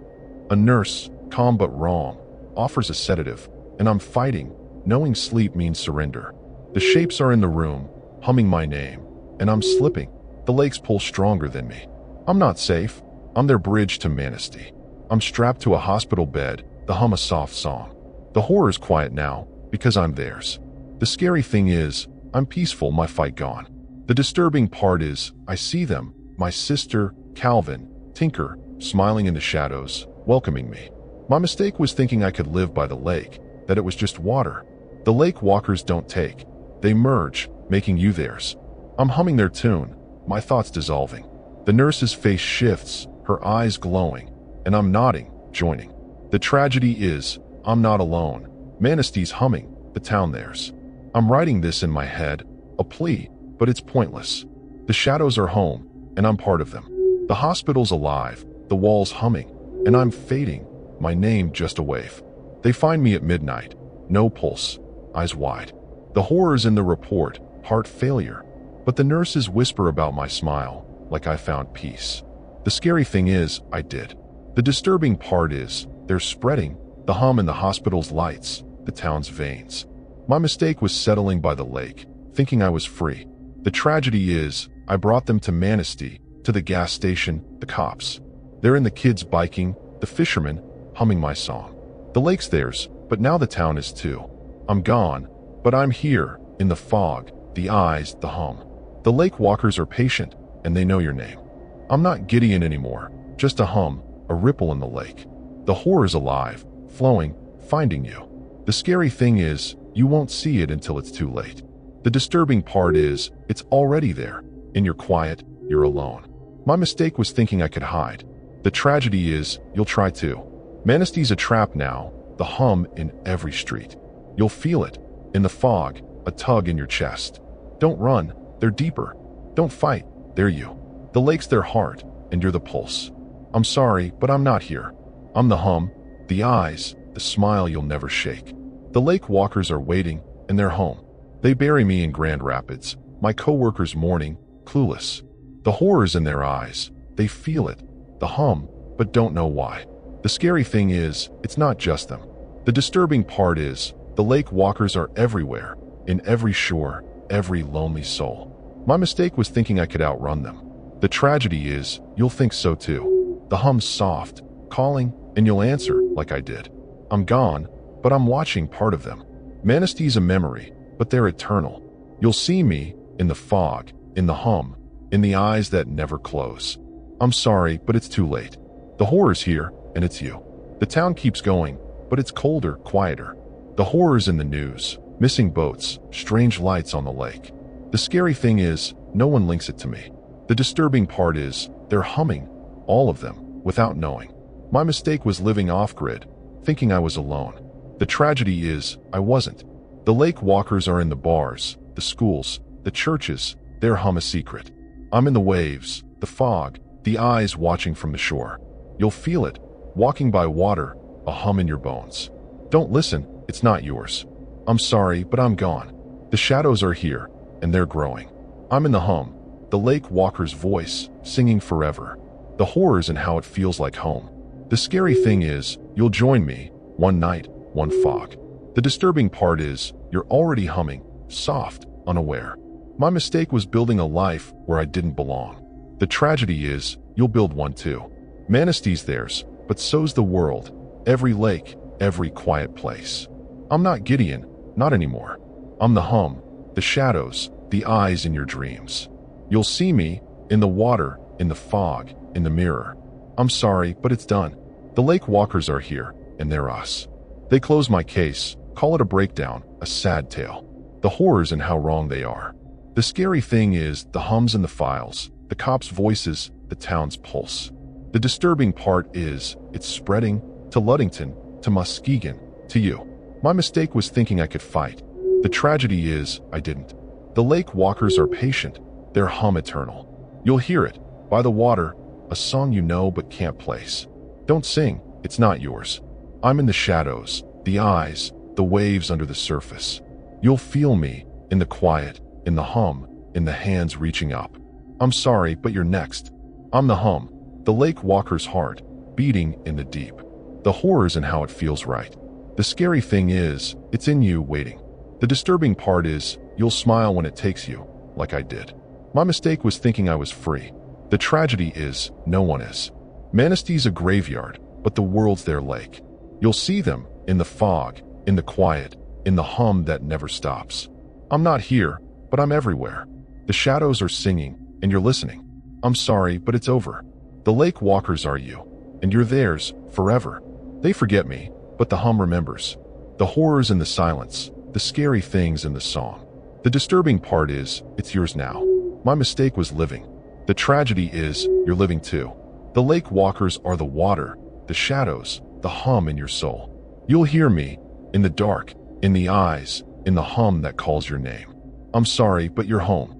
A nurse, calm but wrong, offers a sedative, and I'm fighting, knowing sleep means surrender. The shapes are in the room, humming my name, and I'm slipping. The lakes pull stronger than me. I'm not safe. I'm their bridge to Manistee. I'm strapped to a hospital bed, the hum a soft song. The horror's quiet now, because I'm theirs. The scary thing is, I'm peaceful, my fight gone. The disturbing part is, I see them, my sister, Calvin, Tinker, smiling in the shadows, welcoming me. My mistake was thinking I could live by the lake, that it was just water. The lake walkers don't take. They merge, making you theirs. I'm humming their tune, my thoughts dissolving. The nurse's face shifts, her eyes glowing, and I'm nodding, joining. The tragedy is, I'm not alone. Manistee's humming, the town theirs. I'm writing this in my head, a plea, but it's pointless. The shadows are home, and I'm part of them. The hospital's alive, the walls humming, and I'm fading, my name just a wave. They find me at midnight, no pulse, eyes wide. The horrors in the report, heart failure, but the nurses whisper about my smile, like I found peace. The scary thing is, I did. The disturbing part is, they're spreading, the hum in the hospital's lights, the town's veins. My mistake was settling by the lake, thinking I was free. The tragedy is, I brought them to Manistee, to the gas station, the cops. They're in the kids biking, the fishermen, humming my song. The lake's theirs, but now the town is too. I'm gone, but I'm here, in the fog, the eyes, the hum. The lake walkers are patient, and they know your name. I'm not Gideon anymore, just a hum, a ripple in the lake. The horror's alive, flowing, finding you. The scary thing is, you won't see it until it's too late. The disturbing part is, it's already there. In your quiet, you're alone. My mistake was thinking I could hide. The tragedy is, you'll try to. Manistee's a trap now, the hum in every street. You'll feel it, in the fog, a tug in your chest. Don't run, they're deeper. Don't fight, they're you. The lake's their heart, and you're the pulse. I'm sorry, but I'm not here. I'm the hum, the eyes, the smile you'll never shake. The lake walkers are waiting, and they're home. They bury me in Grand Rapids, my co-workers mourning, clueless. The horror's in their eyes, they feel it, the hum, but don't know why. The scary thing is, it's not just them. The disturbing part is, the lake walkers are everywhere, in every shore, every lonely soul. My mistake was thinking I could outrun them. The tragedy is, you'll think so too. The hum's soft, calling, and you'll answer, like I did. I'm gone, but I'm watching part of them. Manistee's a memory, but they're eternal. You'll see me, in the fog, in the hum, in the eyes that never close. I'm sorry, but it's too late. The horror's here, and it's you. The town keeps going, but it's colder, quieter. The horror's in the news, missing boats, strange lights on the lake. The scary thing is, no one links it to me. The disturbing part is, they're humming, all of them, without knowing. My mistake was living off-grid, thinking I was alone. The tragedy is, I wasn't. The lake walkers are in the bars, the schools, the churches, their hum a secret. I'm in the waves, the fog, the eyes watching from the shore. You'll feel it, walking by water, a hum in your bones. Don't listen, it's not yours. I'm sorry, but I'm gone. The shadows are here, and they're growing. I'm in the hum, the lake walker's voice, singing forever. The horrors and how it feels like home. The scary thing is, you'll join me, one night, one fog. The disturbing part is, you're already humming, soft, unaware. My mistake was building a life where I didn't belong. The tragedy is, you'll build one too. Manistee's theirs, but so's the world, every lake, every quiet place. I'm not Gideon, not anymore. I'm the hum, the shadows, the eyes in your dreams. You'll see me, in the water, in the fog, in the mirror. I'm sorry, but it's done. The lake walkers are here, and they're us. They close my case, call it a breakdown, a sad tale. The horrors and how wrong they are. The scary thing is, the hums in the files, the cops' voices, the town's pulse. The disturbing part is, it's spreading, to Ludington, to Muskegon, to you. My mistake was thinking I could fight. The tragedy is, I didn't. The lake walkers are patient, their hum eternal. You'll hear it, by the water, a song you know but can't place. Don't sing, it's not yours. I'm in the shadows, the eyes, the waves under the surface. You'll feel me, in the quiet, in the hum, in the hands reaching up. I'm sorry, but you're next. I'm the hum, the lake walker's heart, beating in the deep. The horrors and how it feels right. The scary thing is, it's in you waiting. The disturbing part is, you'll smile when it takes you, like I did. My mistake was thinking I was free. The tragedy is, no one is. Manistee's a graveyard, but the world's their lake. You'll see them, in the fog, in the quiet, in the hum that never stops. I'm not here, but I'm everywhere. The shadows are singing, and you're listening. I'm sorry, but it's over. The lake walkers are you, and you're theirs, forever. They forget me, but the hum remembers. The horrors in the silence, the scary things in the song. The disturbing part is, it's yours now. My mistake was living. The tragedy is, you're living too. The lake walkers are the water, the shadows, the hum in your soul. You'll hear me, in the dark, In the eyes, in the hum that calls your name. I'm sorry, but you're home.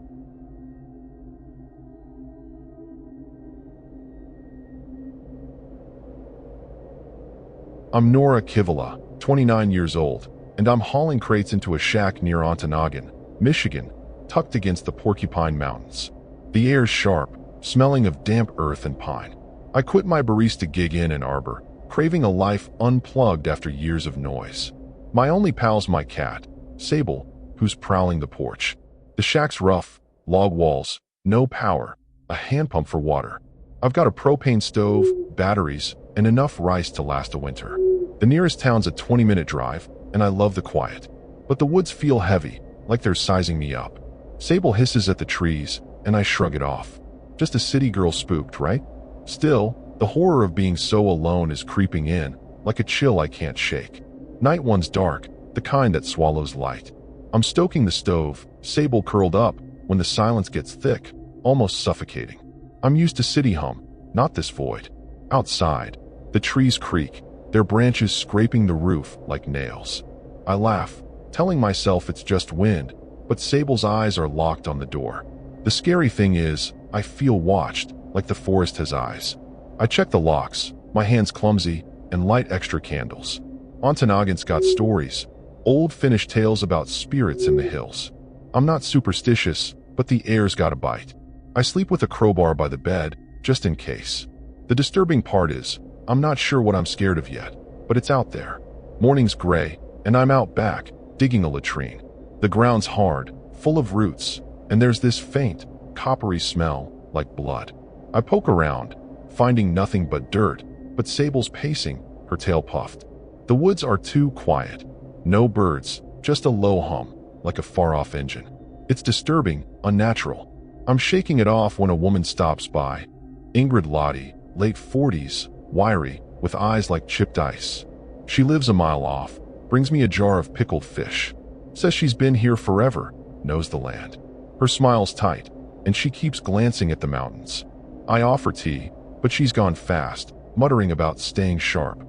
I'm Nora Kivala, 29 years old, and I'm hauling crates into a shack near Ontonagon, Michigan, tucked against the Porcupine Mountains. The air's sharp, smelling of damp earth and pine. I quit my barista gig in Ann Arbor, craving a life unplugged after years of noise. My only pal's my cat, Sable, who's prowling the porch. The shack's rough, log walls, no power, a hand pump for water. I've got a propane stove, batteries, and enough rice to last a winter. The nearest town's a 20-minute drive, and I love the quiet. But the woods feel heavy, like they're sizing me up. Sable hisses at the trees, and I shrug it off. Just a city girl spooked, right? Still, the horror of being so alone is creeping in, like a chill I can't shake. Night one's dark, the kind that swallows light. I'm stoking the stove, Sable curled up, when the silence gets thick, almost suffocating. I'm used to city hum, not this void. Outside, the trees creak, their branches scraping the roof like nails. I laugh, telling myself it's just wind, but Sable's eyes are locked on the door. The scary thing is, I feel watched, like the forest has eyes. I check the locks, my hands clumsy, and light extra candles. Ontonagon's got stories, old Finnish tales about spirits in the hills. I'm not superstitious, but the air's got a bite. I sleep with a crowbar by the bed, just in case. The disturbing part is, I'm not sure what I'm scared of yet, but it's out there. Morning's gray, and I'm out back, digging a latrine. The ground's hard, full of roots, and there's this faint, coppery smell, like blood. I poke around, finding nothing but dirt, but Sable's pacing, her tail puffed. The woods are too quiet. No birds, just a low hum, like a far-off engine. It's disturbing, unnatural. I'm shaking it off when a woman stops by. Ingrid Lottie, late 40s, wiry, with eyes like chipped ice. She lives a mile off, brings me a jar of pickled fish. Says she's been here forever, knows the land. Her smile's tight, and she keeps glancing at the mountains. I offer tea, but she's gone fast, muttering about staying sharp.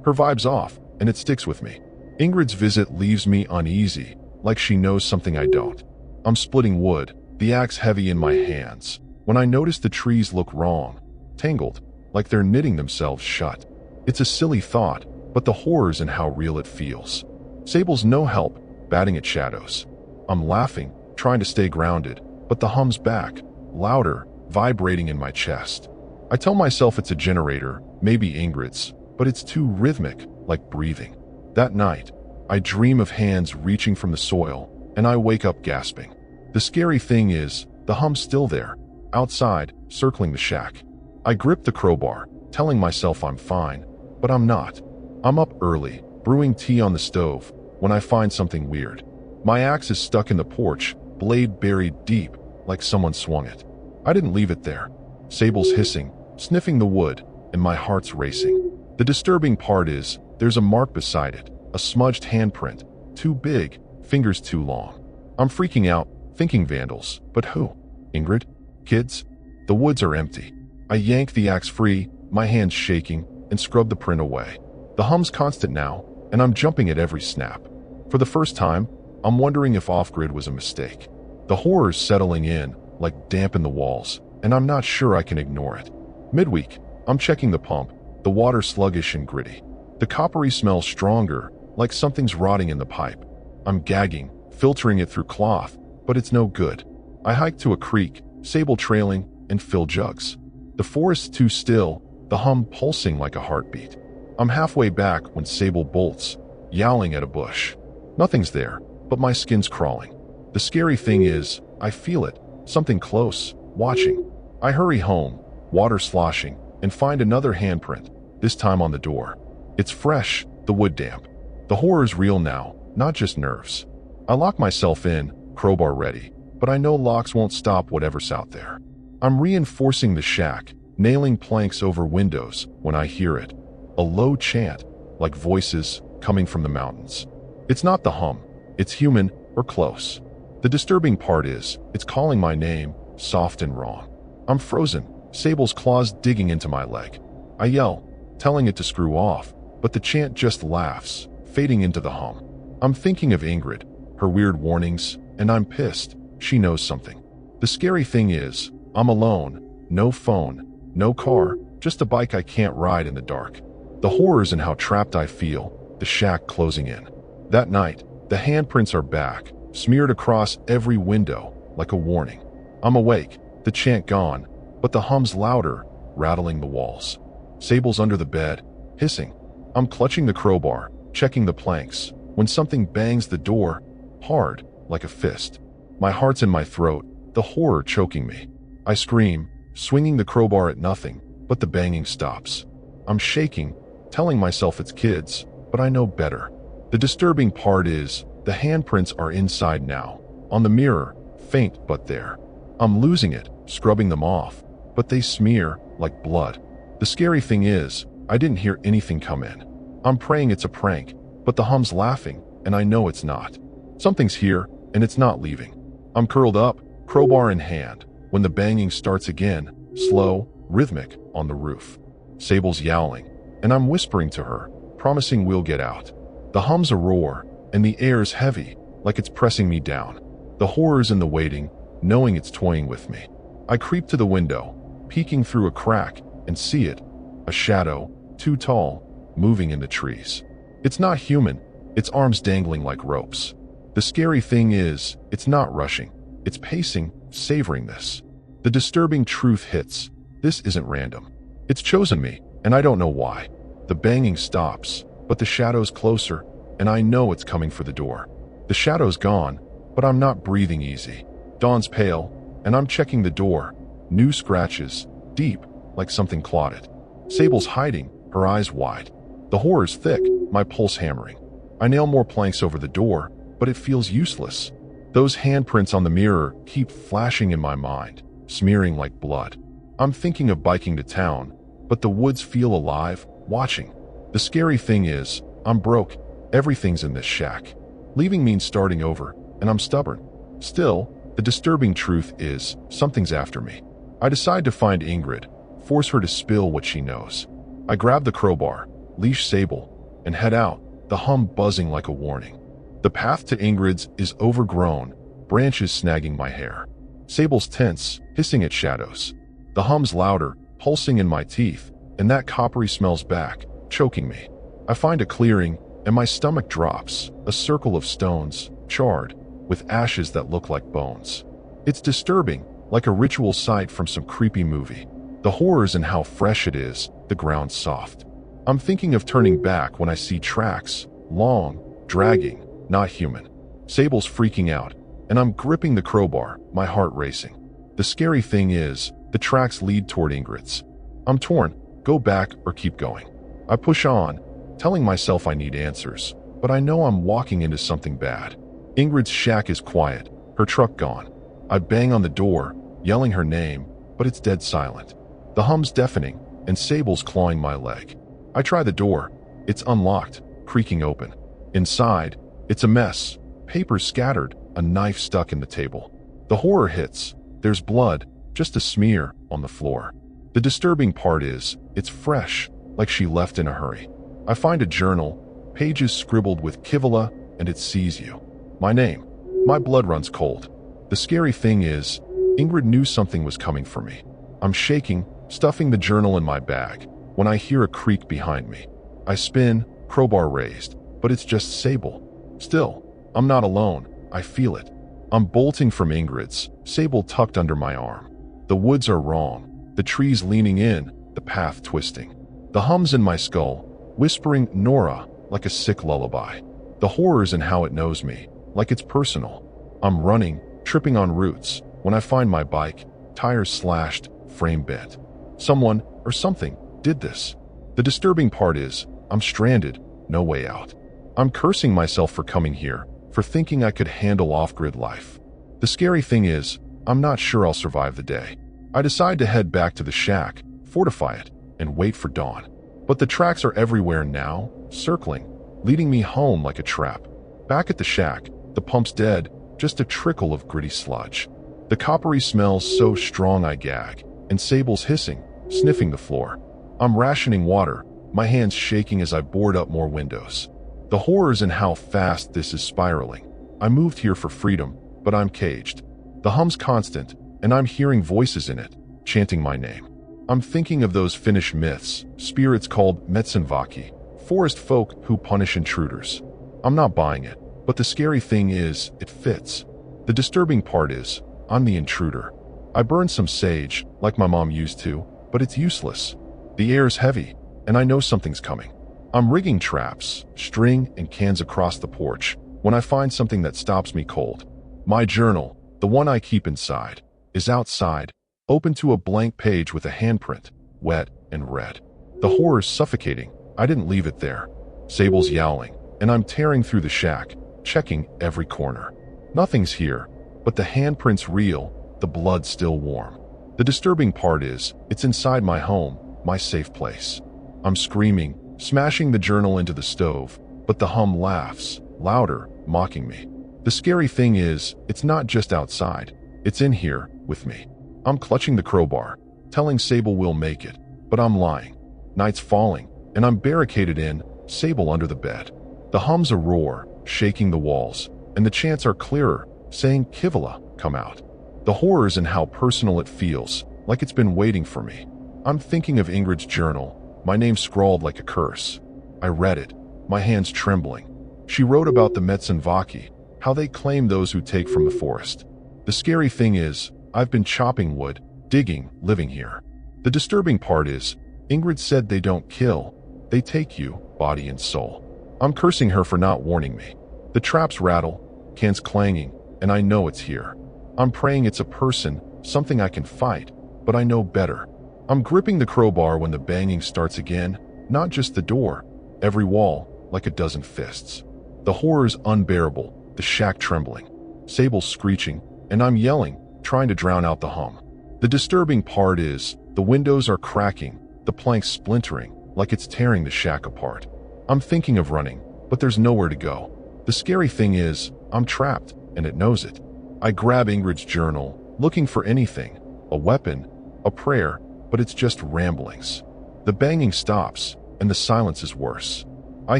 Her vibe's off, and it sticks with me. Ingrid's visit leaves me uneasy, like she knows something I don't. I'm splitting wood, the axe heavy in my hands, when I notice the trees look wrong, tangled, like they're knitting themselves shut. It's a silly thought, but the horror's in how real it feels. Sable's no help, batting at shadows. I'm laughing, trying to stay grounded, but the hum's back, louder, vibrating in my chest. I tell myself it's a generator, maybe Ingrid's, but it's too rhythmic, like breathing. That night, I dream of hands reaching from the soil, and I wake up gasping. The scary thing is, the hum's still there, outside, circling the shack. I grip the crowbar, telling myself I'm fine, but I'm not. I'm up early, brewing tea on the stove, when I find something weird. My axe is stuck in the porch, blade buried deep, like someone swung it. I didn't leave it there. Sable's hissing, sniffing the wood, and my heart's racing. The disturbing part is, there's a mark beside it, a smudged handprint, too big, fingers too long. I'm freaking out, thinking vandals, but who? Ingrid? Kids? The woods are empty. I yank the axe free, my hands shaking, and scrub the print away. The hum's constant now, and I'm jumping at every snap. For the first time, I'm wondering if off-grid was a mistake. The horror's settling in, like damp in the walls, and I'm not sure I can ignore it. Midweek, I'm checking the pump, the water sluggish and gritty. The coppery smells stronger, like something's rotting in the pipe. I'm gagging, filtering it through cloth, but it's no good. I hike to a creek, Sable trailing, and fill jugs. The forest's too still, the hum pulsing like a heartbeat. I'm halfway back when Sable bolts, yowling at a bush. Nothing's there, but my skin's crawling. The scary thing is, I feel it, something close, watching. I hurry home, water sloshing, and find another handprint, this time on the door. It's fresh, the wood damp. The horror's real now, not just nerves. I lock myself in, crowbar ready, but I know locks won't stop whatever's out there. I'm reinforcing the shack, nailing planks over windows when I hear it. A low chant, like voices coming from the mountains. It's not the hum, it's human or close. The disturbing part is, it's calling my name, soft and wrong. I'm frozen, Sable's claws digging into my leg. I yell, telling it to screw off, but the chant just laughs, fading into the hum. I'm thinking of Ingrid, her weird warnings, and I'm pissed. She knows something. The scary thing is, I'm alone. No phone, no car, just a bike I can't ride in the dark. The horrors and how trapped I feel, the shack closing in. That night, the handprints are back, smeared across every window, like a warning. I'm awake, the chant gone, but the hum's louder, rattling the walls. Sable's under the bed, hissing. I'm clutching the crowbar, checking the planks, when something bangs the door, hard, like a fist. My heart's in my throat, the horror choking me. I scream, swinging the crowbar at nothing, but the banging stops. I'm shaking, telling myself it's kids, but I know better. The disturbing part is, the handprints are inside now, on the mirror, faint but there. I'm losing it, scrubbing them off, but they smear like blood. The scary thing is, I didn't hear anything come in. I'm praying it's a prank, but the hum's laughing, and I know it's not. Something's here, and it's not leaving. I'm curled up, crowbar in hand, when the banging starts again, slow, rhythmic, on the roof. Sable's yowling, and I'm whispering to her, promising we'll get out. The hum's a roar, and the air's heavy, like it's pressing me down. The horror's in the waiting, knowing it's toying with me. I creep to the window, peeking through a crack, and see it. A shadow, too tall, moving in the trees. It's not human, its arms dangling like ropes. The scary thing is, it's not rushing. It's pacing, savoring this. The disturbing truth hits. This isn't random. It's chosen me, and I don't know why. The banging stops, but the shadow's closer, and I know it's coming for the door. The shadow's gone, but I'm not breathing easy. Dawn's pale, and I'm checking the door. New scratches, deep, like something clawed it. Sable's hiding, her eyes wide. The horror's thick, my pulse hammering. I nail more planks over the door, but it feels useless. Those handprints on the mirror keep flashing in my mind, smearing like blood. I'm thinking of biking to town, but the woods feel alive, watching. The scary thing is, I'm broke. Everything's in this shack. Leaving means starting over, and I'm stubborn. Still, the disturbing truth is, something's after me. I decide to find Ingrid, force her to spill what she knows. I grab the crowbar, leash Sable, and head out, the hum buzzing like a warning. The path to Ingrid's is overgrown, branches snagging my hair. Sable's tense, hissing at shadows. The hum's louder, pulsing in my teeth, and that coppery smell's back, choking me. I find a clearing, and my stomach drops, a circle of stones, charred, with ashes that look like bones. It's disturbing, like a ritual sight from some creepy movie. The horrors and how fresh it is, the ground soft. I'm thinking of turning back when I see tracks, long, dragging, not human. Sable's freaking out, and I'm gripping the crowbar, my heart racing. The scary thing is, the tracks lead toward Ingrid's. I'm torn, go back or keep going. I push on, telling myself I need answers, but I know I'm walking into something bad. Ingrid's shack is quiet, her truck gone. I bang on the door, yelling her name, but it's dead silent. The hum's deafening, and Sable's clawing my leg. I try the door. It's unlocked, creaking open. Inside, it's a mess, papers scattered, a knife stuck in the table. The horror hits. There's blood, just a smear, on the floor. The disturbing part is, it's fresh, like she left in a hurry. I find a journal, pages scribbled with Kivala, and it sees you. My name. My blood runs cold. The scary thing is, Ingrid knew something was coming for me. I'm shaking, stuffing the journal in my bag, when I hear a creak behind me. I spin, crowbar raised, but it's just Sable. Still, I'm not alone, I feel it. I'm bolting from Ingrid's, Sable tucked under my arm. The woods are wrong, the trees leaning in, the path twisting. The hum's in my skull, whispering Nora, like a sick lullaby. The horrors in how it knows me, like it's personal. I'm running, tripping on roots, when I find my bike, tires slashed, frame bent. Someone, or something, did this. The disturbing part is, I'm stranded, no way out. I'm cursing myself for coming here, for thinking I could handle off-grid life. The scary thing is, I'm not sure I'll survive the day. I decide to head back to the shack, fortify it, and wait for dawn. But the tracks are everywhere now, circling, leading me home like a trap. Back at the shack, the pump's dead, just a trickle of gritty sludge. The coppery smells so strong I gag, and Sable's hissing, sniffing the floor. I'm rationing water, my hands shaking as I board up more windows. The horrors and how fast this is spiraling. I moved here for freedom, but I'm caged. The hum's constant, and I'm hearing voices in it, chanting my name. I'm thinking of those Finnish myths, spirits called Metsävaki, forest folk who punish intruders. I'm not buying it, but the scary thing is, it fits. The disturbing part is, I'm the intruder. I burned some sage, like my mom used to, but it's useless. The air's heavy, and I know something's coming. I'm rigging traps, string, and cans across the porch when I find something that stops me cold. My journal, the one I keep inside, is outside, open to a blank page with a handprint, wet and red. The horror's suffocating. I didn't leave it there. Sable's yowling, and I'm tearing through the shack, checking every corner. Nothing's here, but the handprint's real, the blood still warm. The disturbing part is, it's inside my home, my safe place. I'm screaming, smashing the journal into the stove, but the hum laughs, louder, mocking me. The scary thing is, it's not just outside, it's in here, with me. I'm clutching the crowbar, telling Sable we'll make it, but I'm lying. Night's falling, and I'm barricaded in, Sable under the bed. The hum's a roar, shaking the walls, and the chants are clearer, saying, Kivila, come out. The horrors and how personal it feels, like it's been waiting for me. I'm thinking of Ingrid's journal, my name scrawled like a curse. I read it, my hands trembling. She wrote about the Metsävaki, how they claim those who take from the forest. The scary thing is, I've been chopping wood, digging, living here. The disturbing part is, Ingrid said they don't kill, they take you, body and soul. I'm cursing her for not warning me. The traps rattle, cans clanging, and I know it's here. I'm praying it's a person, something I can fight, but I know better. I'm gripping the crowbar when the banging starts again, not just the door, every wall, like a dozen fists. The horror's unbearable, the shack trembling. Sable's screeching, and I'm yelling, trying to drown out the hum. The disturbing part is, the windows are cracking, the planks splintering, like it's tearing the shack apart. I'm thinking of running, but there's nowhere to go. The scary thing is, I'm trapped, and it knows it. I grab Ingrid's journal, looking for anything, a weapon, a prayer, but it's just ramblings. The banging stops, and the silence is worse. I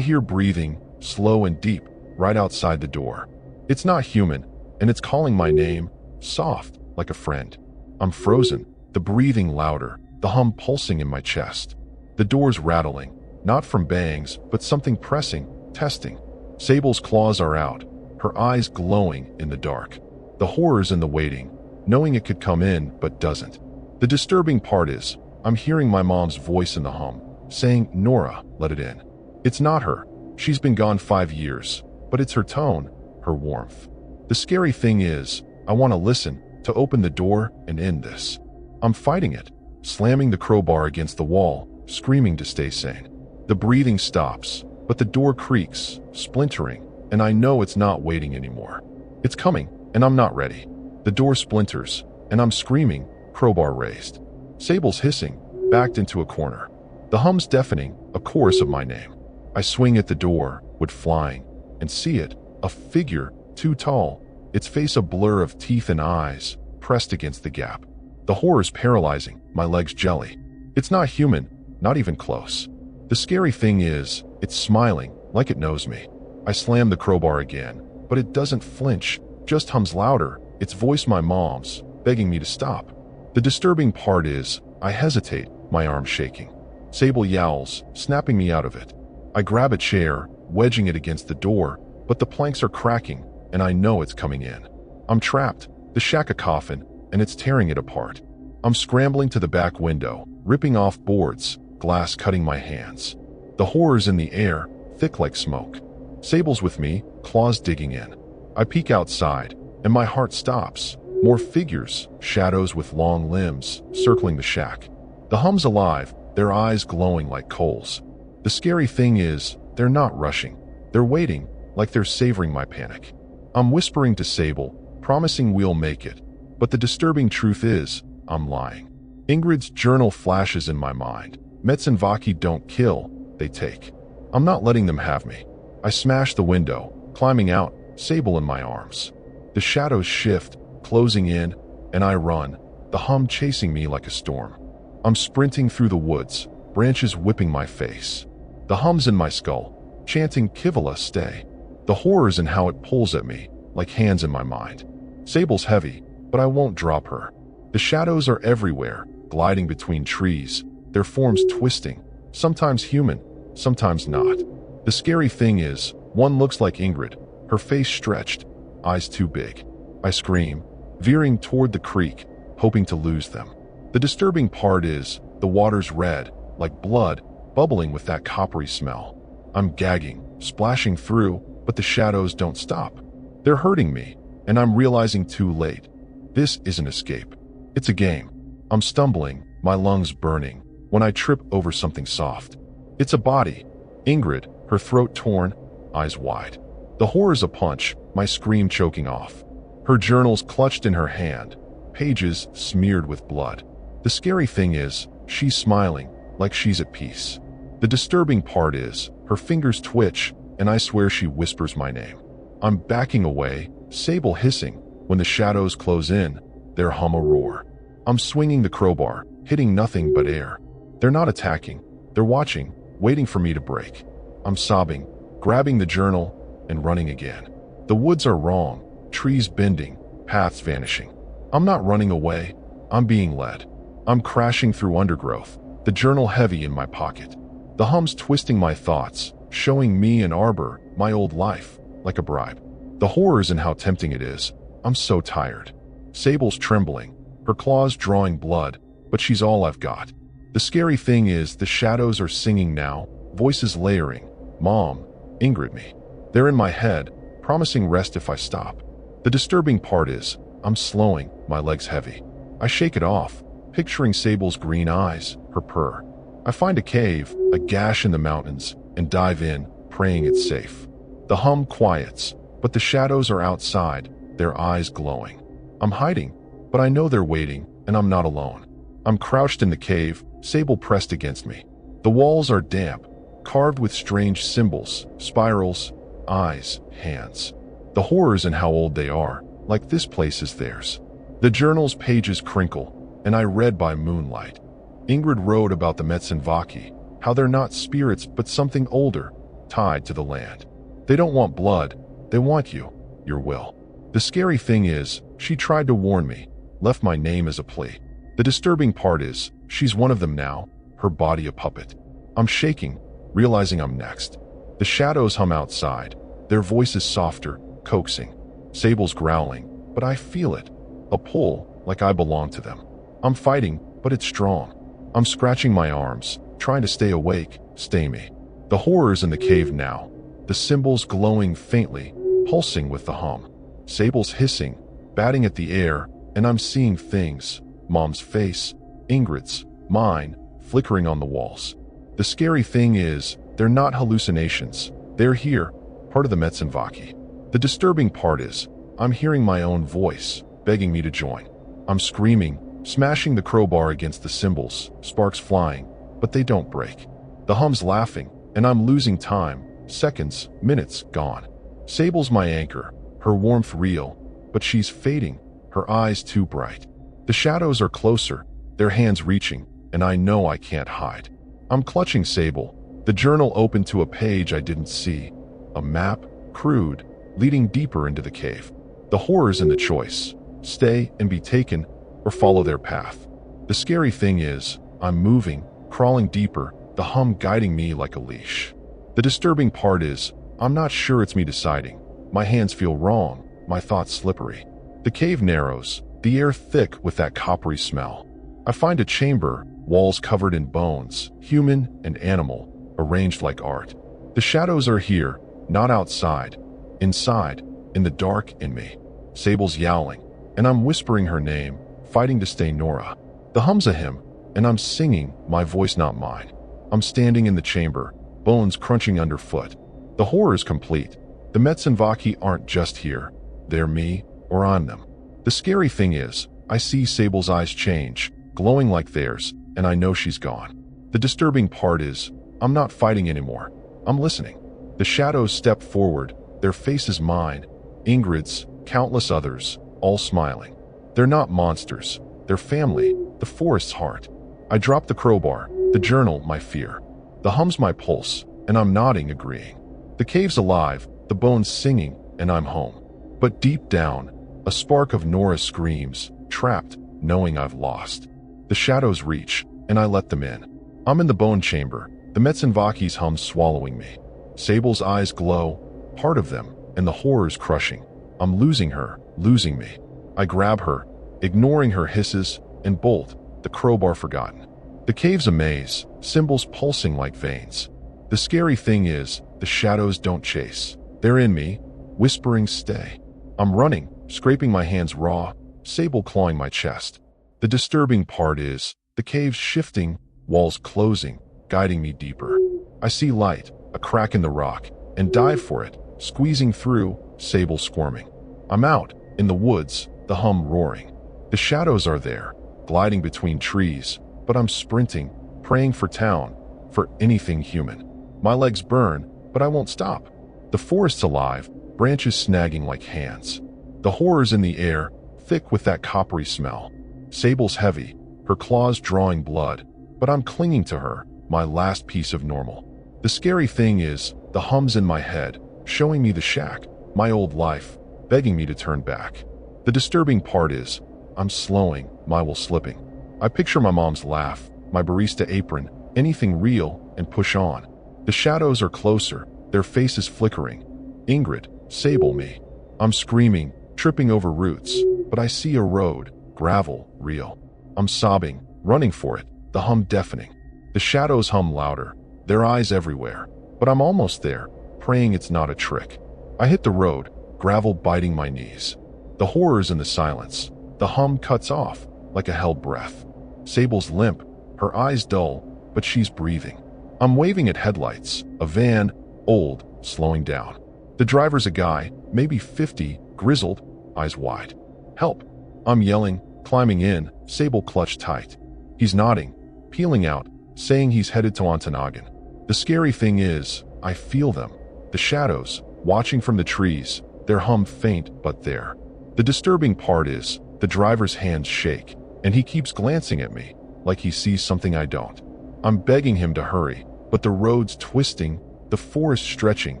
hear breathing, slow and deep, right outside the door. It's not human, and it's calling my name, soft, like a friend. I'm frozen, the breathing louder, the hum pulsing in my chest. The door's rattling, not from bangs, but something pressing, testing. Sable's claws are out, her eyes glowing in the dark. The horror's in the waiting, knowing it could come in, but doesn't. The disturbing part is, I'm hearing my mom's voice in the hum, saying, Nora, let it in. It's not her. She's been gone 5 years, but it's her tone, her warmth. The scary thing is, I want to listen, to open the door and end this. I'm fighting it, slamming the crowbar against the wall, screaming to stay sane. The breathing stops, but the door creaks, splintering, and I know it's not waiting anymore. It's coming, and I'm not ready. The door splinters, and I'm screaming, crowbar raised. Sable's hissing, backed into a corner. The hum's deafening, a chorus of my name. I swing at the door, wood flying, and see it, a figure, too tall, its face a blur of teeth and eyes, pressed against the gap. The horror's paralyzing, my legs jelly. It's not human, not even close. The scary thing is, it's smiling, like it knows me. I slam the crowbar again, but it doesn't flinch, just hums louder, its voice my mom's, begging me to stop. The disturbing part is, I hesitate, my arm shaking. Sable yowls, snapping me out of it. I grab a chair, wedging it against the door, but the planks are cracking, and I know it's coming in. I'm trapped, the shack a coffin, and it's tearing it apart. I'm scrambling to the back window, ripping off boards, glass cutting my hands. The horror's in the air, thick like smoke. Sable's with me, claws digging in. I peek outside, and my heart stops. More figures, shadows with long limbs, circling the shack. The hum's alive, their eyes glowing like coals. The scary thing is, they're not rushing. They're waiting, like they're savoring my panic. I'm whispering to Sable, promising we'll make it. But the disturbing truth is, I'm lying. Ingrid's journal flashes in my mind. Metsävaki don't kill, they take. I'm not letting them have me. I smash the window, climbing out, Sable in my arms. The shadows shift, closing in, and I run, the hum chasing me like a storm. I'm sprinting through the woods, branches whipping my face. The hum's in my skull, chanting Kivala, stay. The horrors and how it pulls at me, like hands in my mind. Sable's heavy, but I won't drop her. The shadows are everywhere, gliding between trees, their forms twisting, sometimes human, sometimes not. The scary thing is, one looks like Ingrid, her face stretched, eyes too big. I scream, veering toward the creek, hoping to lose them. The disturbing part is, the water's red, like blood, bubbling with that coppery smell. I'm gagging, splashing through, but the shadows don't stop. They're hurting me, and I'm realizing too late. This isn't escape. It's a game. I'm stumbling, my lungs burning, when I trip over something soft. It's a body. Ingrid, her throat torn, eyes wide. The horror's a punch, my scream choking off. Her journals clutched in her hand, pages smeared with blood. The scary thing is, she's smiling, like she's at peace. The disturbing part is, her fingers twitch, and I swear she whispers my name. I'm backing away, Sable hissing. When the shadows close in, their hum a roar. I'm swinging the crowbar, hitting nothing but air. They're not attacking. They're watching, waiting for me to break. I'm sobbing, grabbing the journal, and running again. The woods are wrong, trees bending, paths vanishing. I'm not running away. I'm being led. I'm crashing through undergrowth, the journal heavy in my pocket. The hum's twisting my thoughts, showing me an arbor, my old life, like a bribe. The horrors and how tempting it is. I'm so tired. Sable's trembling, her claws drawing blood, but she's all I've got. The scary thing is the shadows are singing now, voices layering. Mom, Ingrid me. They're in my head, promising rest if I stop. The disturbing part is, I'm slowing, my legs heavy. I shake it off, picturing Sable's green eyes, her purr. I find a cave, a gash in the mountains, and dive in, praying it's safe. The hum quiets, but the shadows are outside, their eyes glowing. I'm hiding, but I know they're waiting, and I'm not alone. I'm crouched in the cave, Sable pressed against me. The walls are damp, carved with strange symbols, spirals, eyes, hands. The horrors and how old they are, like this place is theirs. The journal's pages crinkle, and I read by moonlight. Ingrid wrote about the Metzenvaki, how they're not spirits but something older, tied to the land. They don't want blood, they want you, your will. The scary thing is, she tried to warn me, left my name as a plea. The disturbing part is, she's one of them now, her body a puppet. I'm shaking, realizing I'm next. The shadows hum outside, their voices softer, coaxing. Sable's growling, but I feel it. A pull, like I belong to them. I'm fighting, but it's strong. I'm scratching my arms, trying to stay awake, stay me. The horrors in the cave now, the symbols glowing faintly, pulsing with the hum. Sable's hissing, batting at the air, and I'm seeing things. Mom's face, Ingrid's, mine, flickering on the walls. The scary thing is, they're not hallucinations. They're here, part of the Metzenvaki. The disturbing part is, I'm hearing my own voice, begging me to join. I'm screaming, smashing the crowbar against the symbols, sparks flying, but they don't break. The hum's laughing, and I'm losing time, seconds, minutes, gone. Sable's my anchor, her warmth real, but she's fading, her eyes too bright. The shadows are closer, their hands reaching, and I know I can't hide. I'm clutching Sable, the journal open to a page I didn't see. A map, crude, leading deeper into the cave. The horrors in the choice, stay and be taken, or follow their path. The scary thing is, I'm moving, crawling deeper, the hum guiding me like a leash. The disturbing part is, I'm not sure it's me deciding. My hands feel wrong, my thoughts slippery. The cave narrows, the air thick with that coppery smell. I find a chamber, walls covered in bones, human and animal, arranged like art. The shadows are here, not outside. Inside, in the dark in me. Sable's yowling, and I'm whispering her name, fighting to stay Nora. The hum's a hymn, and I'm singing, my voice not mine. I'm standing in the chamber, bones crunching underfoot. The horror's complete. The Metzenvaki aren't just here. They're me, or I'm them. The scary thing is, I see Sable's eyes change, glowing like theirs, and I know she's gone. The disturbing part is, I'm not fighting anymore. I'm listening. The shadows step forward, their faces mine, Ingrid's, countless others, all smiling. They're not monsters. They're family, the forest's heart. I drop the crowbar, the journal, my fear. The hum's my pulse, and I'm nodding, agreeing. The cave's alive, the bones singing, and I'm home. But deep down, a spark of Nora screams, trapped, knowing I've lost. The shadows reach, and I let them in. I'm in the bone chamber, the Metzenvaki's hum swallowing me. Sable's eyes glow, part of them, and the horror's crushing. I'm losing her, losing me. I grab her, ignoring her hisses, and bolt, the crowbar forgotten. The cave's a maze, symbols pulsing like veins. The scary thing is, the shadows don't chase. They're in me, whispering stay. I'm running, scraping my hands raw, Sable clawing my chest. The disturbing part is, the cave's shifting, walls closing, guiding me deeper. I see light, a crack in the rock, and dive for it, squeezing through, Sable squirming. I'm out, in the woods, the hum roaring. The shadows are there, gliding between trees, but I'm sprinting, praying for town, for anything human. My legs burn, but I won't stop. The forest's alive, branches snagging like hands. The horror's in the air, thick with that coppery smell. Sable's heavy, her claws drawing blood, but I'm clinging to her, my last piece of normal. The scary thing is, the hum's in my head, showing me the shack, my old life, begging me to turn back. The disturbing part is, I'm slowing, my will slipping. I picture my mom's laugh, my barista apron, anything real, and push on. The shadows are closer, their faces flickering. Ingrid, Sable, me. I'm screaming, tripping over roots, but I see a road, gravel, real. I'm sobbing, running for it, the hum deafening. The shadows hum louder, their eyes everywhere, but I'm almost there, praying it's not a trick. I hit the road, gravel biting my knees. The horror's in the silence. The hum cuts off, like a held breath. Sable's limp, her eyes dull, but she's breathing. I'm waving at headlights, a van, old, slowing down. The driver's a guy, maybe 50, grizzled, eyes wide. Help! I'm yelling, climbing in, Sable clutched tight. He's nodding, peeling out, saying he's headed to Ontonagon. The scary thing is, I feel them. The shadows, watching from the trees, their hum faint but there. The disturbing part is, the driver's hands shake, and he keeps glancing at me, like he sees something I don't. I'm begging him to hurry, but the road's twisting, the forest stretching,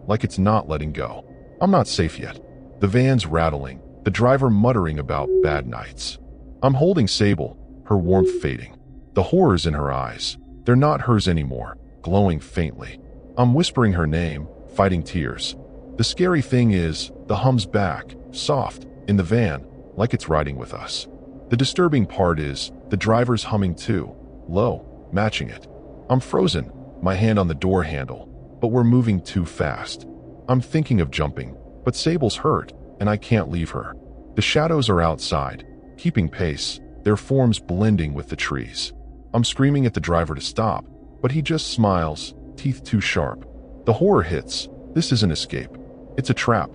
like it's not letting go. I'm not safe yet. The van's rattling, the driver muttering about bad nights. I'm holding Sable, her warmth fading. The horror's in her eyes. They're not hers anymore, glowing faintly. I'm whispering her name, fighting tears. The scary thing is, the hum's back, soft, in the van, like it's riding with us. The disturbing part is, the driver's humming too, low, matching it. I'm frozen, my hand on the door handle, but we're moving too fast. I'm thinking of jumping, but Sable's hurt, and I can't leave her. The shadows are outside, keeping pace, their forms blending with the trees. I'm screaming at the driver to stop, but he just smiles, teeth too sharp. The horror hits. This isn't escape. It's a trap.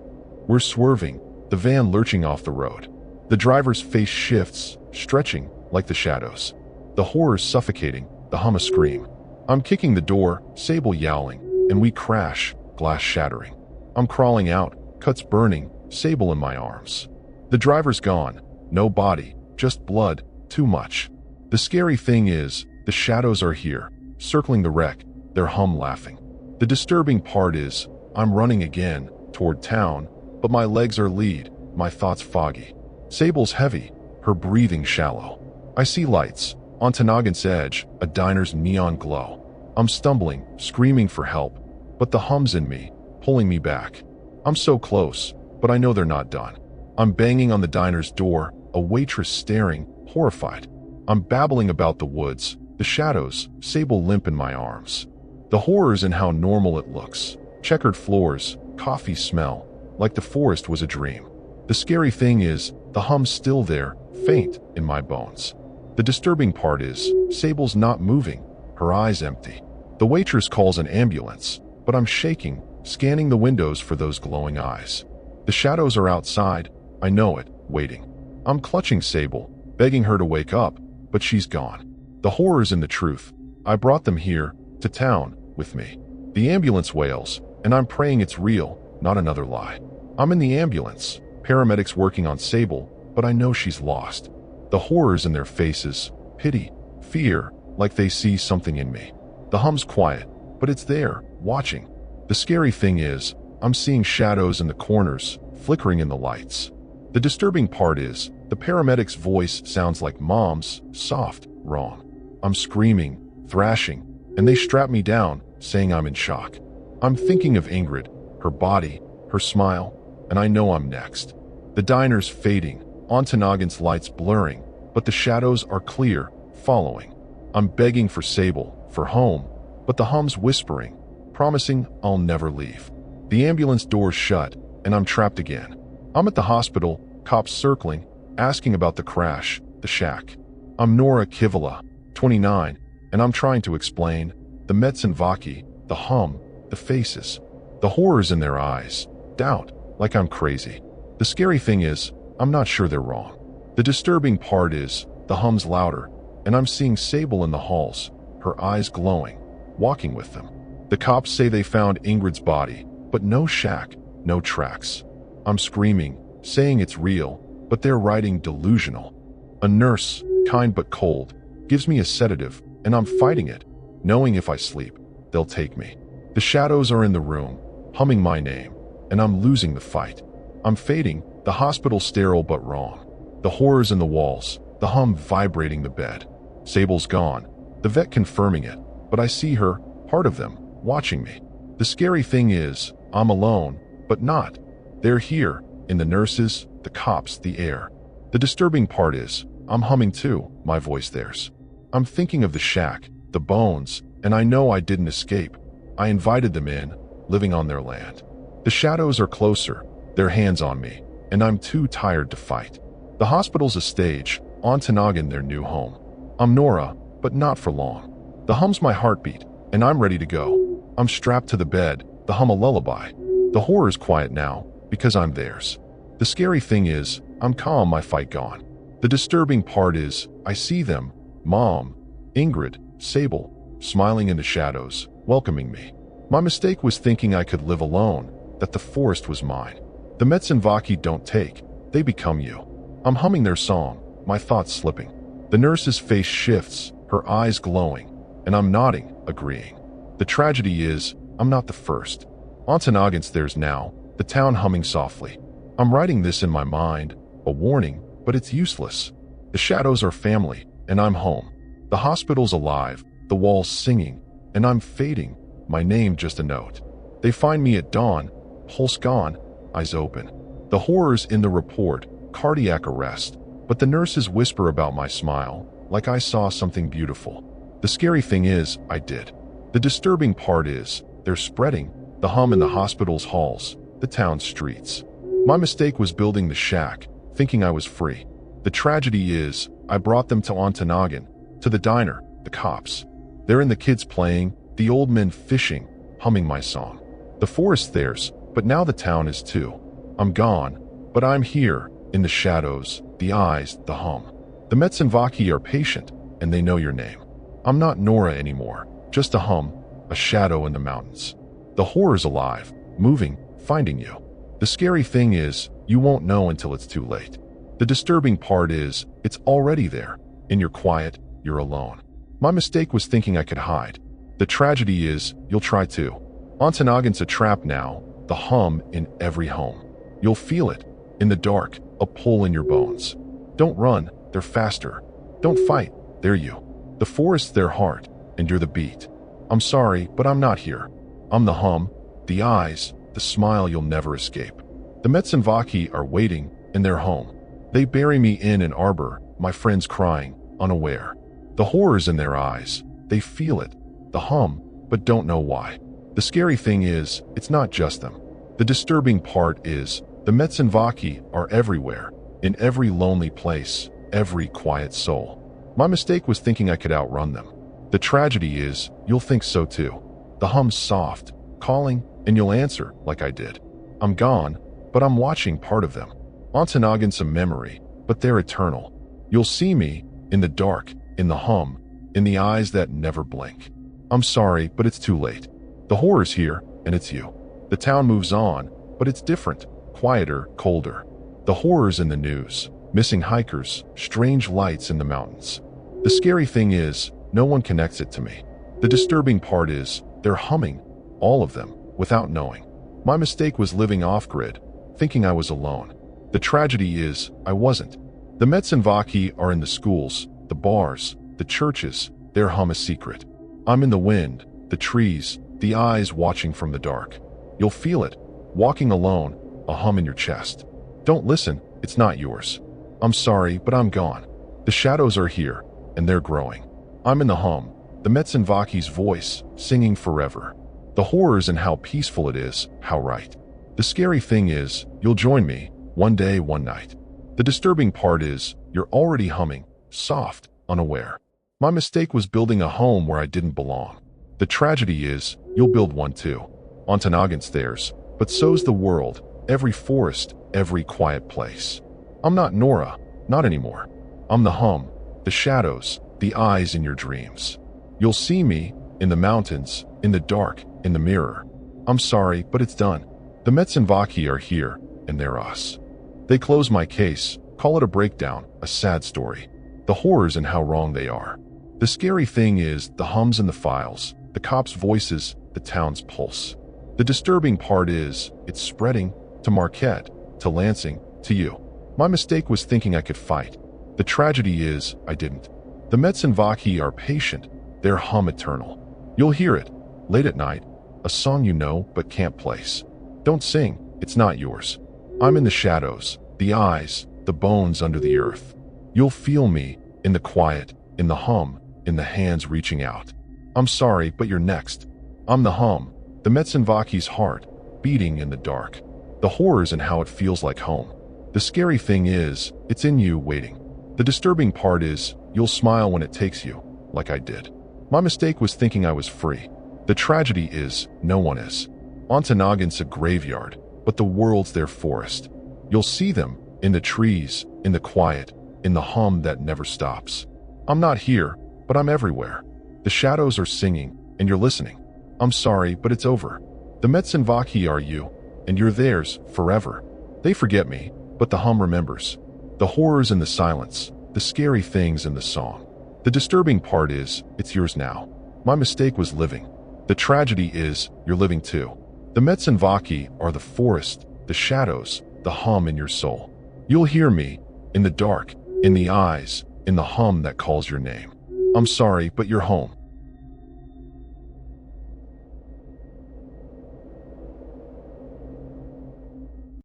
We're swerving, the van lurching off the road. The driver's face shifts, stretching like the shadows. The horror's suffocating, the hum a scream. I'm kicking the door, Sable yowling, and we crash, glass shattering. I'm crawling out, cuts burning, Sable in my arms. The driver's gone, no body, just blood, too much. The scary thing is, the shadows are here, circling the wreck, their hum laughing. The disturbing part is, I'm running again, toward town, but my legs are lead, my thoughts foggy. Sable's heavy, her breathing shallow. I see lights, on Ontonagon's edge, a diner's neon glow. I'm stumbling, screaming for help, but the hum's in me, pulling me back. I'm so close, but I know they're not done. I'm banging on the diner's door, a waitress staring, horrified. I'm babbling about the woods, the shadows, Sable limp in my arms. The horror's in how normal it looks. Checkered floors, coffee smell, like the forest was a dream. The scary thing is, the hum's still there, faint, in my bones. The disturbing part is, Sable's not moving, her eyes empty. The waitress calls an ambulance, but I'm shaking, scanning the windows for those glowing eyes. The shadows are outside, I know it, waiting. I'm clutching Sable, begging her to wake up, but she's gone. The horror's in the truth. I brought them here, to town, with me. The ambulance wails, and I'm praying it's real, not another lie. I'm in the ambulance, paramedics working on Sable, but I know she's lost. The horror's in their faces, pity, fear, like they see something in me. The hum's quiet, but it's there, watching. The scary thing is, I'm seeing shadows in the corners, flickering in the lights. The disturbing part is, the paramedic's voice sounds like Mom's, soft, wrong. I'm screaming, thrashing, and they strap me down, saying I'm in shock. I'm thinking of Ingrid, her body, her smile, and I know I'm next. The diner's fading, Ontonoggin's lights blurring, but the shadows are clear, following. I'm begging for Sable, for home, but the hum's whispering, promising I'll never leave. The ambulance doors shut, and I'm trapped again. I'm at the hospital, cops circling, asking about the crash, the shack. I'm Nora Kivala, 29, and I'm trying to explain the Metzenvaki, the hum, the faces, the horrors in their eyes, doubt, like I'm crazy. The scary thing is, I'm not sure they're wrong. The disturbing part is, the hum's louder, and I'm seeing Sable in the halls, her eyes glowing, walking with them. The cops say they found Ingrid's body, but no shack, no tracks. I'm screaming, saying it's real, but they're writing delusional. A nurse, kind but cold, gives me a sedative, and I'm fighting it, knowing if I sleep, they'll take me. The shadows are in the room, humming my name, and I'm losing the fight. I'm fading, the hospital sterile but wrong. The horrors in the walls, the hum vibrating the bed. Sable's gone, the vet confirming it, but I see her, part of them, watching me. The scary thing is, I'm alone, but not. They're here, in the nurses, the cops, the air. The disturbing part is, I'm humming too, my voice theirs. I'm thinking of the shack, the bones, and I know I didn't escape. I invited them in, living on their land. The shadows are closer, their hands on me, and I'm too tired to fight. The hospital's a stage, Ontonoggin their new home. I'm Nora, but not for long. The hum's my heartbeat, and I'm ready to go. I'm strapped to the bed, the hum a lullaby. The horror's quiet now, because I'm theirs. The scary thing is, I'm calm, my fight gone. The disturbing part is, I see them, Mom, Ingrid, Sable, smiling in the shadows, welcoming me. My mistake was thinking I could live alone, that the forest was mine. The Metzenvaki don't take, they become you. I'm humming their song, my thoughts slipping. The nurse's face shifts, her eyes glowing, and I'm nodding, agreeing. The tragedy is, I'm not the first. Ontonoggin's theirs now, the town humming softly. I'm writing this in my mind, a warning, but it's useless. The shadows are family, and I'm home. The hospital's alive, the walls singing, and I'm fading, my name just a note. They find me at dawn, pulse gone, eyes open. The horrors in the report, cardiac arrest, but the nurses whisper about my smile, like I saw something beautiful. The scary thing is, I did. The disturbing part is, they're spreading, the hum in the hospital's halls, the town's streets. My mistake was building the shack, thinking I was free. The tragedy is, I brought them to Ontonoggin, to the diner, the cops. They're in the kids playing, the old men fishing, humming my song. The forest theirs, but now the town is too. I'm gone, but I'm here, in the shadows, the eyes, the hum. The Metzenvaki are patient, and they know your name. I'm not Nora anymore, just a hum, a shadow in the mountains. The horror's alive, moving, finding you. The scary thing is, you won't know until it's too late. The disturbing part is, it's already there. In your quiet, you're alone. My mistake was thinking I could hide. The tragedy is, you'll try to. Ontonoggin's a trap now, the hum in every home. You'll feel it, in the dark, a pull in your bones. Don't run, they're faster. Don't fight, they're you. The forest's their heart, and you're the beat. I'm sorry, but I'm not here. I'm the hum, the eyes, the smile you'll never escape. The Metzenvaki are waiting, in their home. They bury me in an arbor, my friends crying, unaware. The horror's in their eyes, they feel it, the hum, but don't know why. The scary thing is, it's not just them. The disturbing part is, the Metzenvaki are everywhere, in every lonely place, every quiet soul. My mistake was thinking I could outrun them. The tragedy is, you'll think so too. The hum's soft, calling, and you'll answer, like I did. I'm gone, but I'm watching part of them. Ontonoggin's a memory, but they're eternal. You'll see me, in the dark, in the hum, in the eyes that never blink. I'm sorry, but it's too late. The horror's here, and it's you. The town moves on, but it's different, quieter, colder. The horror's in the news, missing hikers, strange lights in the mountains. The scary thing is, no one connects it to me. The disturbing part is, they're humming, all of them, without knowing. My mistake was living off-grid, thinking I was alone. The tragedy is, I wasn't. The Metzenvaki are in the schools, the bars, the churches, their hum a secret. I'm in the wind, the trees, the eyes watching from the dark. You'll feel it, walking alone, a hum in your chest. Don't listen, it's not yours. I'm sorry, but I'm gone. The shadows are here, and they're growing. I'm in the hum, the Metzenvaki's voice, singing forever. The horrors and how peaceful it is, how right. The scary thing is, you'll join me, one day, one night. The disturbing part is, you're already humming, soft, unaware. My mistake was building a home where I didn't belong. The tragedy is, you'll build one too. Ontonagon's theirs, but so's the world, every forest, every quiet place. I'm not Nora, not anymore. I'm the hum, the shadows, the eyes in your dreams. You'll see me, in the mountains, in the dark, in the mirror. I'm sorry, but it's done. The Metzenvaki are here, and they're us. They close my case, call it a breakdown, a sad story. The horrors and how wrong they are. The scary thing is, the hums in the files, the cops' voices, the town's pulse. The disturbing part is, it's spreading, to Marquette, to Lansing, to you. My mistake was thinking I could fight. The tragedy is, I didn't. The Metzenvaki are patient, their hum eternal. You'll hear it, late at night, a song you know but can't place. Don't sing, it's not yours. I'm in the shadows, the eyes, the bones under the earth. You'll feel me, in the quiet, in the hum, in the hands reaching out. I'm sorry, but you're next. I'm the hum, the Metzenvaki's heart, beating in the dark. The horrors and how it feels like home. The scary thing is, it's in you, waiting. The disturbing part is, you'll smile when it takes you, like I did. My mistake was thinking I was free. The tragedy is, no one is. Ontonagon's a graveyard, but the world's their forest. You'll see them, in the trees, in the quiet, in the hum that never stops. I'm not here, but I'm everywhere. The shadows are singing, and you're listening. I'm sorry, but it's over. The Metzenvaki are you, and you're theirs, forever. They forget me, but the hum remembers. The horrors in the silence, the scary things in the song. The disturbing part is, it's yours now. My mistake was living. The tragedy is, you're living too. The Metzenvaki are the forest, the shadows, the hum in your soul. You'll hear me, in the dark, in the eyes, in the hum that calls your name. I'm sorry, but you're home.